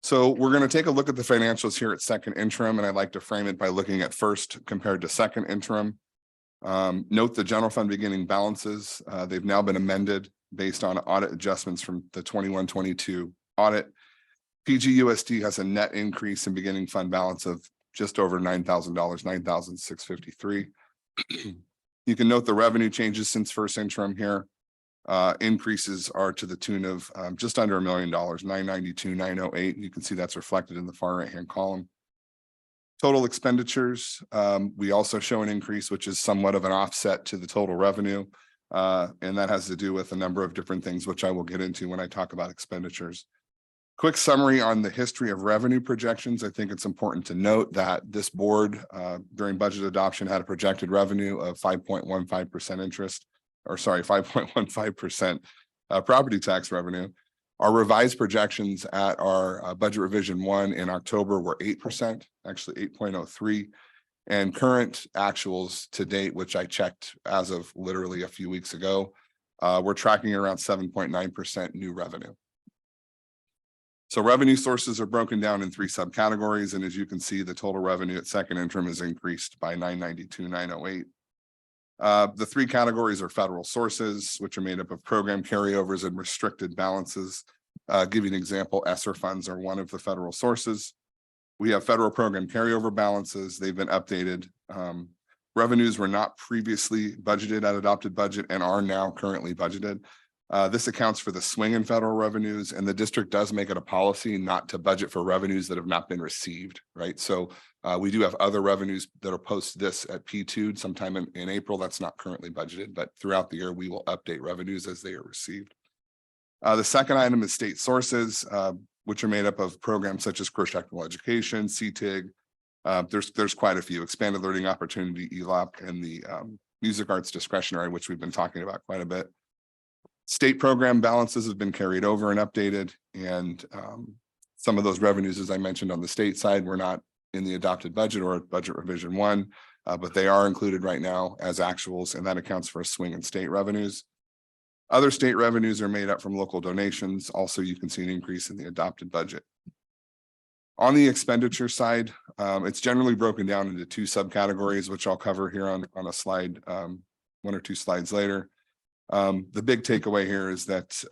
So we're going to take a look at the financials here at second interim, and I'd like to frame it by looking at first compared to second interim. Note the general fund beginning balances. They've now been amended based on audit adjustments from the 21-22 audit. PGUSD has a net increase in beginning fund balance of just over $9,000, $9,653. You can note the revenue changes since first interim here. Increases are to the tune of just under $1 million, $992,908. You can see that's reflected in the far right-hand column. Total expenditures, we also show an increase, which is somewhat of an offset to the total revenue. And that has to do with a number of different things, which I will get into when I talk about expenditures. Quick summary on the history of revenue projections. I think it's important to note that this board during budget adoption had a projected revenue of 5.15% interest, or sorry, 5.15% property tax revenue. Our revised projections at our budget revision 1 in October were 8%, actually 8.03. And current actuals to date, which I checked as of literally a few weeks ago, we're tracking around 7.9% new revenue. So revenue sources are broken down in 3 subcategories. And as you can see, the total revenue at second interim is increased by $992,908. The 3 categories are federal sources, which are made up of program carryovers and restricted balances. Give you an example, ESSER funds are one of the federal sources. We have federal program carryover balances. They've been updated. Revenues were not previously budgeted at adopted budget and are now currently budgeted. This accounts for the swing in federal revenues, and the district does make it a policy not to budget for revenues that have not been received, right? So we do have other revenues that are post this at P2 sometime in April. That's not currently budgeted, but throughout the year, we will update revenues as they are received. The second item is state sources, which are made up of programs such as cross-sectional education, CTIG. There's quite a few: expanded learning opportunity, ELOP, and the music arts discretionary, which we've been talking about quite a bit. State program balances have been carried over and updated, and some of those revenues, as I mentioned on the state side, were not in the adopted budget or budget revision 1, but they are included right now as actuals, and that accounts for a swing in state revenues. Other state revenues are made up from local donations. Also, you can see an increase in the adopted budget. On the expenditure side, it's generally broken down into 2 subcategories, which I'll cover here on a slide, 1 or 2 slides later. The big takeaway here is that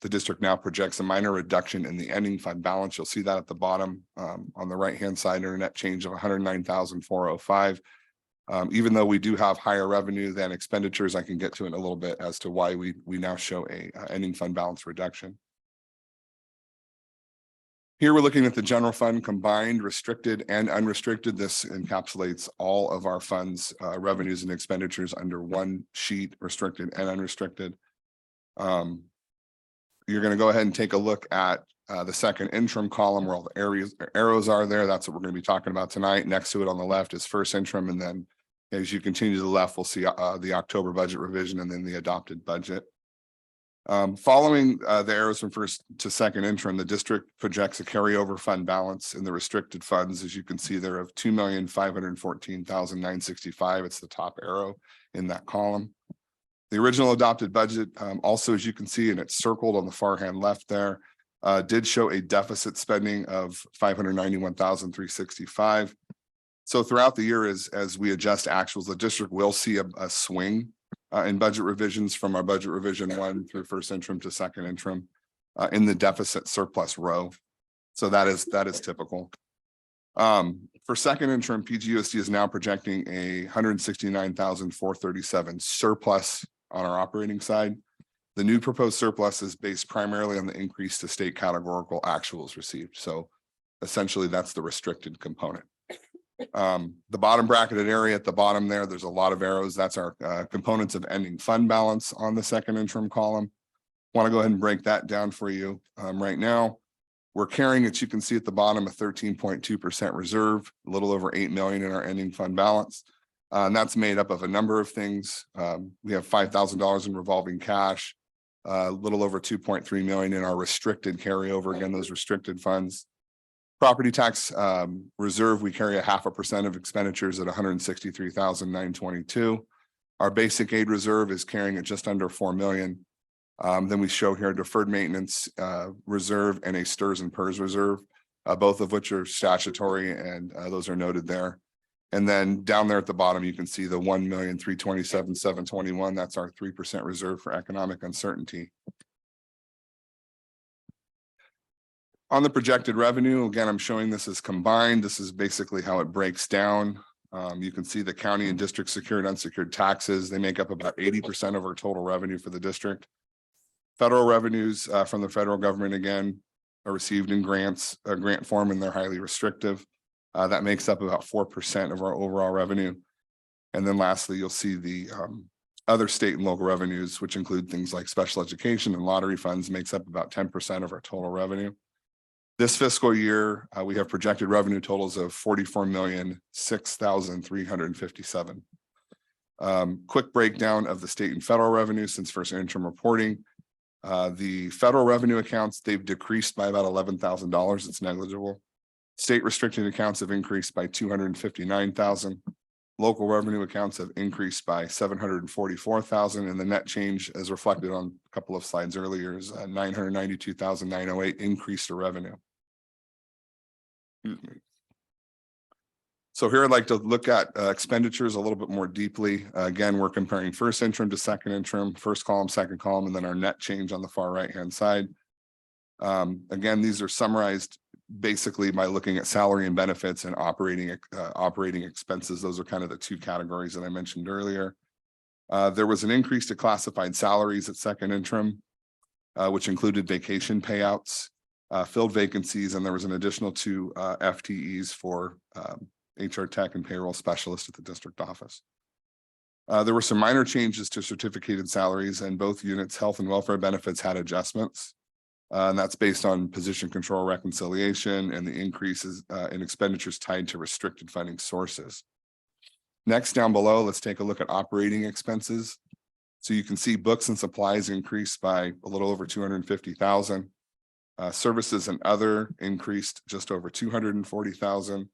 the district now projects a minor reduction in the ending fund balance. You'll see that at the bottom on the right-hand side, or a net change of $109,405. Even though we do have higher revenue than expenditures, I can get to it in a little bit as to why we now show a ending fund balance reduction. Here we're looking at the general fund combined, restricted and unrestricted. This encapsulates all of our funds, revenues and expenditures under one sheet, restricted and unrestricted. You're going to go ahead and take a look at the second interim column where all the arrows are there. That's what we're going to be talking about tonight. Next to it on the left is first interim, and then as you continue to the left, we'll see the October budget revision and then the adopted budget. Following the arrows from first to second interim, the district projects a carryover fund balance in the restricted funds, as you can see there, of $2,514,965. It's the top arrow in that column. The original adopted budget, also, as you can see, and it's circled on the far hand left there, did show a deficit spending of $591,365. So throughout the year, as we adjust actuals, the district will see a swing in budget revisions from our budget revision 1 through first interim to second interim in the deficit surplus row. So that is typical. For second interim, PGUSD is now projecting a $169,437 surplus on our operating side. The new proposed surplus is based primarily on the increase to state categorical actuals received. So essentially, that's the restricted component. The bottom bracketed area at the bottom there's a lot of arrows. That's our components of ending fund balance on the second interim column. Want to go ahead and break that down for you right now. We're carrying, as you can see at the bottom, a 13.2% reserve, a little over 8 million in our ending fund balance. And that's made up of a number of things. We have $5,000 in revolving cash, a little over 2.3 million in our restricted carryover, again, those restricted funds. Property tax reserve, we carry 0.5% of expenditures at 163,922. Our basic aid reserve is carrying at just under 4 million. Then we show here deferred maintenance reserve and a STRS and PERS reserve, both of which are statutory, and those are noted there. And then down there at the bottom, you can see the 1,327,721. That's our 3% reserve for economic uncertainty. On the projected revenue, again, I'm showing this as combined. This is basically how it breaks down. You can see the county and district secured, unsecured taxes. They make up about 80% of our total revenue for the district. Federal revenues from the federal government, again, are received in grants, grant form, and they're highly restrictive. That makes up about 4% of our overall revenue. And then lastly, you'll see the other state and local revenues, which include things like special education and lottery funds, makes up about 10% of our total revenue. This fiscal year, we have projected revenue totals of 44,006,357. Quick breakdown of the state and federal revenue since first interim reporting. The federal revenue accounts, they've decreased by about $11,000. It's negligible. State restricted accounts have increased by 259,000. Local revenue accounts have increased by 744,000, and the net change, as reflected on a couple of slides earlier, is 992,908 increase to revenue. Excuse me. So here I'd like to look at expenditures a little bit more deeply. Again, we're comparing first interim to second interim, first column, second column, and then our net change on the far right-hand side. Again, these are summarized basically by looking at salary and benefits and operating expenses. Those are kind of the two categories that I mentioned earlier. There was an increase to classified salaries at second interim, which included vacation payouts, filled vacancies, and there was an additional 2 FTEs for HR tech and payroll specialist at the district office. There were some minor changes to certificated salaries, and both units, health and welfare benefits, had adjustments. And that's based on position control reconciliation and the increases in expenditures tied to restricted funding sources. Next, down below, let's take a look at operating expenses. So you can see books and supplies increased by a little over 250,000. Services and other increased just over 240,000.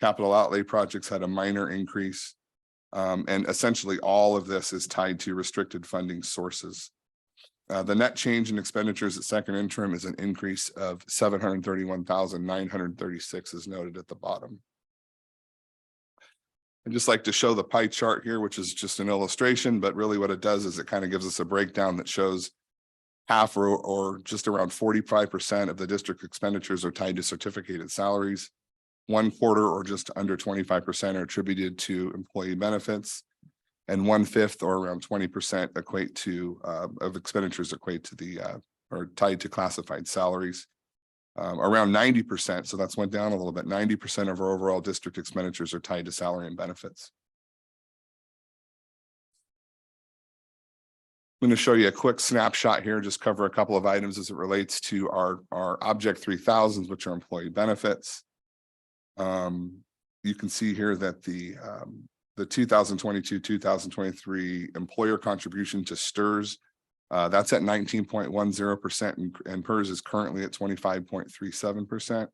Capital outlay projects had a minor increase. And essentially all of this is tied to restricted funding sources. The net change in expenditures at second interim is an increase of 731,936 as noted at the bottom. I'd just like to show the pie chart here, which is just an illustration, but really what it does is it kind of gives us a breakdown that shows half or just around 45% of the district expenditures are tied to certificated salaries. 1/4 or just under 25% are attributed to employee benefits. And 1/5 or around 20% equate to of expenditures equate to the or tied to classified salaries. Around 90%, so that's went down a little bit. 90% of our overall district expenditures are tied to salary and benefits. I'm going to show you a quick snapshot here, just cover a couple of items as it relates to our Object 3000s, which are employee benefits. You can see here that the 2022-2023 employer contribution to STRS, that's at 19.10%, and PERS is currently at 25.37%.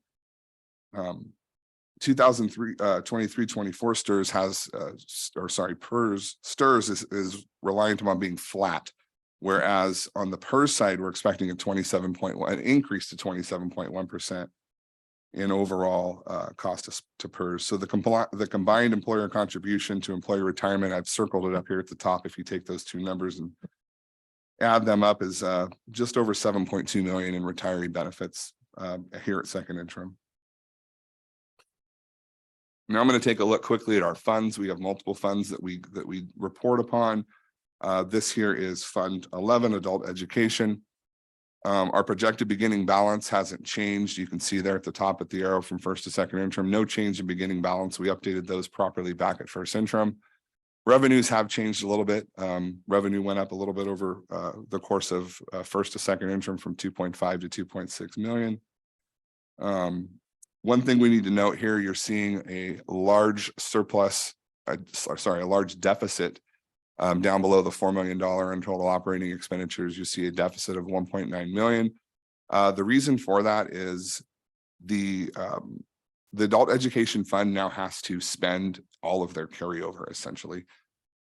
2023-24 STRS has, PERS is reliant upon being flat, whereas on the PERS side, we're expecting an increase to 27.1%. In overall cost to PERS. So the combined employer contribution to employee retirement, I've circled it up here at the top. If you take those two numbers and add them up, is just over 7.2 million in retiree benefits here at second interim. Now I'm going to take a look quickly at our funds. We have multiple funds that we report upon. This here is Fund 11, Adult Education. Our projected beginning balance hasn't changed. You can see there at the top at the arrow from first to second interim, no change in beginning balance. We updated those properly back at first interim. Revenues have changed a little bit. Revenue went up a little bit over the course of first to second interim from 2.5 to 2.6 million. One thing we need to note here, you're seeing a large surplus, a large deficit down below the $4 million in total operating expenditures. You see a deficit of 1.9 million. The reason for that is the adult education fund now has to spend all of their carryover essentially.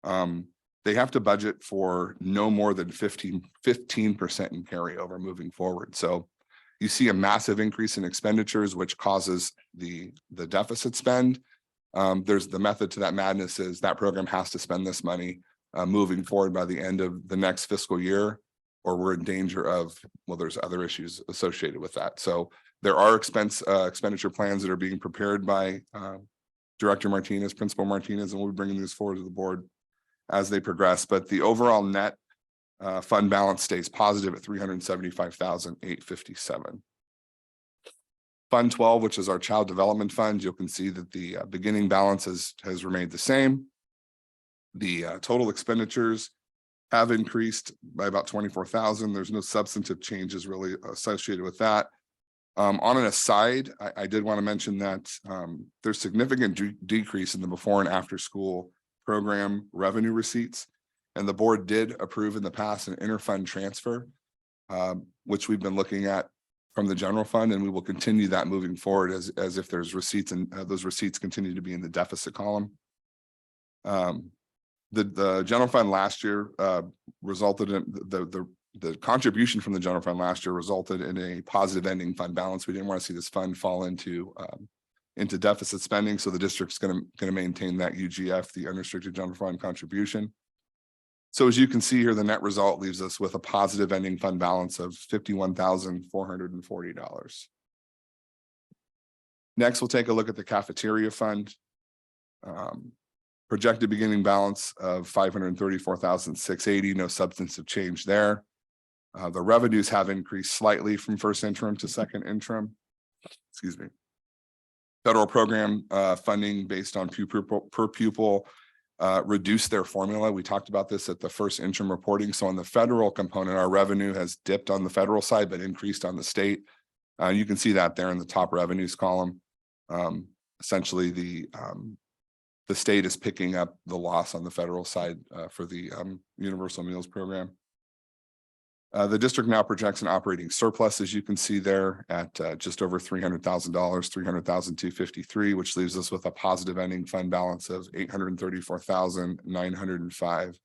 They have to budget for no more than 15% in carryover moving forward. So you see a massive increase in expenditures, which causes the deficit spend. There's the method to that madness is that program has to spend this money moving forward by the end of the next fiscal year, or we're in danger of, well, there's other issues associated with that. So there are expenditure plans that are being prepared by Director Martinez, Principal Martinez, and we'll be bringing these forward to the board as they progress. But the overall net fund balance stays positive at 375,857. Fund 12, which is our child development fund, you can see that the beginning balance has remained the same. The total expenditures have increased by about 24,000. There's no substantive changes really associated with that. On an aside, I did want to mention that there's significant decrease in the before and after school program revenue receipts. And the board did approve in the past an interfund transfer, which we've been looking at from the general fund, and we will continue that moving forward as if there's receipts, and those receipts continue to be in the deficit column. The general fund last year resulted in the contribution from the general fund last year resulted in a positive ending fund balance. We didn't want to see this fund fall into deficit spending, so the district's going to maintain that UGF, the unrestricted general fund contribution. So as you can see here, the net result leaves us with a positive ending fund balance of $51,440. Next, we'll take a look at the cafeteria fund. Projected beginning balance of $534,680, no substantive change there. The revenues have increased slightly from first interim to second interim. Excuse me. Federal program funding based on per pupil reduced their formula. We talked about this at the first interim reporting. So on the federal component, our revenue has dipped on the federal side, but increased on the state. You can see that there in the top revenues column. Essentially, the state is picking up the loss on the federal side for the universal meals program. The district now projects an operating surplus, as you can see there, at just over $300,000, $300,253, which leaves us with a positive ending fund balance of $834,905.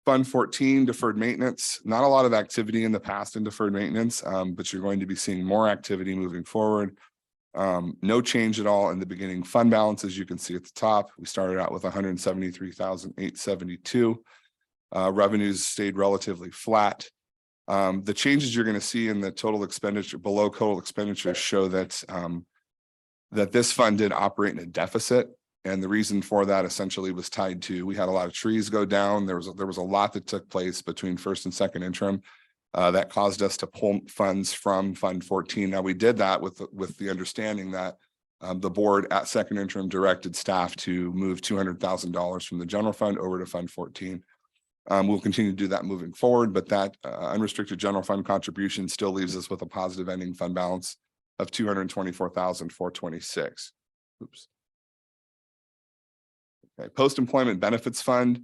Fund 14, deferred maintenance. Not a lot of activity in the past in deferred maintenance, but you're going to be seeing more activity moving forward. No change at all in the beginning fund balance, as you can see at the top. We started out with $173,872. Revenues stayed relatively flat. The changes you're going to see in the total expenditure below total expenditures show that that this fund did operate in a deficit, and the reason for that essentially was tied to, we had a lot of trees go down. There was a lot that took place between first and second interim that caused us to pull funds from Fund 14. Now we did that with the understanding that the board at second interim directed staff to move $200,000 from the general fund over to Fund 14. We'll continue to do that moving forward, but that unrestricted general fund contribution still leaves us with a positive ending fund balance of $224,426. Oops. Okay, post-employment benefits fund.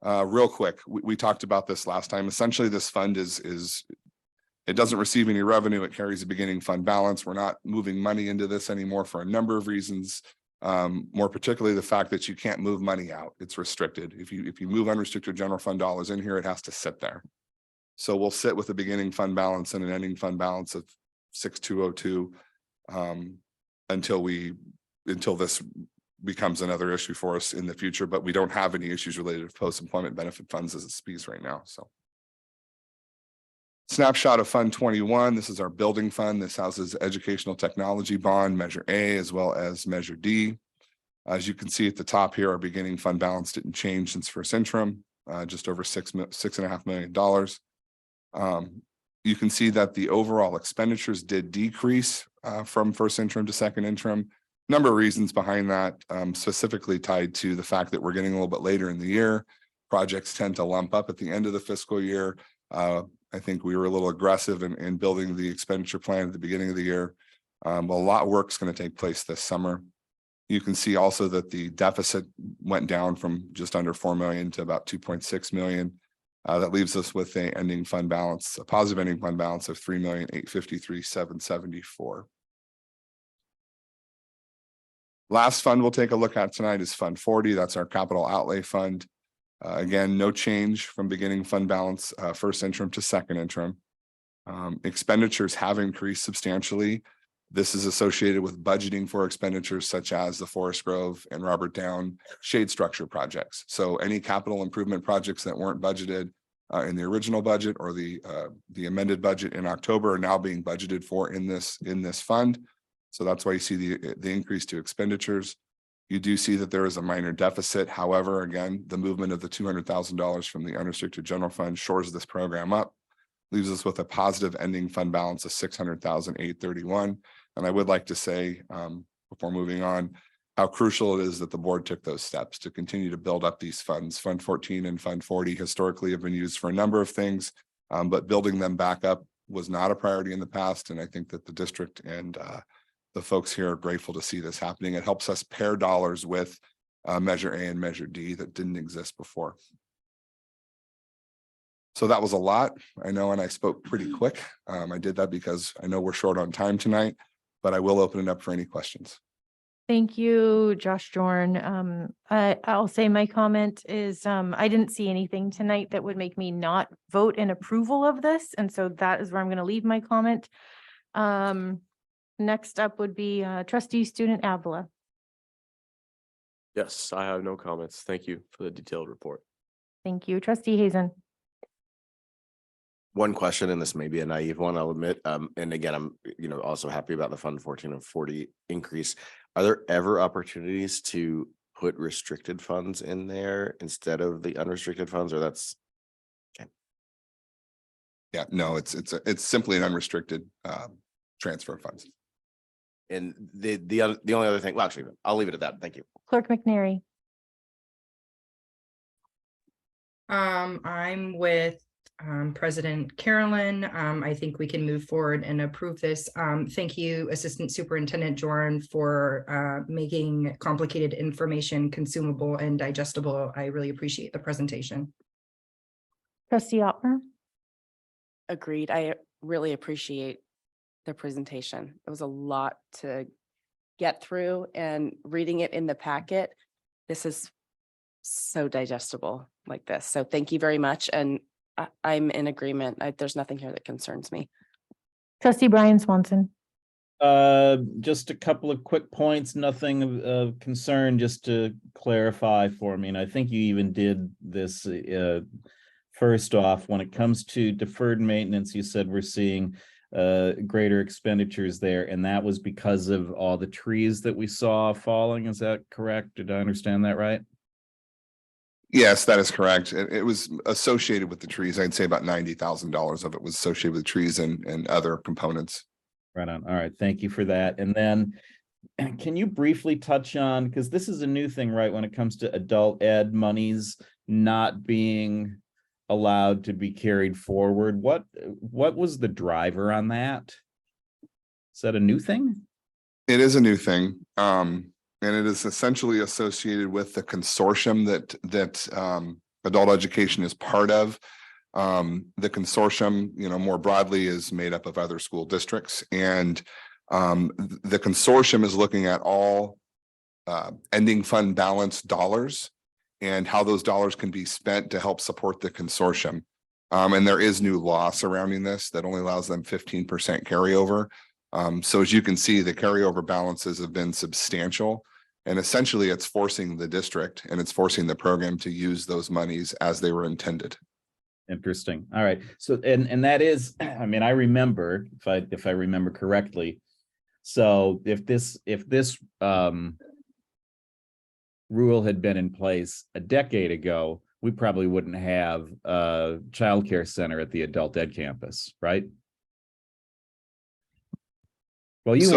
Real quick, we talked about this last time. Essentially, this fund it doesn't receive any revenue. It carries a beginning fund balance. We're not moving money into this anymore for a number of reasons. More particularly the fact that you can't move money out. It's restricted. If you move unrestricted general fund dollars in here, it has to sit there. So we'll sit with a beginning fund balance and an ending fund balance of 6,202 until this becomes another issue for us in the future. But we don't have any issues related to post-employment benefit funds as it speaks right now. So snapshot of Fund 21. This is our building fund. This houses educational technology bond, Measure A, as well as Measure D. As you can see at the top here, our beginning fund balance didn't change since first interim, just over $6.5 million. You can see that the overall expenditures did decrease from first interim to second interim. Number of reasons behind that, specifically tied to the fact that we're getting a little bit later in the year. Projects tend to lump up at the end of the fiscal year. I think we were a little aggressive in building the expenditure plan at the beginning of the year. A lot of work's going to take place this summer. You can see also that the deficit went down from just under 4 million to about 2.6 million. That leaves us with a ending fund balance, a positive ending fund balance of 3,853,774. Last fund we'll take a look at tonight is Fund 40. That's our capital outlay fund. Again, no change from beginning fund balance, first interim to second interim. Expenditures have increased substantially. This is associated with budgeting for expenditures such as the Forest Grove and Robert Down shade structure projects. So any capital improvement projects that weren't budgeted in the original budget or the amended budget in October are now being budgeted for in this fund. So that's why you see the increase to expenditures. You do see that there is a minor deficit. However, again, the movement of the $200,000 from the unrestricted general fund shores this program up, leaves us with a positive ending fund balance of $600,831. And I would like to say, before moving on, how crucial it is that the board took those steps to continue to build up these funds. Fund 14 and Fund 40 historically have been used for a number of things, but building them back up was not a priority in the past. And I think that the district and the folks here are grateful to see this happening. It helps us pair dollars with Measure A and Measure D that didn't exist before. So that was a lot, I know, and I spoke pretty quick. I did that because I know we're short on time tonight, but I will open it up for any questions. Thank you, Josh Jorn. I'll say my comment is I didn't see anything tonight that would make me not vote in approval of this. And so that is where I'm going to leave my comment. Next up would be trustee student Avila. Yes, I have no comments. Thank you for the detailed report. Thank you. Trustee Hazen. One question, and this may be a naive one, I'll admit. And again, I'm also happy about the Fund 14 and 40 increase. Are there ever opportunities to put restricted funds in there instead of the unrestricted funds, or that's okay? Yeah, no, it's simply an unrestricted transfer of funds. And the only other thing, well, actually, I'll leave it at that. Thank you. Clerk McNary. I'm with President Carolyn. I think we can move forward and approve this. Thank you, Assistant Superintendent Jorn, for making complicated information consumable and digestible. I really appreciate the presentation. Trustee Otmer. Agreed. I really appreciate the presentation. It was a lot to get through, and reading it in the packet, this is so digestible like this. So thank you very much. And I'm in agreement. There's nothing here that concerns me. Trustee Brian Swanson. Just a couple of quick points, nothing of concern, just to clarify for me. And I think you even did this first off, when it comes to deferred maintenance, you said we're seeing greater expenditures there, and that was because of all the trees that we saw falling. Is that correct? Did I understand that right? Yes, that is correct. It was associated with the trees. I'd say about $90,000 of it was associated with trees and other components. Right on. All right. Thank you for that. And then can you briefly touch on, because this is a new thing, right, when it comes to adult ed monies not being allowed to be carried forward? What was the driver on that? Is that a new thing? It is a new thing. And it is essentially associated with the consortium that adult education is part of. The consortium, more broadly, is made up of other school districts, and the consortium is looking at all ending fund balance dollars and how those dollars can be spent to help support the consortium. And there is new law surrounding this that only allows them 15% carryover. So as you can see, the carryover balances have been substantial. And essentially, it's forcing the district and it's forcing the program to use those monies as they were intended. Interesting. All right. So and that is, I mean, I remember, if I remember correctly. So if this rule had been in place a decade ago, we probably wouldn't have a childcare center at the adult ed campus, right? Well, you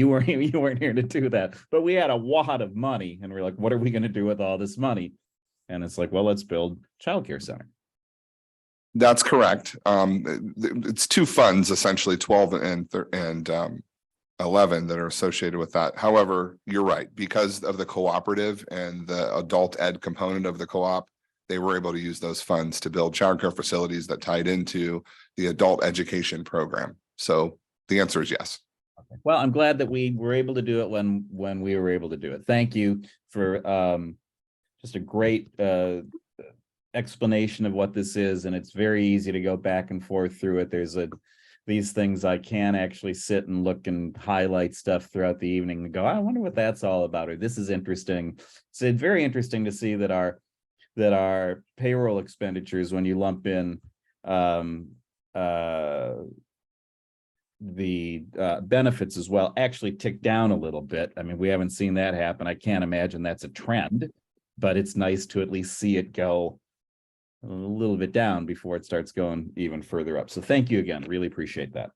weren't here to do that, but we had a wad of money, and we're like, what are we going to do with all this money? And it's like, well, let's build childcare center. That's correct. It's two funds, essentially 12 and 11 that are associated with that. However, you're right, because of the cooperative and the adult ed component of the co-op, they were able to use those funds to build childcare facilities that tied into the adult education program. So the answer is yes. Well, I'm glad that we were able to do it when we were able to do it. Thank you for just a great explanation of what this is, and it's very easy to go back and forth through it. These things I can actually sit and look and highlight stuff throughout the evening and go, I wonder what that's all about, or this is interesting. So it's very interesting to see that our payroll expenditures, when you lump in the benefits as well, actually tick down a little bit. I mean, we haven't seen that happen. I can't imagine that's a trend, but it's nice to at least see it go a little bit down before it starts going even further up. So thank you again. Really appreciate that.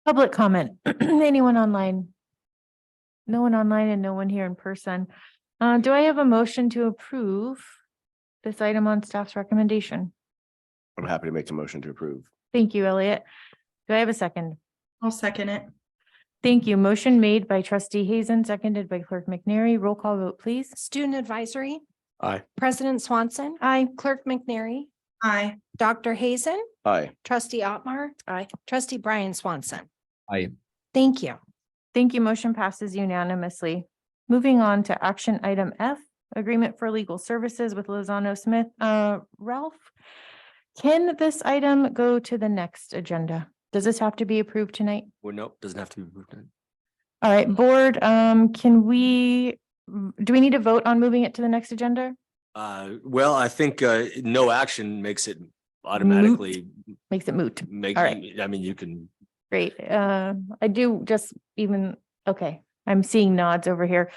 Public comment. Anyone online? No one online and no one here in person. Do I have a motion to approve this item on staff's recommendation? I'm happy to make the motion to approve. Thank you, Elliot. Do I have a second? I'll second it. Thank you. Motion made by trustee Hazen, seconded by clerk McNary. Roll call vote, please. Student advisory, Aye. President Swanson, Aye. Clerk McNary, Aye. Dr. Hazen, Aye. trustee Otmar, Aye. trustee Brian Swanson. Aye. Thank you. Thank you. Motion passes unanimously. Moving on to action item F, agreement for legal services with Lozano Smith. Ralph, can this item go to the next agenda? Does this have to be approved tonight? Well, nope, doesn't have to be approved. All right, board, do we need to vote on moving it to the next agenda? Well, I think no action makes it automatically Makes it moot. make, All right. I mean, you can, Great. I do just even, okay, I'm seeing nods over here.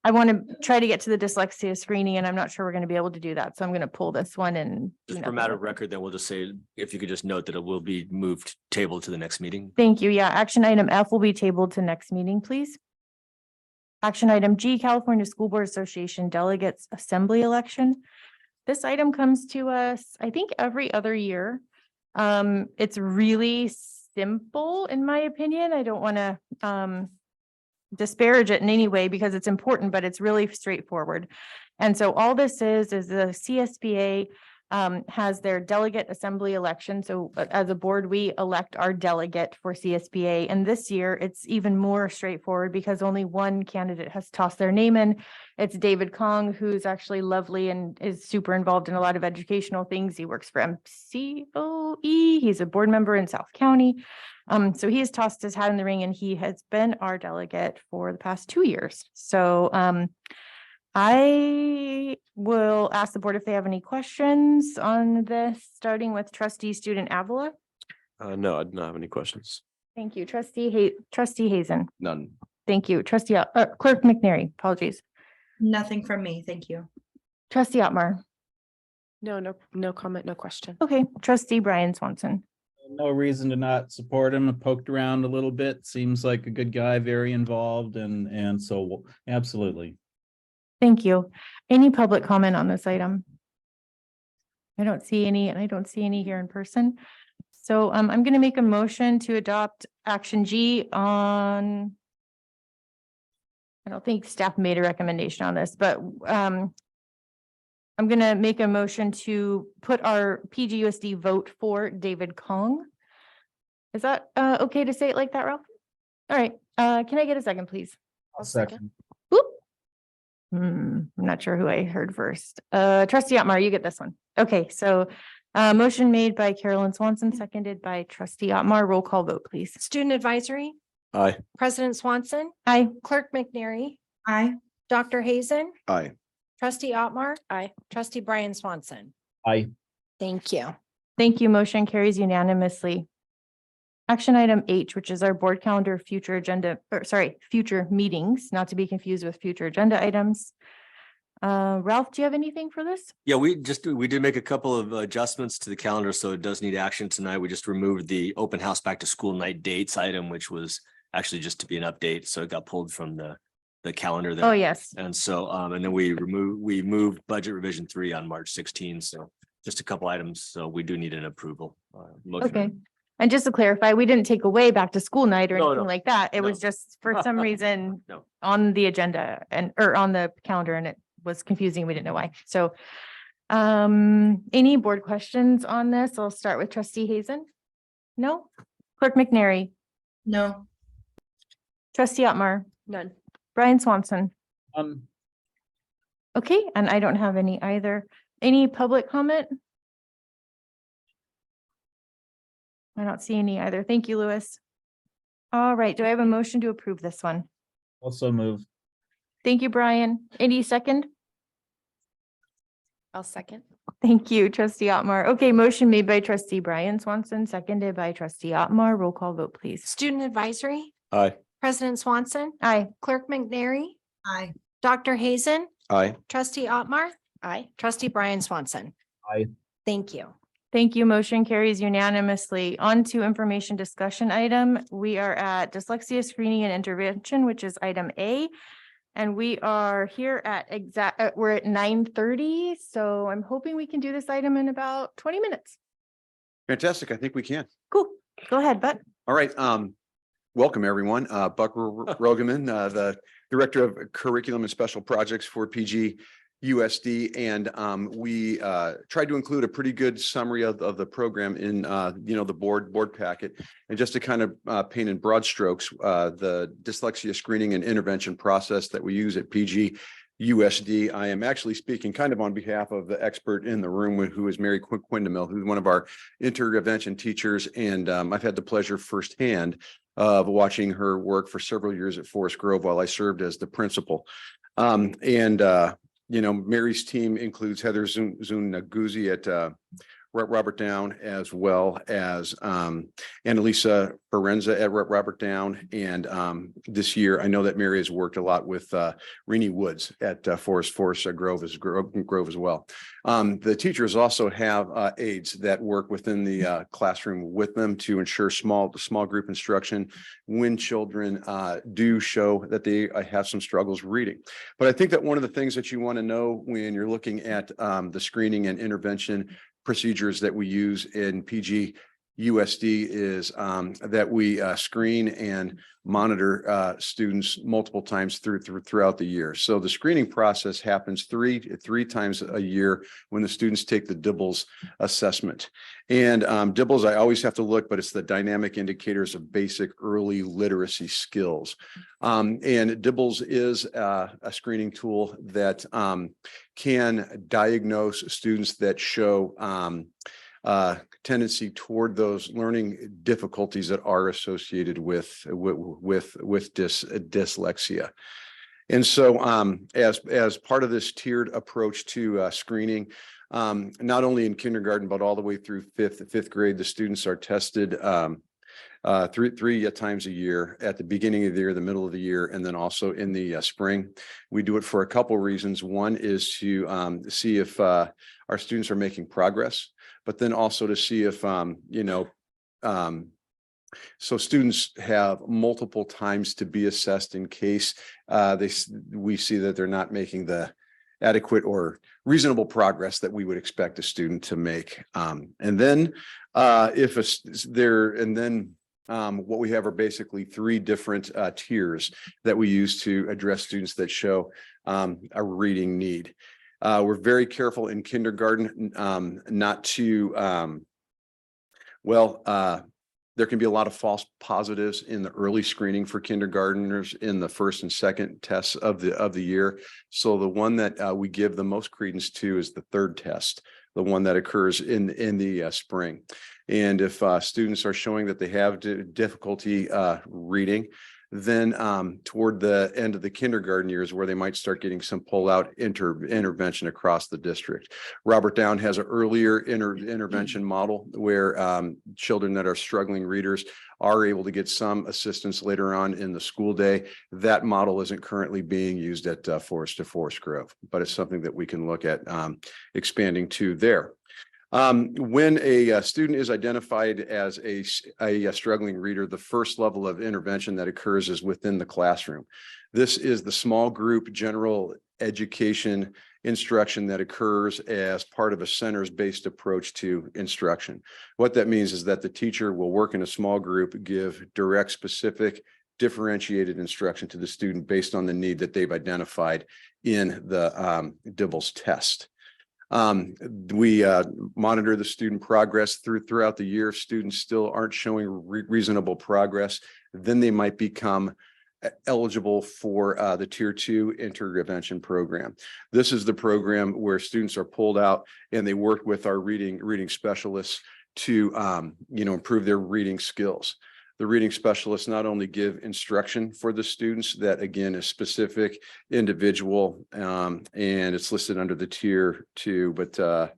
I want to try to get to the dyslexia screening and I'm not sure we're going to be able to do that. So I'm going to pull this one and. do just for nothing matter with of it. record, then we'll just say, if you could just note that it will be moved, tabled to the next meeting. Thank you. Yeah, action item F will be tabled to next meeting, please. Action item G, California School Board Association Delegates Assembly Election. This item comes to us, I think, every other year. It's really simple, in my opinion. I don't want to disparage it in any way because it's important, but it's really straightforward. And so all this is the CSBA has their delegate assembly election. So as a board, we elect our delegate for CSBA. And this year it's even more straightforward because only one candidate has tossed their name in. It's David Kong, who's actually lovely and is super involved in a lot of educational things. He works for MCOE. He's a board member in South County. So he has tossed his hat in the ring and he has been our delegate for the past 2 years. So I will ask the board if they have any questions on this, starting with trustee student Avila. No, I do not have any questions. Thank you. Trustee Hazen. None. Thank you. Trustee clerk McNary. Apologies. Nothing from me. Thank you. Trustee Otmar. No comment, no question. Okay. Trustee Brian Swanson. No reason to not support him. I poked around a little bit. Seems like a good guy, very involved, and so absolutely. Thank you. Any public comment on this item? I don't see any, and I don't see any here in person. So I'm going to make a motion to adopt action G on. I don't think staff made a recommendation on this, but I'm going to make a motion to put our PGUSD vote for David Kong. Is that okay to say it like that, Ralph? All right. Can I get a second, please? I'll second. I'm not sure who I heard first. Trustee Otmar, you get this one. Okay, so motion made by Carolyn Swanson, seconded by trustee Otmar. Roll call vote, please. Student advisory, Aye. President Swanson, Aye. Clerk McNary, Aye. Dr. Hazen, Aye. trustee Otmar, Aye. trustee Brian Swanson. Aye. Thank you. Thank you. Motion carries unanimously. Action item H, which is our board calendar, future agenda, or sorry, future meetings, not to be confused with future agenda items. Ralph, do you have anything for this? Yeah, we did make a couple of adjustments to the calendar, so it does need action tonight. We just removed the open house back to school night dates item, which was actually just to be an update. So it got pulled from the calendar there. Oh, yes. And so, and then we moved budget revision 3 on March 16. So just a couple items, so we do need an approval. Motion. Okay. And just to clarify, we didn't take away back to school night or No, anything no. like that. It No. was just for some reason No. on the agenda or on the calendar, and it was confusing. We didn't know why. So any board questions on this? I'll start with trustee Hazen. No? Clerk McNary, No. trustee Otmar, None. Brian Swanson. Okay, and I don't have any either. Any public comment? I don't see any either. Thank you, Louis. All right, do I have a motion to approve this one? Also move. Thank you, Brian. Any second? I'll second. Thank you, trustee Otmar. Okay, motion made by trustee Brian Swanson, seconded by trustee Otmar. Roll call vote, please. Student Advisory, Aye. President Swanson, Aye. Clerk McNary, Aye. Dr. Hazen, Aye. trustee Otmar, Aye. trustee Brian Swanson. Aye. Thank you. Thank you. Motion carries unanimously. On to information discussion item. We are at dyslexia screening and intervention, which is item A. And we are here at we're at 9:30. So I'm hoping we can do this item in about 20 minutes. Fantastic. I think we can. Cool. Go ahead, Buck. All right. Welcome, everyone. Buck Rogeman, the Director of Curriculum and Special Projects for PGUSD. And we tried to include a pretty good summary of the program in, the board packet. And just to kind of paint in broad strokes, the dyslexia screening and intervention process that we use at PGUSD. I am actually speaking kind of on behalf of the expert in the room, who is Mary Quindamil, who's one of our intervention teachers. And I've had the pleasure firsthand of watching her work for several years at Forest Grove while I served as the principal. Mary's team includes Heather Zunaguzzi at Robert Down, as well as Annalisa Ferenza at Robert Down. And this year, I know that Mary has worked a lot with Renee Woods at Forest Grove as well. The teachers also have aides that work within the classroom with them to ensure small group instruction when children do show that they have some struggles reading. But I think that one of the things that you want to know when you're looking at the screening and intervention procedures that we use in PGUSD is that we screen and monitor students multiple times throughout the year. So the screening process happens three times a year when the students take the DIBELS assessment. And DIBELS, I always have to look, but it's the dynamic indicators of basic early literacy skills. And DIBELS is a screening tool that can diagnose students that show tendency toward those learning difficulties that are associated with dyslexia. And so as part of this tiered approach to screening, not only in kindergarten, but all the way through fifth grade, the students are tested three times a year, at the beginning of the year, the middle of the year, and then also in the spring. We do it for a couple reasons. One is to see if our students are making progress, but then also to see if, so students have multiple times to be assessed in case we see that they're not making the adequate or reasonable progress that we would expect a student to make. And then what we have are basically three different tiers that we use to address students that show a reading need. We're very careful in kindergarten not to, there can be a lot of false positives in the early screening for kindergartners in the first and second tests of the year. So the one that we give the most credence to is the third test, the one that occurs in the spring. And if students are showing that they have difficulty reading, then toward the end of the kindergarten years where they might start getting some pull-out intervention across the district. Robert Down has an earlier intervention model where children that are struggling readers are able to get some assistance later on in the school day. That model isn't currently being used at Forest Grove, but it's something that we can look at expanding to there. When a student is identified as a struggling reader, the first level of intervention that occurs is within the classroom. This is the small group general education instruction that occurs as part of a centers-based approach to instruction. What that means is that the teacher will work in a small group, give direct, specific, differentiated instruction to the student based on the need that they've identified in the DIBELS test. We monitor the student progress throughout the year. If students still aren't showing reasonable progress, then they might become eligible for the Tier 2 intervention program. This is the program where students are pulled out and they work with our reading specialists to improve their reading skills. The reading specialists not only give instruction for the students that, again, is specific, individual, and it's listed under the Tier 2, but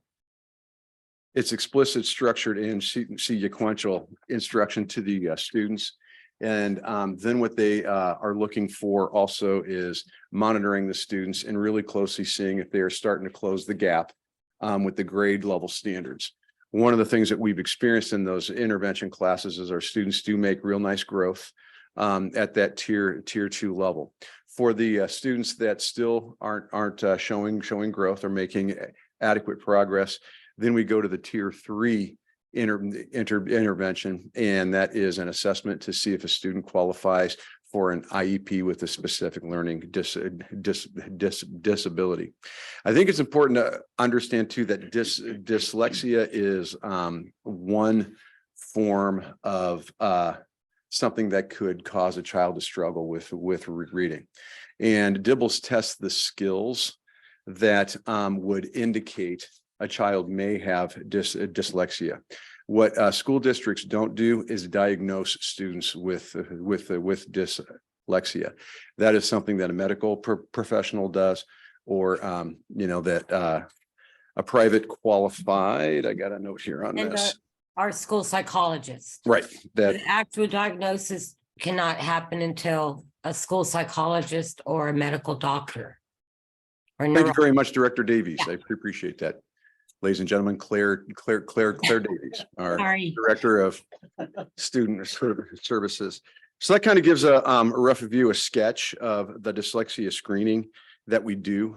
it's explicit, structured, and sequential instruction to the students. And then what they are looking for also is monitoring the students and really closely seeing if they are starting to close the gap with the grade level standards. One of the things that we've experienced in those intervention classes is our students do make real nice growth at that tier 2 level. For the students that still aren't showing growth or making adequate progress, then we go to the Tier 3 intervention, and that is an assessment to see if a student qualifies for an IEP with a specific learning disability. I think it's important to understand too that dyslexia is one form of something that could cause a child to struggle with reading. And DIBELS tests the skills that would indicate a child may have dyslexia. What school districts don't do is diagnose students with dyslexia. That is something that a medical professional does, or that a private qualified. I got a note here on this. Our school psychologists. Right. That the actual diagnosis cannot happen until a school psychologist or a medical doctor. Thank you very much, Director Davies. I appreciate that. Ladies and gentlemen, Claire Davies, our Director of Student Services. So that kind of gives a rough view, a sketch of the dyslexia screening that we do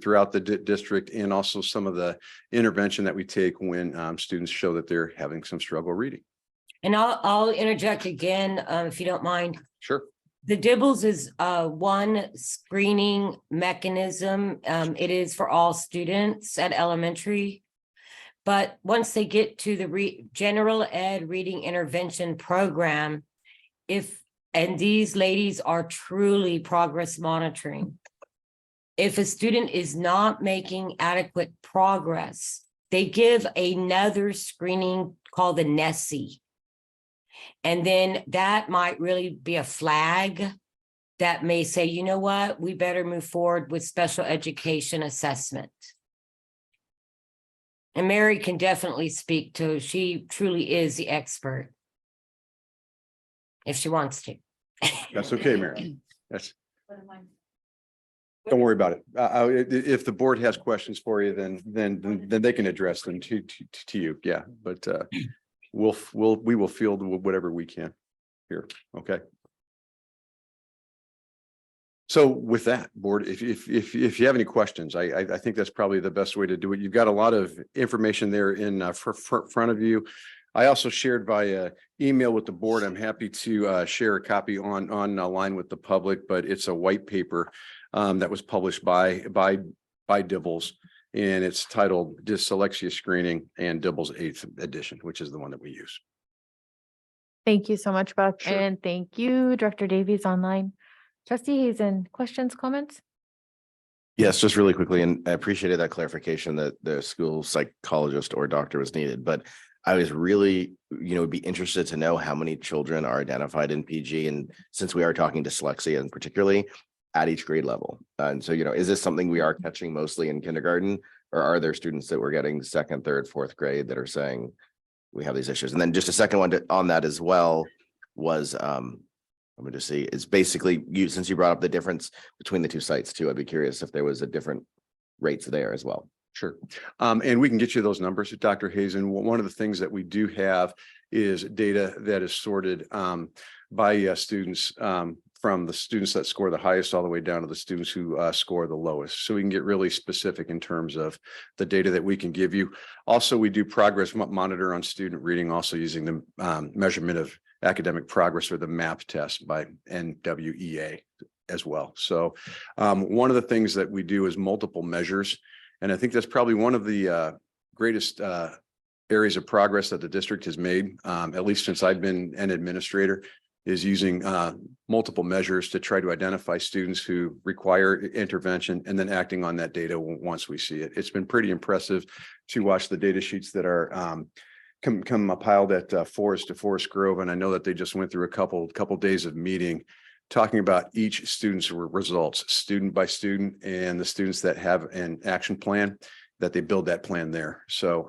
throughout the district, and also some of the intervention that we take when students show that they're having some struggle reading. And I'll interject again, if you don't mind. Sure. The DIBELS is one screening mechanism. It is for all students at elementary. But once they get to the general ed reading intervention program, and these ladies are truly progress monitoring. If a student is not making adequate progress, they give another screening called the NESI. And then that might really be a flag that may say, you know what, we better move forward with special education assessment. And Mary can definitely speak to, she truly is the expert. If she wants to. That's okay, Mary. Don't worry about it. If the board has questions for you, then they can address them to you. Yeah, but we will field whatever we can here. Okay. So with that, board, if you have any questions, I think that's probably the best way to do it. You've got a lot of information there in front of you. I also shared via email with the board. I'm happy to share a copy online with the public, but it's a white paper that was published by DIBELS, and it's titled Dyslexia Screening and DIBELS 8th edition, which is the one that we use. Thank you so much, Buck. Sure. And thank you, Director Davies online. Trustee Hazen, questions, comments? Yes, just really quickly, and I appreciated that clarification that the school psychologist or doctor was needed, but I was really, would be interested to know how many children are identified in PG, and since we are talking dyslexia and particularly at each grade level. And so, is this something we are catching mostly in kindergarten, or are there students that we're getting second, third, fourth grade that are saying we have these issues? And then just a second one on that as well was, let me just see, it's basically since you brought up the difference between the two sites too, I'd be curious if there was a different rates there as well. Sure. And we can get you those numbers, Dr. Hazen. One of the things that we do have is data that is sorted by students from the students that score the highest all the way down to the students who score the lowest. So we can get really specific in terms of the data that we can give you. Also, we do progress monitor on student reading, also using the measurement of academic progress or the MAP test by NWEA as well. So one of the things that we do is multiple measures. And I think that's probably one of the greatest areas of progress that the district has made, at least since I've been an administrator, is using multiple measures to try to identify students who require intervention and then acting on that data once we see it. It's been pretty impressive to watch the data sheets that are compiled at Forest Grove. And I know that they just went through a couple days of meeting talking about each student's results, student by student, and the students that have an action plan, that they build that plan there. So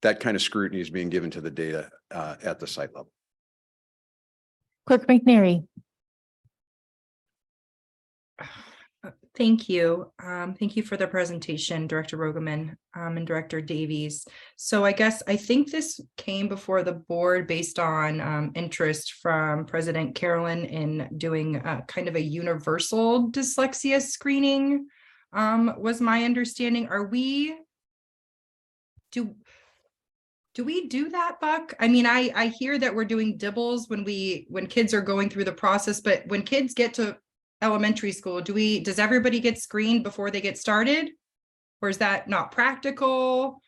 that kind of scrutiny is being given to the data at the site level. Clerk McNary. Thank you. Thank you for the presentation, Director Rogoman and Director Davies. So I think this came before the board based on interest from President Carolyn in doing kind of a universal dyslexia screening, was my understanding. Do we do that, Buck? I mean, I hear that we're doing dibbles when kids are going through the process, but when kids get to elementary school, does everybody get screened before they get started? Or is that not practical?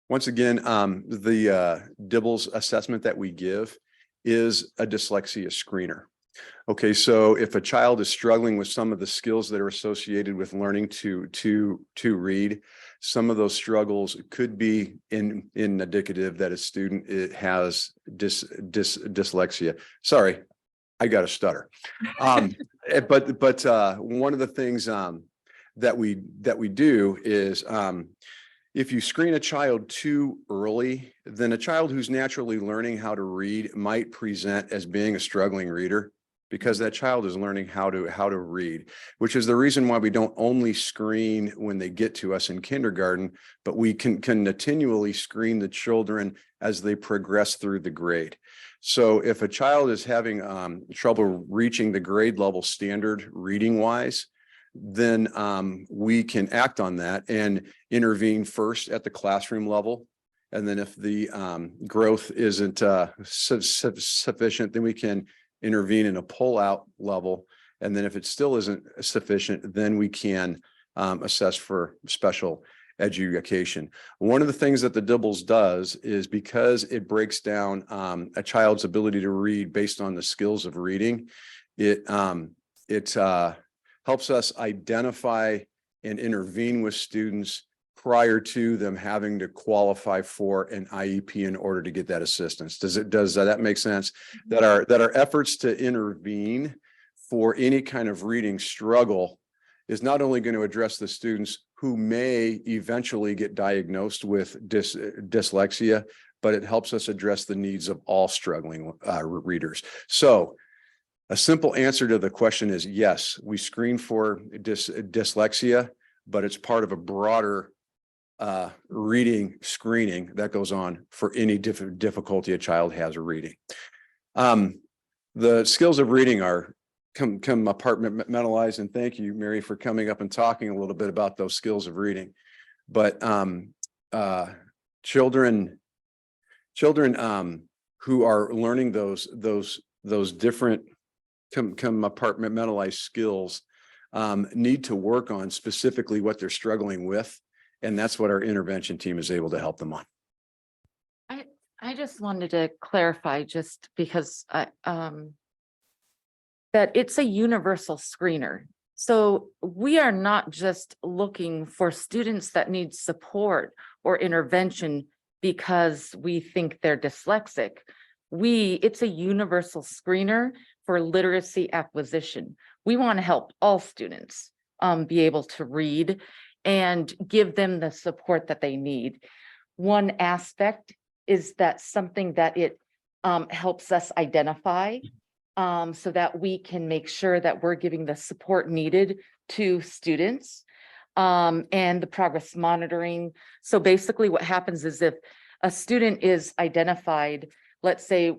Once again, the Dibbles assessment that we give is a dyslexia screener. Okay, so if a child is struggling with some of the skills that are associated with learning to read, some of those struggles could be indicative that a student has dyslexia. Sorry, I got a stutter. But one of the things that we do is if you screen a child too early, then a child who's naturally learning how to read might present as being a struggling reader, because that child is learning how to read, which is the reason why we don't only screen when they get to us in kindergarten, but we can continually screen the children as they progress through the grade. So if a child is having trouble reaching the grade level standard reading wise, then we can act on that and intervene first at the classroom level. And then if the growth isn't sufficient, then we can intervene in a pull-out level. And then if it still isn't sufficient, then we can assess for special education. One of the things that the Dibbles does is, because it breaks down a child's ability to read based on the skills of reading, it helps us identify and intervene with students prior to them having to qualify for an IEP in order to get that assistance. Does that make sense? That our efforts to intervene for any kind of reading struggle is not only going to address the students who may eventually get diagnosed with dyslexia, but it helps us address the needs of all struggling readers. So a simple answer to the question is yes, we screen for dyslexia, but it's part of a broader reading screening that goes on for any difficulty a child has reading. The skills of reading are compartmentalized, and thank you, Mary, for coming up and talking a little bit about those skills of reading. But children who are learning those different compartmentalized skills need to work on specifically what they're struggling with, and that's what our intervention team is able to help them on. I just wanted to clarify, just because that it's a universal screener. So we are not just looking for students that need support or intervention because we think they're dyslexic. It's a universal screener for literacy acquisition. We want to help all students be able to read and give them the support that they need. One aspect is that something that it helps us identify so that we can make sure that we're giving the support needed to students and the progress monitoring. So basically what happens is, if a student is identified, let's say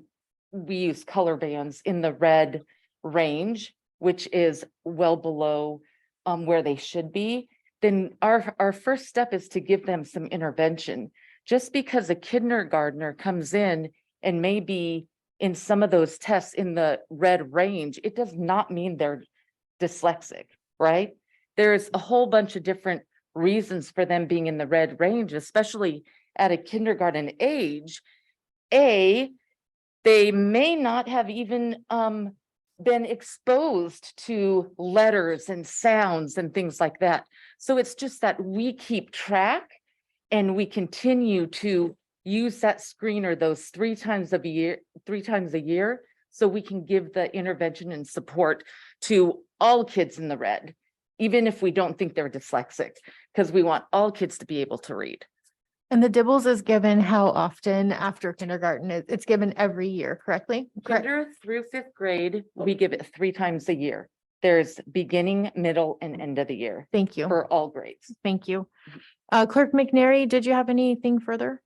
we use color bands in the red range, which is well below where they should be, then our first step is to give them some intervention. Just because a kindergartner comes in and may be in some of those tests in the red range, it does not mean they're dyslexic, right? There's a whole bunch of different reasons for them being in the red range, especially at a kindergarten age. They may not have even been exposed to letters and sounds and things like that. So it's just that we keep track and we continue to use that screener those 3 times a year, so we can give the intervention and support to all kids in the red, even if we don't think they're dyslexic, because we want all kids to be able to read. And the Dibbles is given how often after kindergarten? It's given every year, correctly? Correct. Kinder through 5th grade, we give it 3 times a year. There's beginning, middle, and end of the year. Thank you. For all grades. Thank you. Clerk McNary, did you have anything further?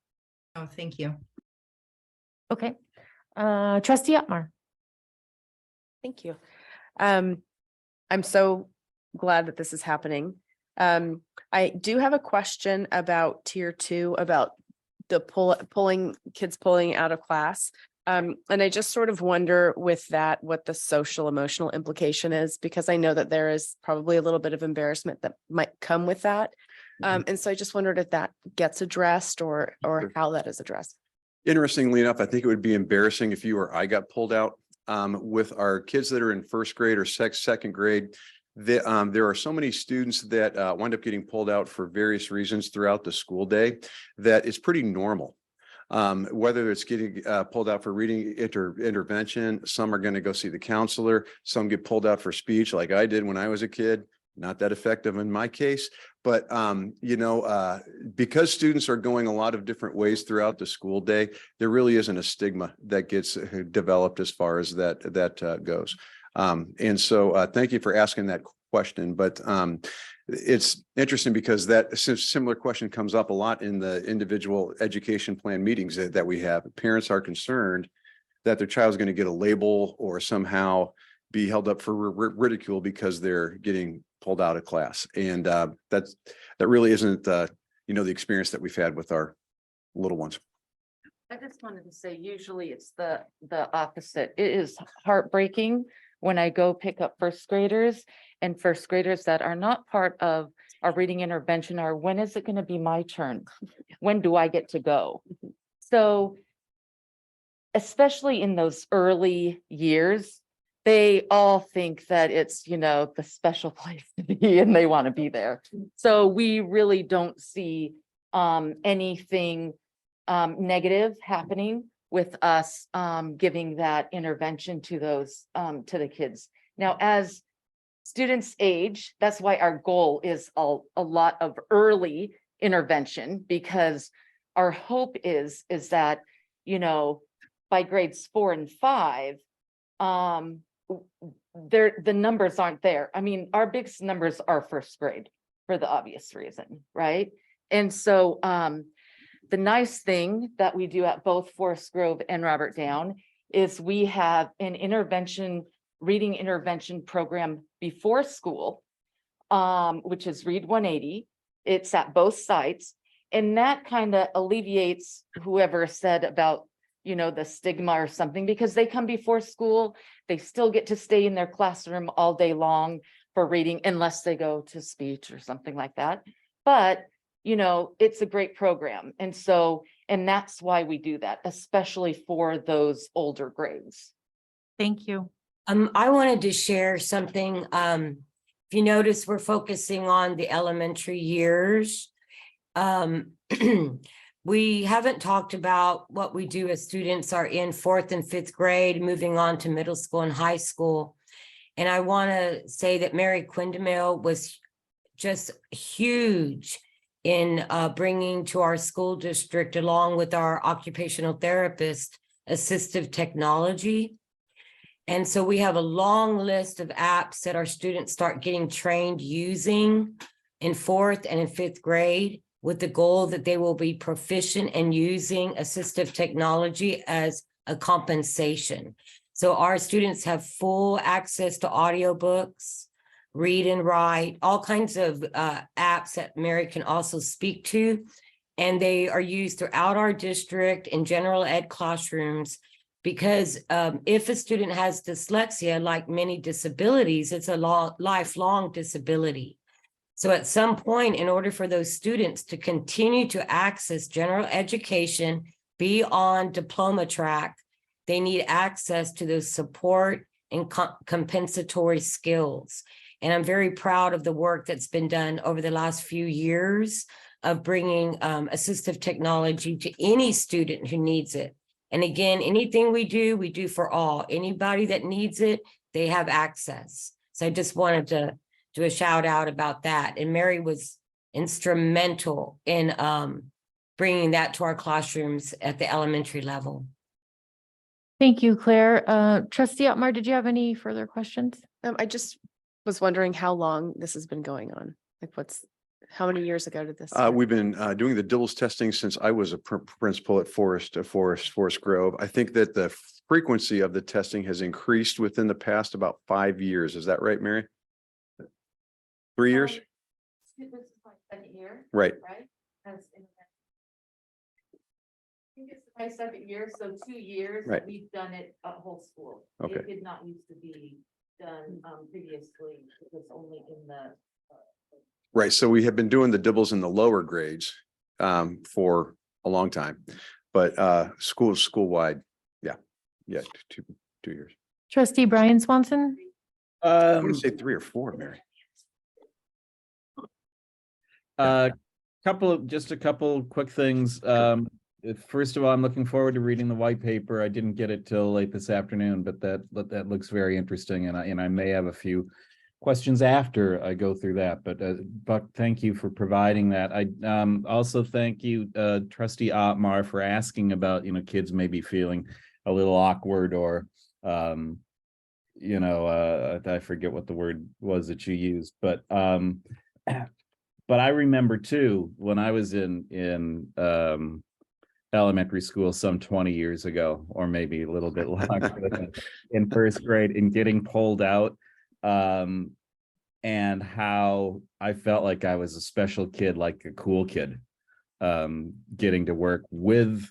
Oh, thank you. Okay. Trustee Otmar. Thank you. I'm so glad that this is happening. I do have a question about tier 2, about the kids pulling out of class. And I just sort of wonder with that, what the social emotional implication is, because I know that there is probably a little bit of embarrassment that might come with that. And so I just wondered if that gets addressed or how that is addressed. Interestingly enough, I think it would be embarrassing if you or I got pulled out. With our kids that are in 1st grade or second grade, there are so many students that wind up getting pulled out for various reasons throughout the school day that it's pretty normal. Whether it's getting pulled out for reading intervention, some are going to go see the counselor, some get pulled out for speech like I did when I was a kid. Not that effective in my case, but because students are going a lot of different ways throughout the school day, there really isn't a stigma that gets developed as far as that goes. And so thank you for asking that question, but it's interesting because that similar question comes up a lot in the individual education plan meetings that we have. Parents are concerned that their child's going to get a label or somehow be held up for ridicule because they're getting pulled out of class. And that really isn't the experience that we've had with our little ones. I just wanted to say, usually it's the opposite. It is heartbreaking when I go pick up 1st graders and 1st graders that are not part of our reading intervention are, when is it going to be my turn? When do I get to go? So especially in those early years, they all think that it's, the special place to be and they want to be there. So we really don't see anything negative happening with us giving that intervention to those to the kids. Now, as students age, that's why our goal is a lot of early intervention, because our hope is that, by grades 4 and 5, the numbers aren't there. I mean, our biggest numbers are 1st grade for the obvious reason, right? And so the nice thing that we do at both Forest Grove and Robert Down is we have an reading intervention program before school, which is Read 180. It's at both sites. And that kind of alleviates whoever said about, the stigma or something, because they come before school, they still get to stay in their classroom all day long for reading, unless they go to speech or something like that. But it's a great program. And that's why we do that, especially for those older grades. Thank you. I wanted to share something. If you notice, we're focusing on the elementary years. We haven't talked about what we do as students are in 4th and 5th grade, moving on to middle school and high school. And I want to say that Mary Quindamil was just huge in bringing to our school district, along with our occupational therapist, assistive technology. And so we have a long list of apps that our students start getting trained using in 4th and in 5th grade, with the goal that they will be proficient in using assistive technology as a compensation. So our students have full access to audiobooks, read and write, all kinds of apps that Mary can also speak to. And they are used throughout our district in general ed classrooms because if a student has dyslexia, like many disabilities, it's a lifelong disability. So at some point, in order for those students to continue to access general education, be on diploma track, they need access to those support and compensatory skills. And I'm very proud of the work that's been done over the last few years of bringing assistive technology to any student who needs it. And again, anything we do for all. Anybody that needs it, they have access. So I just wanted to do a shout out about that. And Mary was instrumental in bringing that to our classrooms at the elementary level. Thank you, Claire. Trustee Otmar, did you have any further questions? I just was wondering how long this has been going on. Like how many years ago did this? We've been doing the DILS testing since I was a principal at Forest Grove. I think that the frequency of the testing has increased within the past about 5 years. Is that right, Mary? 3 years? This is my second year. Right. Right? I think it's my second year, so 2 years. Right. We've done it a whole school. Okay. It did not used to be done previously. It was only in the. Right. So we have been doing the dibbles in the lower grades for a long time, but school-wide, yeah, 2 years. Trustee Brian Swanson? I want to say 3 or 4, Mary. Just a couple quick things. First of all, I'm looking forward to reading the white paper. I didn't get it till late this afternoon, but that looks very interesting, and I may have a few questions after I go through that. But Buck, thank you for providing that. I also thank you, Trustee Otmar, for asking about kids maybe feeling a little awkward or I forget what the word was that you used, but I remember too when I was in elementary school some 20 years ago, or maybe a little bit longer, in first grade, and getting pulled out, and how I felt like I was a special kid, like a cool kid, getting to work with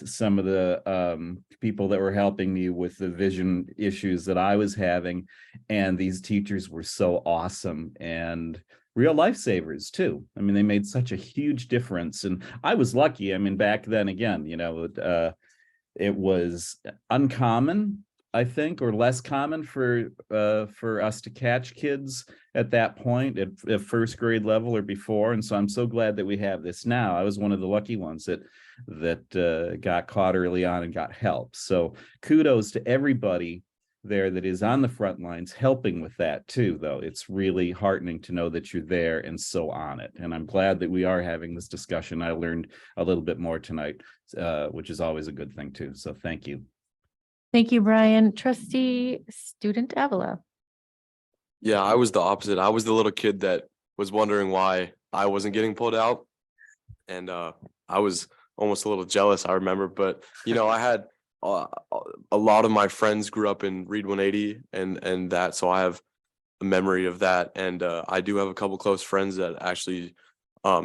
some of the people that were helping me with the vision issues that I was having, and these teachers were so awesome and real lifesavers too. I mean, they made such a huge difference, and I was lucky. I mean, back then, again, it was uncommon, I think, or less common for us to catch kids at that point at first grade level or before. And so I'm so glad that we have this now. I was one of the lucky ones that got caught early on and got help. So kudos to everybody there that is on the front lines helping with that too, though. It's really heartening to know that you're there and so on it. And I'm glad that we are having this discussion. I learned a little bit more tonight, which is always a good thing too. So thank you. Thank you, Brian. Trustee Student Avila. Yeah, I was the opposite. I was the little kid that was wondering why I wasn't getting pulled out. And I was almost a little jealous, I remember. But, I had a lot of my friends grew up in Reed 180 and that, so I have a memory of that. And I do have a couple close friends that actually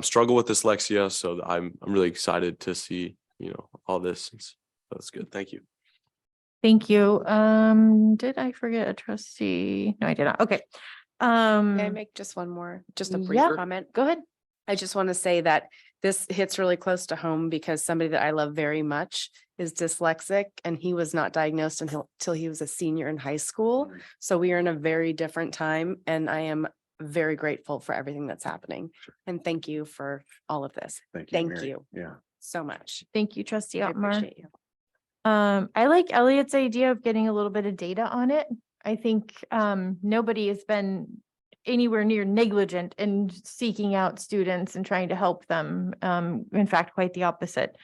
struggle with dyslexia. So I'm really excited to see, all this. That's good. Thank you. Thank you. Did I forget a trustee? No, I did not. Okay. May I make just one more, just a brief comment? Go ahead. I just want to say that this hits really close to home because somebody that I love very much is dyslexic, and he was not diagnosed until he was a senior in high school. So we are in a very different time, and I am very grateful for everything that's happening. And thank you for all of this. Thank Mary. you Yeah. so much. Thank you, Trustee I Otmar. appreciate you. I like Elliot's idea of getting a little bit of data on it. I think nobody has been anywhere near negligent in seeking out students and trying to help them. In fact, quite the opposite.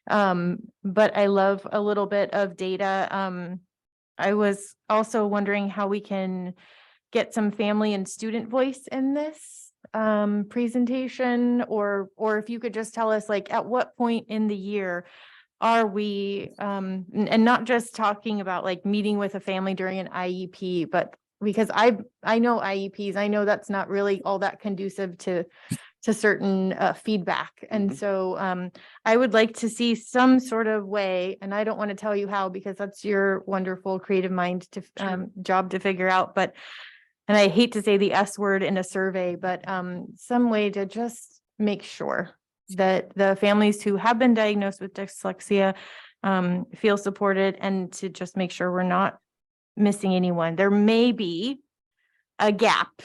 But I love a little bit of data. I was also wondering how we can get some family and student voice in this presentation, or if you could just tell us, like, at what point in the year are we, and not just talking about like meeting with a family during an IEP, but because I know IEPs, I know that's not really all that conducive to certain feedback. And so I would like to see some sort of way, and I don't want to tell you how because that's your wonderful creative mind to job to figure out, but and I hate to say the S word in a survey, but some way to just make sure that the families who have been diagnosed with dyslexia feel supported, and to just make sure we're not missing anyone. There may be a gap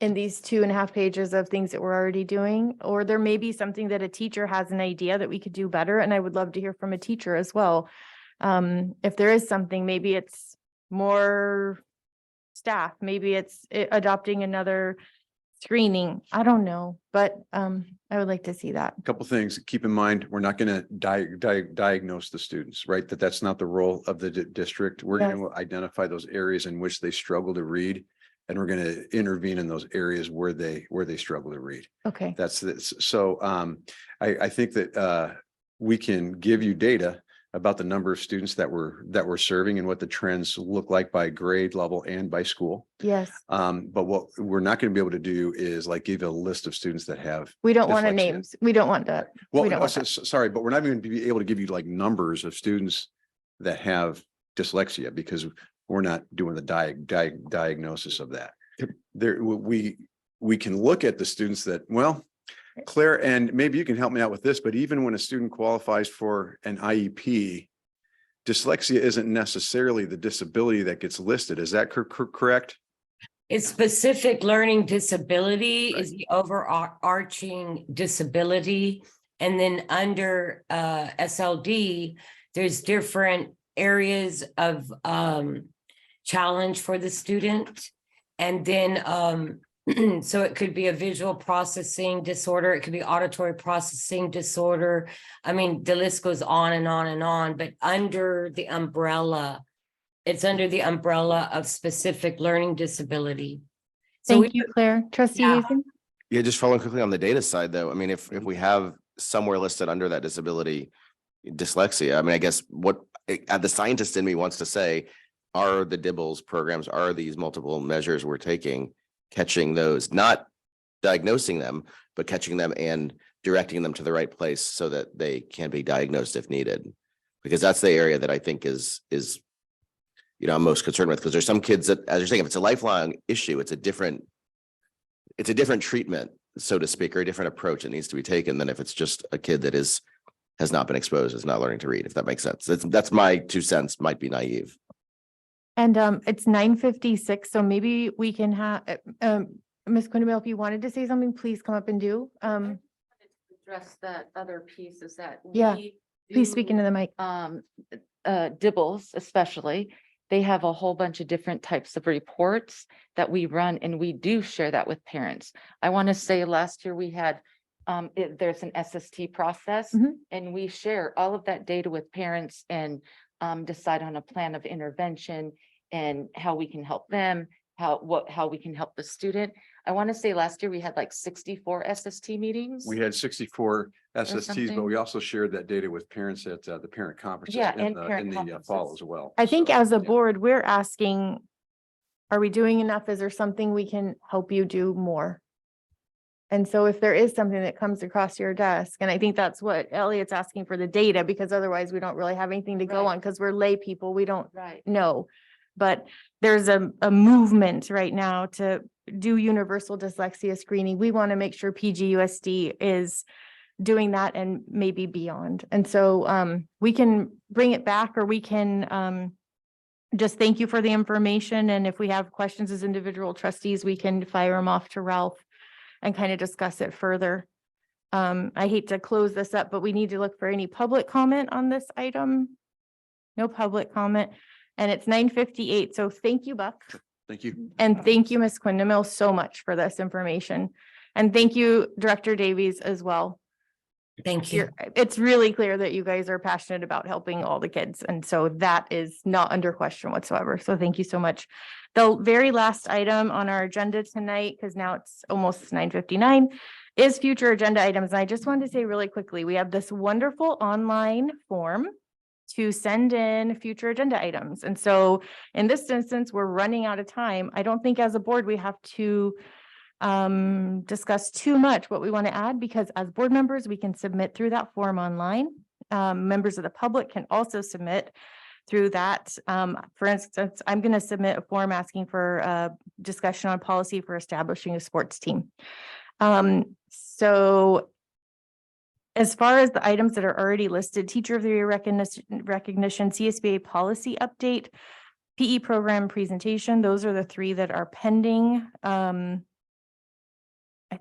in these 2.5 pages of things that we're already doing, or there may be something that a teacher has an idea that we could do better. And I would love to hear from a teacher as well. If there is something, maybe it's more staff, maybe it's adopting another screening. I don't know, but I would like to see that. A couple things, keep in mind, we're not going to diagnose the students, right? That's not the role of the district. We're going to identify those areas in which they struggle to read, and we're going to intervene in those areas where they struggle to read. Okay. That's this. So I think that we can give you data about the number of students that we're serving and what the trends look like by grade level and by school. Yes. But what we're not going to be able to do is like give you a list of students that have. We don't want dyslexia. names. We don't want that. Well, we don't no, want that. sorry, but we're not even going to be able to give you like numbers of students that have dyslexia because we're not doing the diagnosis of that. There, we can look at the students that, well, Claire, and maybe you can help me out with this, but even when a student qualifies for an IEP, dyslexia isn't necessarily the disability that gets listed. Is that correct? It's specific learning disability is the overarching disability. And then under SLD, there's different areas of challenge for the student. And then so it could be a visual processing disorder, it could be auditory processing disorder. I mean, the list goes on and on and on, but under the umbrella, it's under the umbrella of specific learning disability. So Thank you, Claire. Trustee Hazen? Yeah, just following quickly on the data side, though, I mean, if we have somewhere listed under that disability, dyslexia, I mean, I guess what the scientist in me wants to say, are the DIBELS programs, are these multiple measures we're taking, catching those, not diagnosing them, but catching them and directing them to the right place so that they can be diagnosed if needed. Because that's the area that I think is I'm most concerned with, because there's some kids that, as you're saying, if it's a lifelong issue, it's a different treatment, so to speak, or a different approach that needs to be taken than if it's just a kid that has not been exposed, is not learning to read, if that makes sense. That's my 2 cents, might be naive. And it's 9:56, so maybe we can have, Ms. Quindamel, if you wanted to say something, please come up and do. Address that other piece is that. Yeah, we please do, speak into the mic. DIBELS especially, they have a whole bunch of different types of reports that we run, and we do share that with parents. I want to say last year we had, there's an SST process, and we share all of that data with parents and decide on a plan of intervention and how we can help them, how we can help the student. I want to say last year we had like 64 SST meetings. We had 64 SSTs, but something. we also shared that data with parents at the parent conferences in the fall as well. I think as a board, we're asking, are we doing enough? Is there something we can help you do more? And so if there is something that comes across your desk, and I think that's what Elliot's asking for, the data, because otherwise we don't really have anything to go on, because we're lay people, we don't know. But there's a movement right now to do universal dyslexia screening. We want to make sure PGUSD is doing that and maybe beyond. And so we can bring it back, or we can just thank you for the information. And if we have questions as individual trustees, we can fire them off to Ralph and kind of discuss it further. I hate to close this up, but we need to look for any public comment on this item. No public comment. And it's 9:58. So thank you, Buck. Thank you. And thank you, Ms. Quindamel, so much for this information. And thank you, Director Davies, as well. Thank you. It's really clear that you guys are passionate about helping all the kids. And so that is not under question whatsoever. So thank you so much. The very last item on our agenda tonight, because now it's almost 9:59, is future agenda items. And I just wanted to say really quickly, we have this wonderful online form to send in future agenda items. And so in this instance, we're running out of time. I don't think as a board, we have to discuss too much what we want to add, because as board members, we can submit through that form online. Members of the public can also submit through that. For instance, I'm going to submit a form asking for a discussion on policy for establishing a sports team. So as far as the items that are already listed, Teacher of the Year recognition, CSBA policy update, PE program presentation, those are the three that are pending. I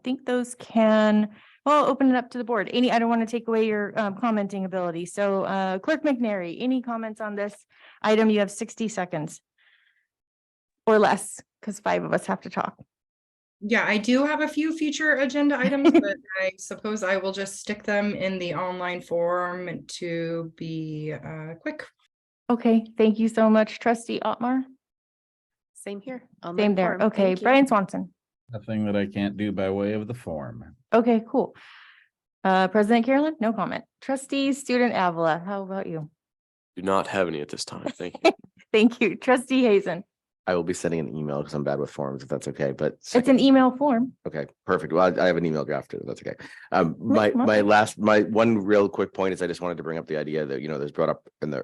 think those can, well, I'll open it up to the board. I don't want to take away your commenting ability. So Clerk McNary, any comments on this item? You have 60 seconds or less, because 5 of us have to talk. Yeah, I do have a few future agenda items, but I suppose I will just stick them in the online form to be quick. Okay, thank you so much, Trustee Otmar. Same here. Same there. Okay, Brian Swanson. Nothing that I can't do by way of the form. Okay, cool. President Carolyn, no comment. Trustee Student Avila, how about you? Do not have any at this time. Thank you. Thank you. Trustee Hazen. I will be sending an email because I'm bad with forms, if that's okay, but. It's an email form. Okay, perfect. Well, I have an email drafted. That's okay. my- My one real quick point is I just wanted to bring up the idea that, there's brought up in the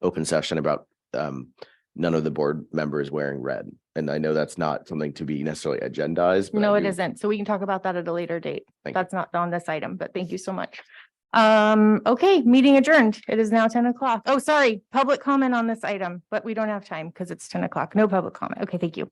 open session about none of the board members wearing red. And I know that's not something to be necessarily agendized. but No, I it do- isn't. So we can talk about that at a later date. Thank you. That's not on this item, but thank you so much. Okay, meeting adjourned. It is now 10 o'clock. Oh, sorry, public comment on this item, but we don't have time because it's 10 o'clock. No public comment. Okay, thank you.